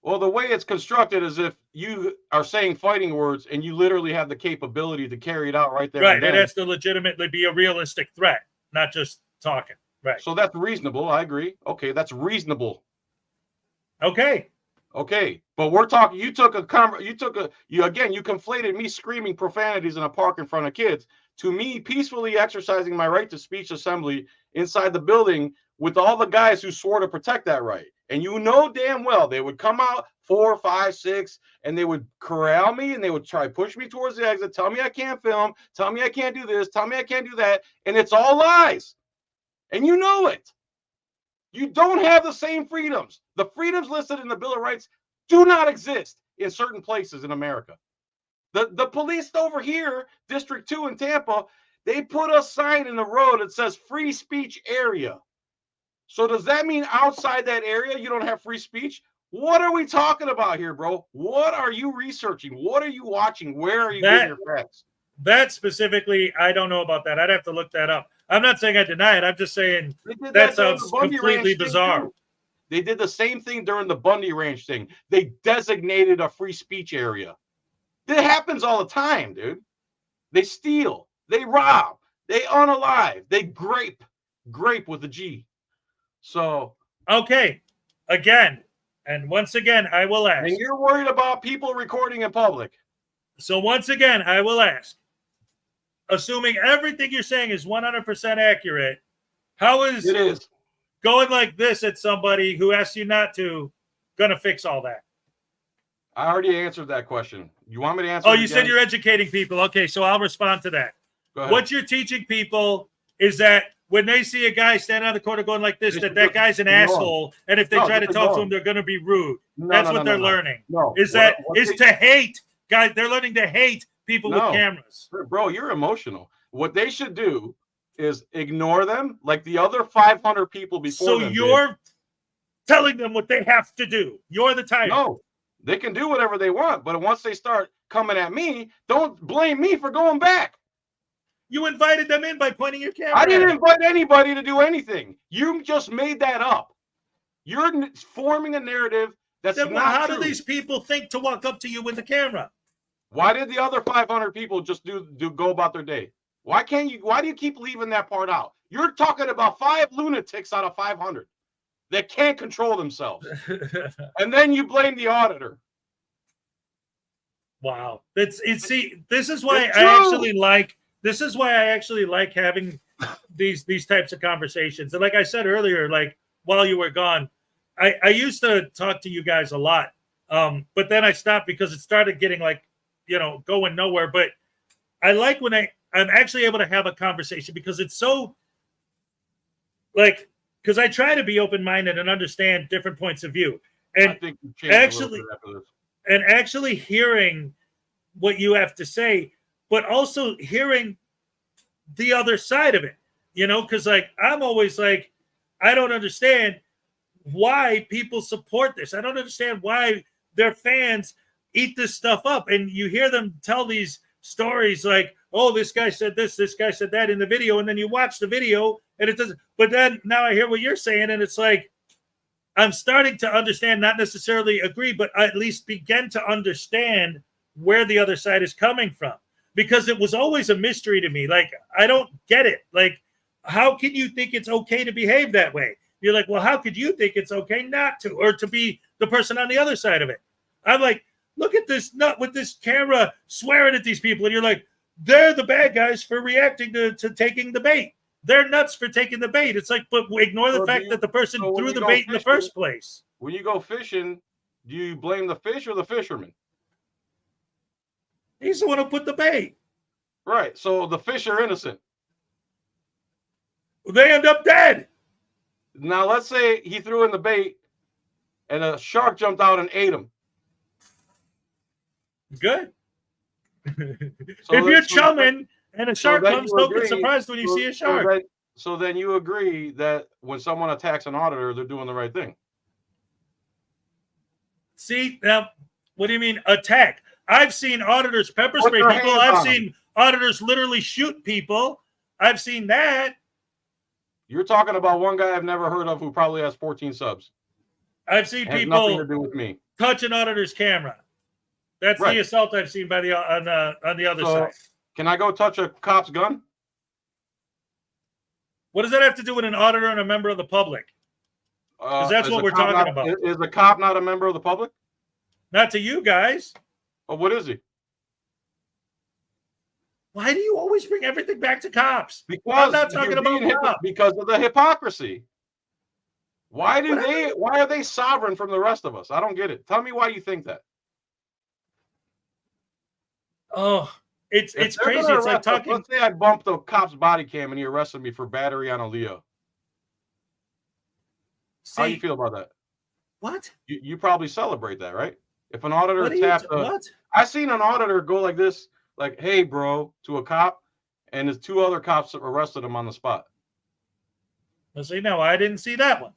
S1: Well, the way it's constructed is if you are saying fighting words and you literally have the capability to carry it out right there.
S5: Right.
S1: And
S5: It
S1: then.
S5: has to legitimately be a realistic threat, not just talking. Right.
S1: So that's reasonable. I agree. Okay, that's reasonable.
S5: Okay.
S1: Okay, but we're talking. You conflated me screaming profanities in a park in front of kids to me peacefully exercising my right to speech assembly inside the building with all the guys who swore to protect that right. And you know damn well they would come out 4, 5, 6, and they would corral me and they would try to push me towards the exit, tell me I can't film, tell me I can't do this, tell me I can't do that, and it's all lies. And you know it. You don't have the same freedoms. The freedoms listed in the Bill of Rights do not exist in certain places in America. The police over here, District 2 in Tampa, they put a sign in the road that says free speech area. So does that mean outside that area you don't have free speech? What are we talking about here, bro? What are you researching? What are you watching? Where are you getting your facts?
S5: That specifically, I don't know about that. I'd have to look that up. I'm not saying I deny it. I'm just saying that sounds completely bizarre.
S1: They did the same thing during the Bundy Ranch thing. They designated a free speech area. It happens all the time, dude. They steal, they rob, they unalive, they grape with a G. So
S5: okay, again, and once again, I will ask.
S1: And you're worried about people recording in public. So
S5: once again, I will ask. Assuming everything you're saying is 100% accurate, how is
S1: it is
S5: going like this at somebody who asked you not to gonna fix all that?
S1: I already answered that question. You want me to answer?
S5: Oh, you said you're educating people. Okay, so I'll respond to that.
S1: Go ahead.
S5: What you're teaching people is that when they see a guy standing on the corner going like this, that guy's an asshole, and if they try to talk to him, they're going to be rude. That's what they're learning. Is to hate guys. They're learning to hate people with cameras.
S1: Bro, you're emotional. What they should do is ignore them like the other 500 people before them.
S5: So you're telling them what they have to do. You're the tyrant.
S1: No, they can do whatever they want, but once they start coming at me, don't blame me for going back.
S5: You invited them in by pointing your camera.
S1: I didn't invite anybody to do anything. You just made that up. You're forming a narrative That's
S5: Then
S1: not
S5: how
S1: true.
S5: do these people think to walk up to you with the camera?
S1: Why did the other 500 people just go about their day? Why do you keep leaving that part out? You're talking about 5 lunatics out of 500 that can't control themselves. And then you blame the auditor.
S5: Wow. See, this is why
S1: It's
S5: I
S1: true.
S5: actually like having these types of conversations. And like I said earlier, like while you were gone, I used to talk to you guys a lot. But then I stopped because it started getting like, going nowhere. But I like when I'm actually able to have a conversation because it's so like, because I try to be open-minded and understand different points of view. And
S1: I think you've changed
S5: actually,
S1: a little bit after this.
S5: and actually hearing what you have to say, but also hearing the other side of it, because like I'm always like, I don't understand why people support this. I don't understand why their fans eat this stuff up. And you hear them tell these stories like, oh, this guy said this guy said that in the video, and then you watch the video and it doesn't. But then now I hear what you're saying, and it's like I'm starting to understand, not necessarily agree, but at least begin to understand where the other side is coming from, because it was always a mystery to me. Like, I don't get it. Like, how can you think it's okay to behave that way? You're like, well, how could you think it's okay not to, or to be the person on the other side of it? I'm like, look at this nut with this camera swearing at these people. And you're like, they're the bad guys for reacting to taking the bait. They're nuts for taking the bait. It's like, but ignore the fact that the person threw the bait in the first place.
S1: When you go fishing, do you blame the fish or the fisherman?
S5: He's the one who put the bait.
S1: Right. So the fish are innocent.
S5: They end up dead.
S1: Now, let's say he threw in the bait and a shark jumped out and ate him.
S5: Good.
S1: So
S5: if you're chumming and a shark comes, don't get surprised when you see a shark.
S1: So then you agree that when someone attacks an auditor, they're doing the right thing.
S5: See, now, what do you mean attack? I've seen auditors pepper spray people. I've seen auditors literally shoot people. I've seen that.
S1: You're talking about one guy I've never heard of who probably has 14 subs.
S5: I've seen
S1: Has
S5: people
S1: nothing to do with me.
S5: touch an auditor's camera. That's the assault I've seen by on the other side.
S1: Can I go touch a cop's gun?
S5: What does that have to do with an auditor and a member of the public? Because that's what we're talking about.
S1: Is the cop not a member of the public?
S5: Not to you guys.
S1: Oh, what is he?
S5: Why do you always bring everything back to cops?
S1: Because
S5: I'm not talking about cops.
S1: Because of the hypocrisy. Why are they sovereign from the rest of us? I don't get it. Tell me why you think that.
S5: Oh, it's crazy. It's like talking.
S1: Let's say I bumped the cop's body cam and he arrested me for battery on a Leo. How do you feel about that?
S5: What?
S1: You probably celebrate that, right? If an auditor tapped
S5: what?
S1: I seen an auditor go like this, like, hey, bro, to a cop, and his 2 other cops arrested him on the spot.
S5: Let's see. No, I didn't see that one.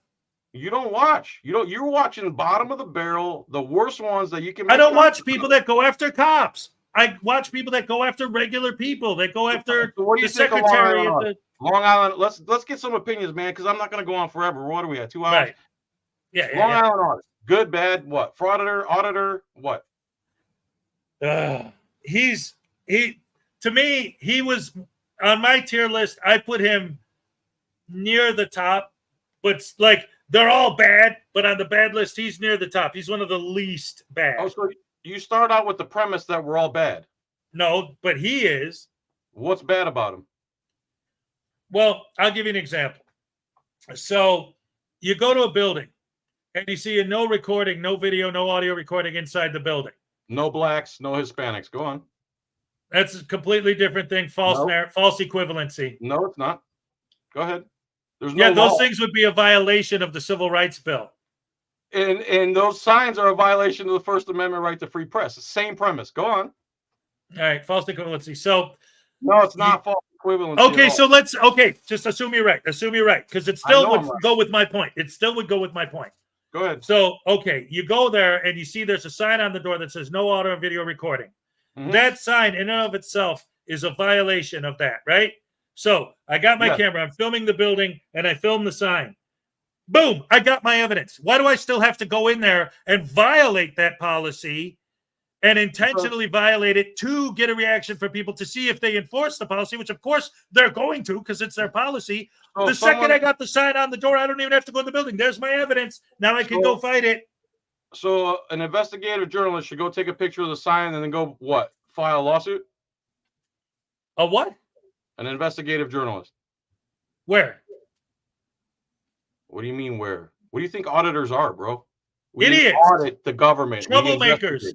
S1: You don't watch. You're watching bottom of the barrel, the worst ones that you can.
S5: I don't watch people that go after cops. I watch people that go after regular people. That go after the secretary of the
S1: Long Island. Let's get some opinions, man, because I'm not going to go on forever. What are we at? 2 hours?
S5: Right. Yeah.
S1: Long Island audit. Good, bad, what? Auditor, what?
S5: To me, he was on my tier list. I put him near the top, but like they're all bad, but on the bad list, he's near the top. He's one of the least bad.
S1: Oh, so you start out with the premise that we're all bad.
S5: No, but he is.
S1: What's bad about him?
S5: Well, I'll give you an example. So you go to a building and you see no recording, no video, no audio recording inside the building.
S1: No blacks, no Hispanics. Go on.
S5: That's a completely different thing. False equivalency.
S1: No, it's not. Go ahead. There's no
S5: those things would be a violation of the Civil Rights Bill.
S1: And those signs are a violation of the First Amendment right to free press. Same premise. Go on.
S5: All right, false equivalency. So
S1: no, it's not false equivalency.
S5: Okay, so just assume you're right. Assume you're right, because it still would go with my point. It still would go with my point.
S1: Go ahead.
S5: So, okay, you go there and you see there's a sign on the door that says no audio and video recording. Mm-hmm. That sign in and of itself is a violation of that, right? So I got my camera, I'm filming the building, and I film the sign. Boom, I got my evidence. Why do I still have to go in there and violate that policy and intentionally violate it to get a reaction from people to see if they enforce the policy, which of course they're going to because it's their policy. The second I got the sign on the door, I don't even have to go in the building. There's my evidence. Now I can go fight it.
S1: So an investigative journalist should go take a picture of the sign and then go what? File a lawsuit?
S5: A what?
S1: An investigative journalist.
S5: Where?
S1: What do you mean where? What do you think auditors are, bro?
S5: Idiots.
S1: Audit the government.
S5: Troublemakers.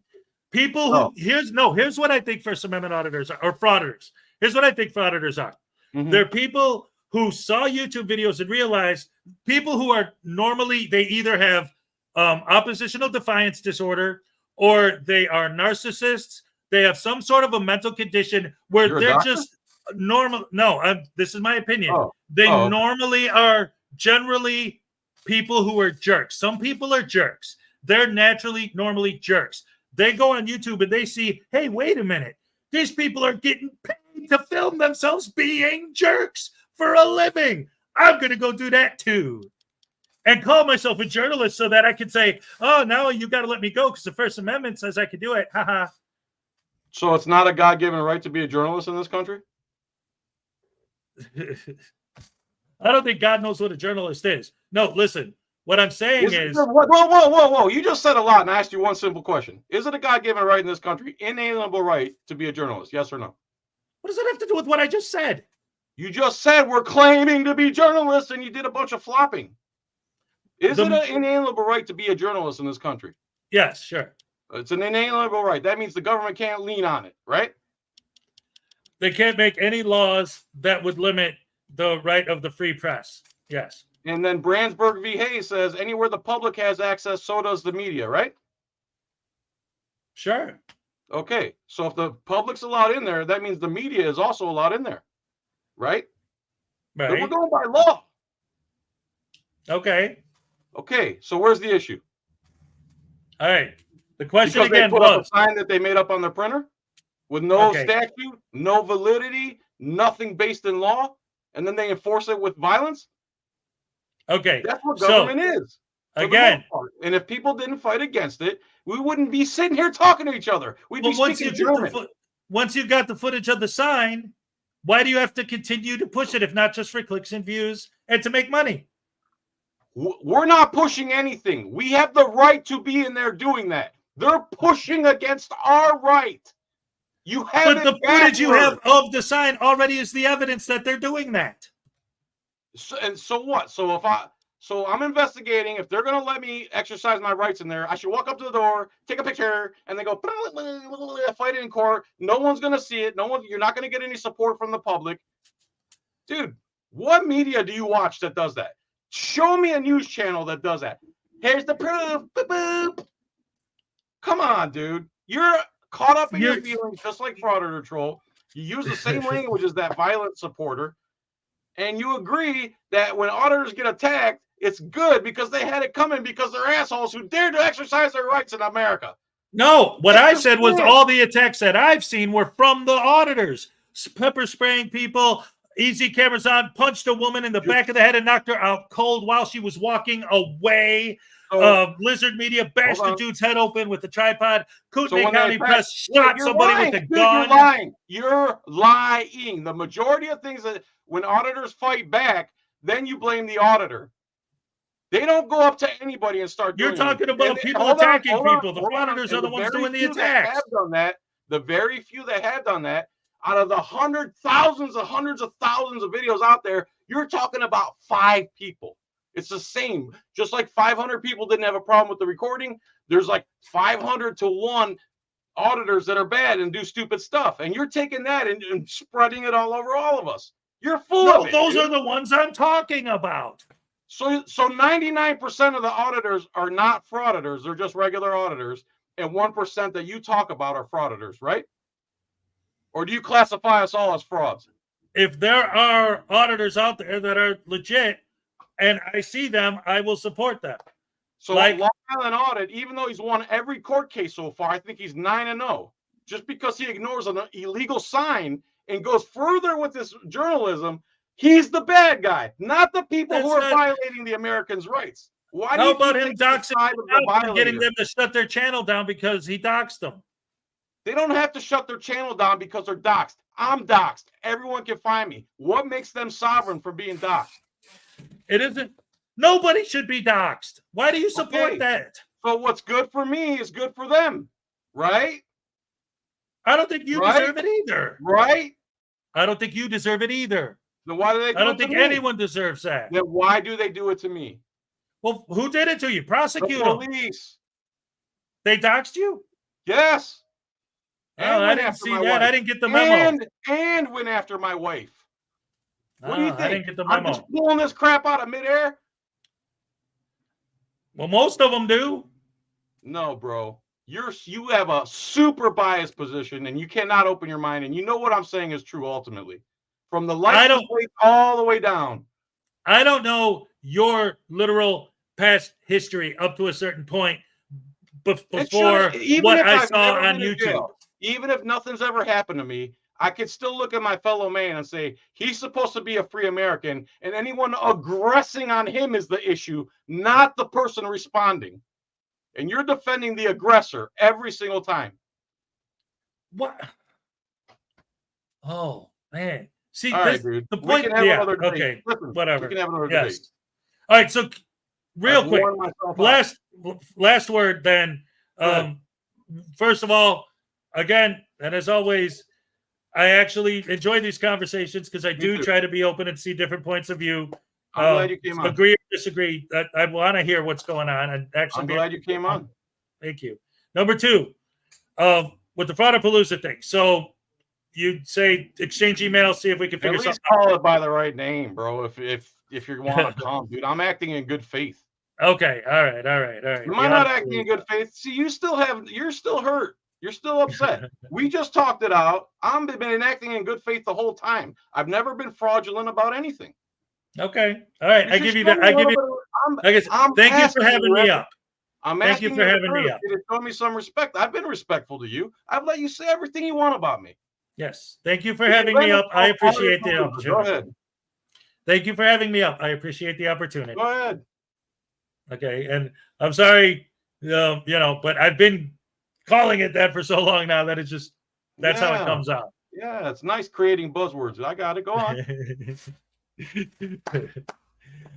S5: People who here's what I think First Amendment auditors are, or frauditors. Here's what I think frauditors are. They're people who saw YouTube videos and realized people who are normally, they either have oppositional defiance disorder or they are narcissists. They have some sort of a mental condition where they're just normal. No, this is my opinion. They normally are generally people who are jerks. Some people are jerks. They're normally jerks. They go on YouTube and they see, hey, wait a minute. These people are getting paid to film themselves being jerks for a living. I'm going to go do that too. And call myself a journalist so that I can say, oh, no, you got to let me go because the First Amendment says I can do it. Haha.
S1: So it's not a God-given right to be a journalist in this country?
S5: I don't think God knows what a journalist is. No, listen. What I'm saying is...
S1: Whoa. You just said a lot, and I asked you one simple question. Is it a God-given right in this country, inalienable right, to be a journalist? Yes or no?
S5: What does that have to do with what I just said?
S1: You just said we're claiming to be journalists, and you did a bunch of flopping. Is it an inalienable right to be a journalist in this country?
S5: Yes, sure.
S1: It's an inalienable right. That means the government can't lean on it, right?
S5: They can't make any laws that would limit the right of the free press. Yes.
S1: And then Brandsburg v. Hayes says anywhere the public has access, so does the media, right?
S5: Sure.
S1: Okay. So if the public's allowed in there, that means the media is also allowed in there, right?
S5: Right.
S1: Then we're going by law.
S5: Okay.
S1: Okay. So where's the issue?
S5: All right. The question
S1: because
S5: again
S1: they put
S5: was
S1: up a sign that they made up on their printer with no statute, no validity, nothing based in law, and then they enforce it with violence.
S5: Okay,
S1: that's what government is.
S5: Again,
S1: and if people didn't fight against it, we wouldn't be sitting here talking to each other. We'd be speaking German.
S5: Once you got the footage of the sign, why do you have to continue to push it if not just for clicks and views and to make money?
S1: We're not pushing anything. We have the right to be in there doing that. They're pushing against our right. You have
S5: but the footage you have of the sign already is the evidence that they're doing that.
S1: So what? So I'm investigating. If they're gonna let me exercise my rights in there, I should walk up to the door, take a picture, and then go fight it in court. No one's gonna see it. You're not gonna get any support from the public, dude. What media do you watch that does that? Show me a news channel that does that. Here's the proof. Boop, boop. Come on, dude. You're caught up in your feelings, just like Frauditor Troll. You use the same language as that violent supporter. And you agree that when auditors get attacked, it's good because they had it coming because they're assholes who dared to exercise their rights in America.
S5: No, what I said was all the attacks that I've seen were from the auditors. Pepper spraying people, easy cameras on, punched a woman in the back of the head and knocked her out cold while she was walking away. Lizard Media bashed the dude's head open with the tripod. Kootenai County Press shot somebody with a gun.
S1: You're lying. The majority of things that when auditors fight back, then you blame the auditor. They don't go up to anybody and start doing
S5: it. You're talking about people attacking people. The auditors are the ones doing the attacks.
S1: The very few that have done that, out of the hundreds of thousands of videos out there, you're talking about 5 people. It's the same. Just like 500 people didn't have a problem with the recording, there's like 500 to 1 auditors that are bad and do stupid stuff. And you're taking that and spreading it all over all of us. You're full of it.
S5: Those are the ones I'm talking about.
S1: So 99% of the auditors are not frauditors. They're just regular auditors. And 1% that you talk about are frauditors, right? Or do you classify us all as frauds?
S5: If there are auditors out there that are legit, and I see them, I will support them.
S1: So Long Island Audit, even though he's won every court case so far, I think he's 9-0. Just because he ignores an illegal sign and goes further with this journalism, He's the bad guy, not the people
S5: That's
S1: who are
S5: not-
S1: violating the Americans' rights. Why do
S5: How
S1: you
S5: about
S1: keep
S5: him
S1: taking the
S5: doxing
S1: side of the
S5: them and getting
S1: violator?
S5: them to shut their channel down because he doxed them?
S1: They don't have to shut their channel down because they're doxxed. I'm doxxed. Everyone can find me. What makes them sovereign from being doxxed?
S5: It isn't. Nobody should be doxed. Why do you support
S1: Okay.
S5: that?
S1: So what's good for me is good for them, right?
S5: I don't think you
S1: Right?
S5: deserve it either.
S1: Right?
S5: I don't think you deserve it either.
S1: Then why do they do
S5: I don't
S1: it to
S5: think
S1: me?
S5: anyone deserves that.
S1: Then why do they do it to me?
S5: Well, who did it to you?
S1: The
S5: Prosecute them.
S1: police.
S5: They doxed you?
S1: Yes.
S5: Oh, I
S1: went
S5: didn't
S1: after
S5: see
S1: my
S5: that.
S1: wife.
S5: I didn't get the memo.
S1: And went after my wife. What do you think?
S5: I didn't get the
S1: I'm
S5: memo.
S1: just pulling this crap out of midair?
S5: Well, most of them do.
S1: No, bro. You have a super biased position, and you cannot open your mind. And you know what I'm saying is true ultimately, from the license plate all the way down.
S5: I don't know your literal past history up to a certain point before what I saw on YouTube.
S1: Even if nothing's ever happened to me, I could still look at my fellow man and say he's supposed to be a free American, and anyone aggressing on him is the issue, not the person responding. And you're defending the aggressor every single time.
S5: What? Oh man! See,
S1: All right, dude.
S5: the
S1: We
S5: point.
S1: can have another debate.
S5: Okay,
S1: Listen,
S5: whatever.
S1: We can have another
S5: Yes.
S1: debate.
S5: All right. So, real
S1: I've
S5: quick,
S1: worn myself out.
S5: last word. Then,
S1: Good.
S5: first of all, again, and as always, I actually enjoy these conversations because I do
S1: too.
S5: try to be open and see different points of view.
S1: I'm glad you came on.
S5: Agree or disagree. I want to hear what's going on. And actually,
S1: I'm glad you came on.
S5: Thank you. Number two, with the Fraudapalooza thing. So you say exchange emails, see if we can
S1: At
S5: figure
S1: least
S5: something out.
S1: call it by the right name, bro. If you want to come, dude, I'm acting in good faith.
S5: Okay. All right.
S1: Am I not acting in good faith? See, you're still hurt. You're still upset. We just talked it out. I've been acting in good faith the whole time. I've never been fraudulent about anything.
S5: Okay. All right. I give you that.
S1: Thank
S5: you for having me up. Thank you for having me up.
S1: Show me some respect. I've been respectful to you. I've let you say everything you want about me.
S5: Yes. Thank you for having me up. I appreciate the opportunity.
S1: Go ahead.
S5: Thank you for having me up. I appreciate the opportunity.
S1: Go ahead.
S5: Okay. And I'm sorry, but I've been calling it that for so long now that it's just that's how it comes out.
S1: Yeah, it's nice creating buzzwords. I got it. Go on.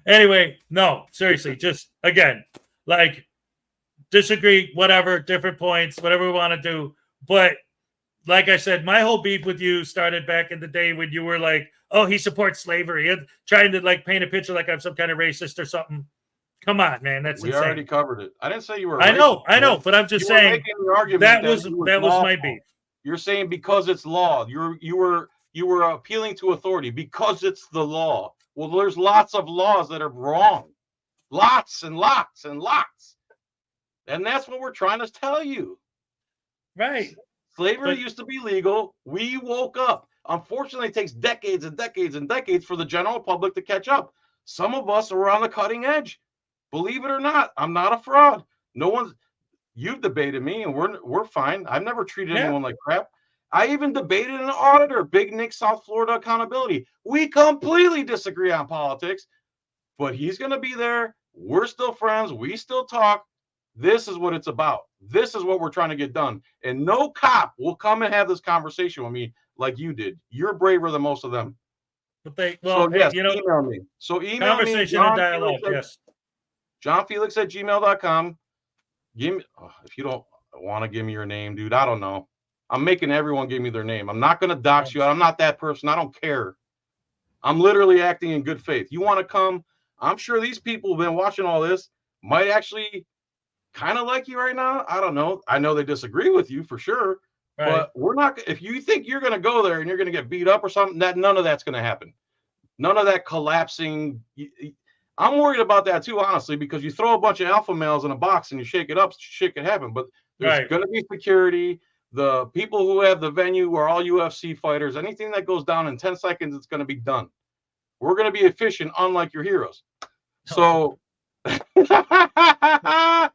S5: Anyway, no, seriously, just again, like disagree, whatever, different points, whatever we want to do. But like I said, my whole beef with you started back in the day when you were like, oh, he supports slavery and trying to like paint a picture like I'm some kind of racist or something. Come on, man. That's
S1: we
S5: insane.
S1: already covered it. I didn't say you were.
S5: I know, but I'm just saying that was my beef.
S1: You're saying because it's law. You were appealing to authority because it's the law. Well, there's lots of laws that are wrong. Lots and lots and lots. And that's what we're trying to tell you.
S5: Right.
S1: Slavery used to be legal. We woke up. Unfortunately, it takes decades and decades and decades for the general public to catch up. Some of us are on the cutting edge. Believe it or not, I'm not a fraud. You've debated me and we're fine. I've never treated anyone like crap. I even debated an auditor, Big Nick, South Florida Accountability. We completely disagree on politics, but he's going to be there. We're still friends. We still talk. This is what it's about. This is what we're trying to get done. And no cop will come and have this conversation with me like you did. You're braver than most of them.
S5: But
S1: email me. So email
S5: conversation
S1: me,
S5: and dialogue. Yes.
S1: JohnFelix@gmail.com. If you don't want to give me your name, dude, I don't know. I'm making everyone give me their name. I'm not going to dox you. I'm not that person. I don't care. I'm literally acting in good faith. You want to come? I'm sure these people who've been watching all this might actually kind of like you right now. I don't know. I know they disagree with you for sure. Right. But we're not. If you think you're going to go there and you're going to get beat up or something, none of that's going to happen. None of that collapsing. I'm worried about that too, honestly, because you throw a bunch of alpha males in a box and you shake it up, shit can happen. But there's going to be security. The people who have the venue are all UFC fighters. Anything that goes down in 10 seconds, it's going to be done. We're going to be efficient, unlike your heroes. So
S5: there you go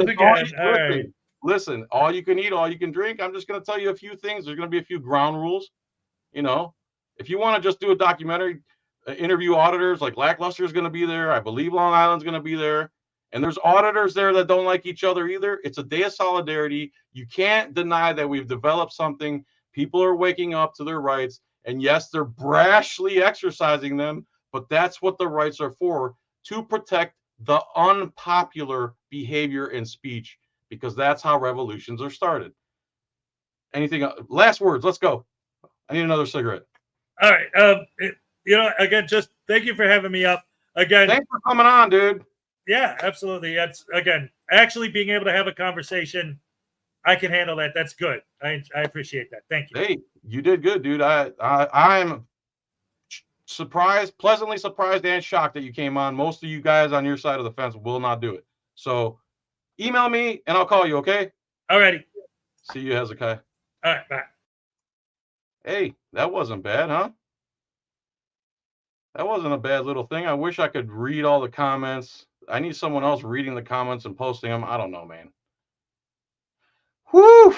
S5: again. All right.
S1: Listen, all you can eat, all you can drink. I'm just going to tell you a few things. There's going to be a few ground rules. If you want to just do a documentary, interview auditors. Like Lackluster is going to be there. I believe Long Island's going to be there. And there's auditors there that don't like each other either. It's a day of solidarity. You can't deny that we've developed something. People are waking up to their rights. And yes, they're brashly exercising them, but that's what the rights are for, to protect the unpopular behavior and speech, because that's how revolutions are started. Anything else? Last words. Let's go. I need another cigarette.
S5: All right. Again, just thank you for having me up. Again,
S1: thanks for coming on, dude.
S5: Yeah, absolutely. That's, again, actually being able to have a conversation. I can handle that. That's good. I appreciate that. Thank you.
S1: Hey, you did good, dude. I'm surprised, pleasantly surprised and shocked that you came on. Most of you guys on your side of the fence will not do it. So email me and I'll call you, okay?
S5: Alrighty.
S1: See you, Hezekiah.
S5: All right, bye.
S1: Hey, that wasn't bad, huh? That wasn't a bad little thing. I wish I could read all the comments. I need someone else reading the comments and posting them. I don't know, man. Whew.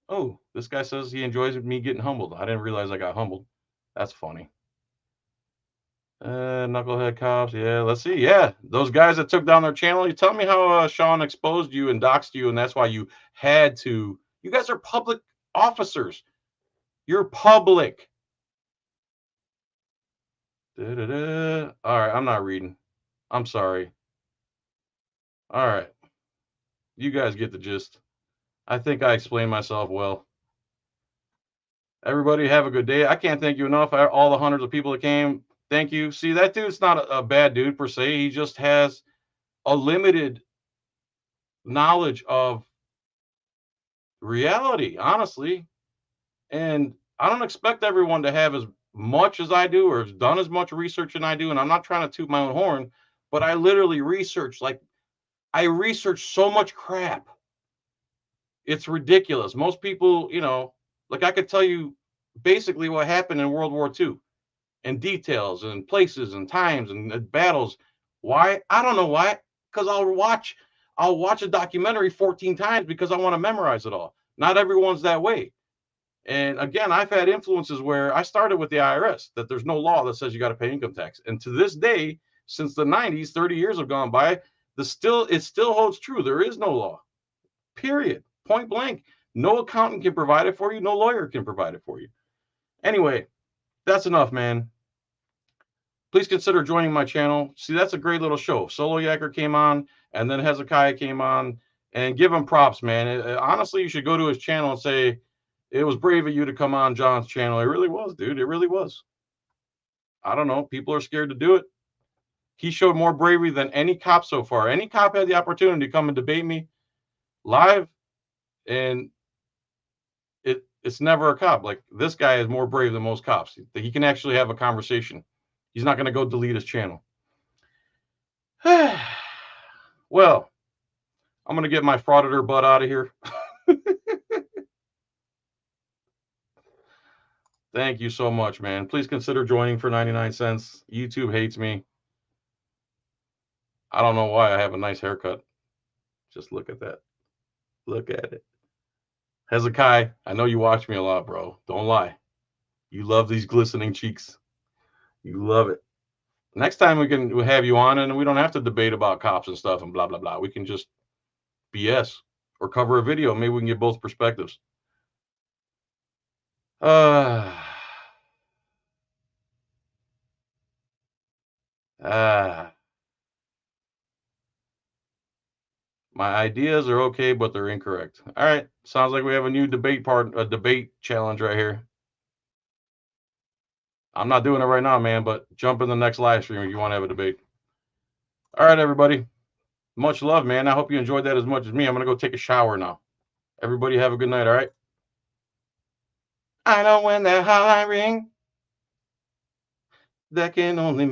S1: Oh, this guy says he enjoys me getting humbled. I didn't realize I got humbled. That's funny. Knucklehead cops. Yeah, let's see. Yeah, those guys that took down their channel. You tell me how Sean exposed you and doxed you, and that's why you had to. You guys are public officers. You're public. All right, I'm not reading. I'm sorry. All right. You guys get the gist. I think I explained myself well. Everybody have a good day. I can't thank you enough. All the hundreds of people that came, thank you. See, that dude's not a bad dude per se. He just has a limited knowledge of reality, honestly. And I don't expect everyone to have as much as I do or has done as much research as I do. And I'm not trying to toot my own horn, but I literally research so much crap. It's ridiculous. Most people, like I could tell you basically what happened in World War II and details and places and times and battles. Why? I don't know why. Because I'll watch a documentary 14 times because I want to memorize it all. Not everyone's that way. And again, I've had influences where I started with the IRS, that there's no law that says you got to pay income tax. And to this day, since the 90s, 30 years have gone by, it still holds true. There is no law, period. Point blank. No accountant can provide it for you. No lawyer can provide it for you. Anyway, that's enough, man. Please consider joining my channel. See, that's a great little show. Solo Yacker came on, and then Hezekiah came on, and give him props, man. Honestly, you should go to his channel and say, it was brave of you to come on John's channel. It really was, dude. It really was. I don't know. People are scared to do it. He showed more bravery than any cop so far. Any cop had the opportunity to come and debate me live, and it's never a cop. Like, this guy is more brave than most cops. He can actually have a conversation. He's not going to go delete his channel. Well, I'm going to get my frauditor butt out of here. Thank you so much, man. Please consider joining for 99 cents. YouTube hates me. I don't know why. I have a nice haircut. Just look at that. Look at it. Hezekiah, I know you watch me a lot, bro. Don't lie. You love these glistening cheeks. You love it. Next time we'll have you on, and we don't have to debate about cops and stuff and blah, blah, blah. We can just BS or cover a video. Maybe we can get both perspectives. My ideas are okay, but they're incorrect. All right. Sounds like we have a new debate challenge right here. I'm not doing it right now, man, but jump in the next live stream if you want to have a debate. All right, everybody. Much love, man. I hope you enjoyed that as much as me. I'm going to go take a shower now. Everybody have a good night, all right? I know when that hotline ring, that can only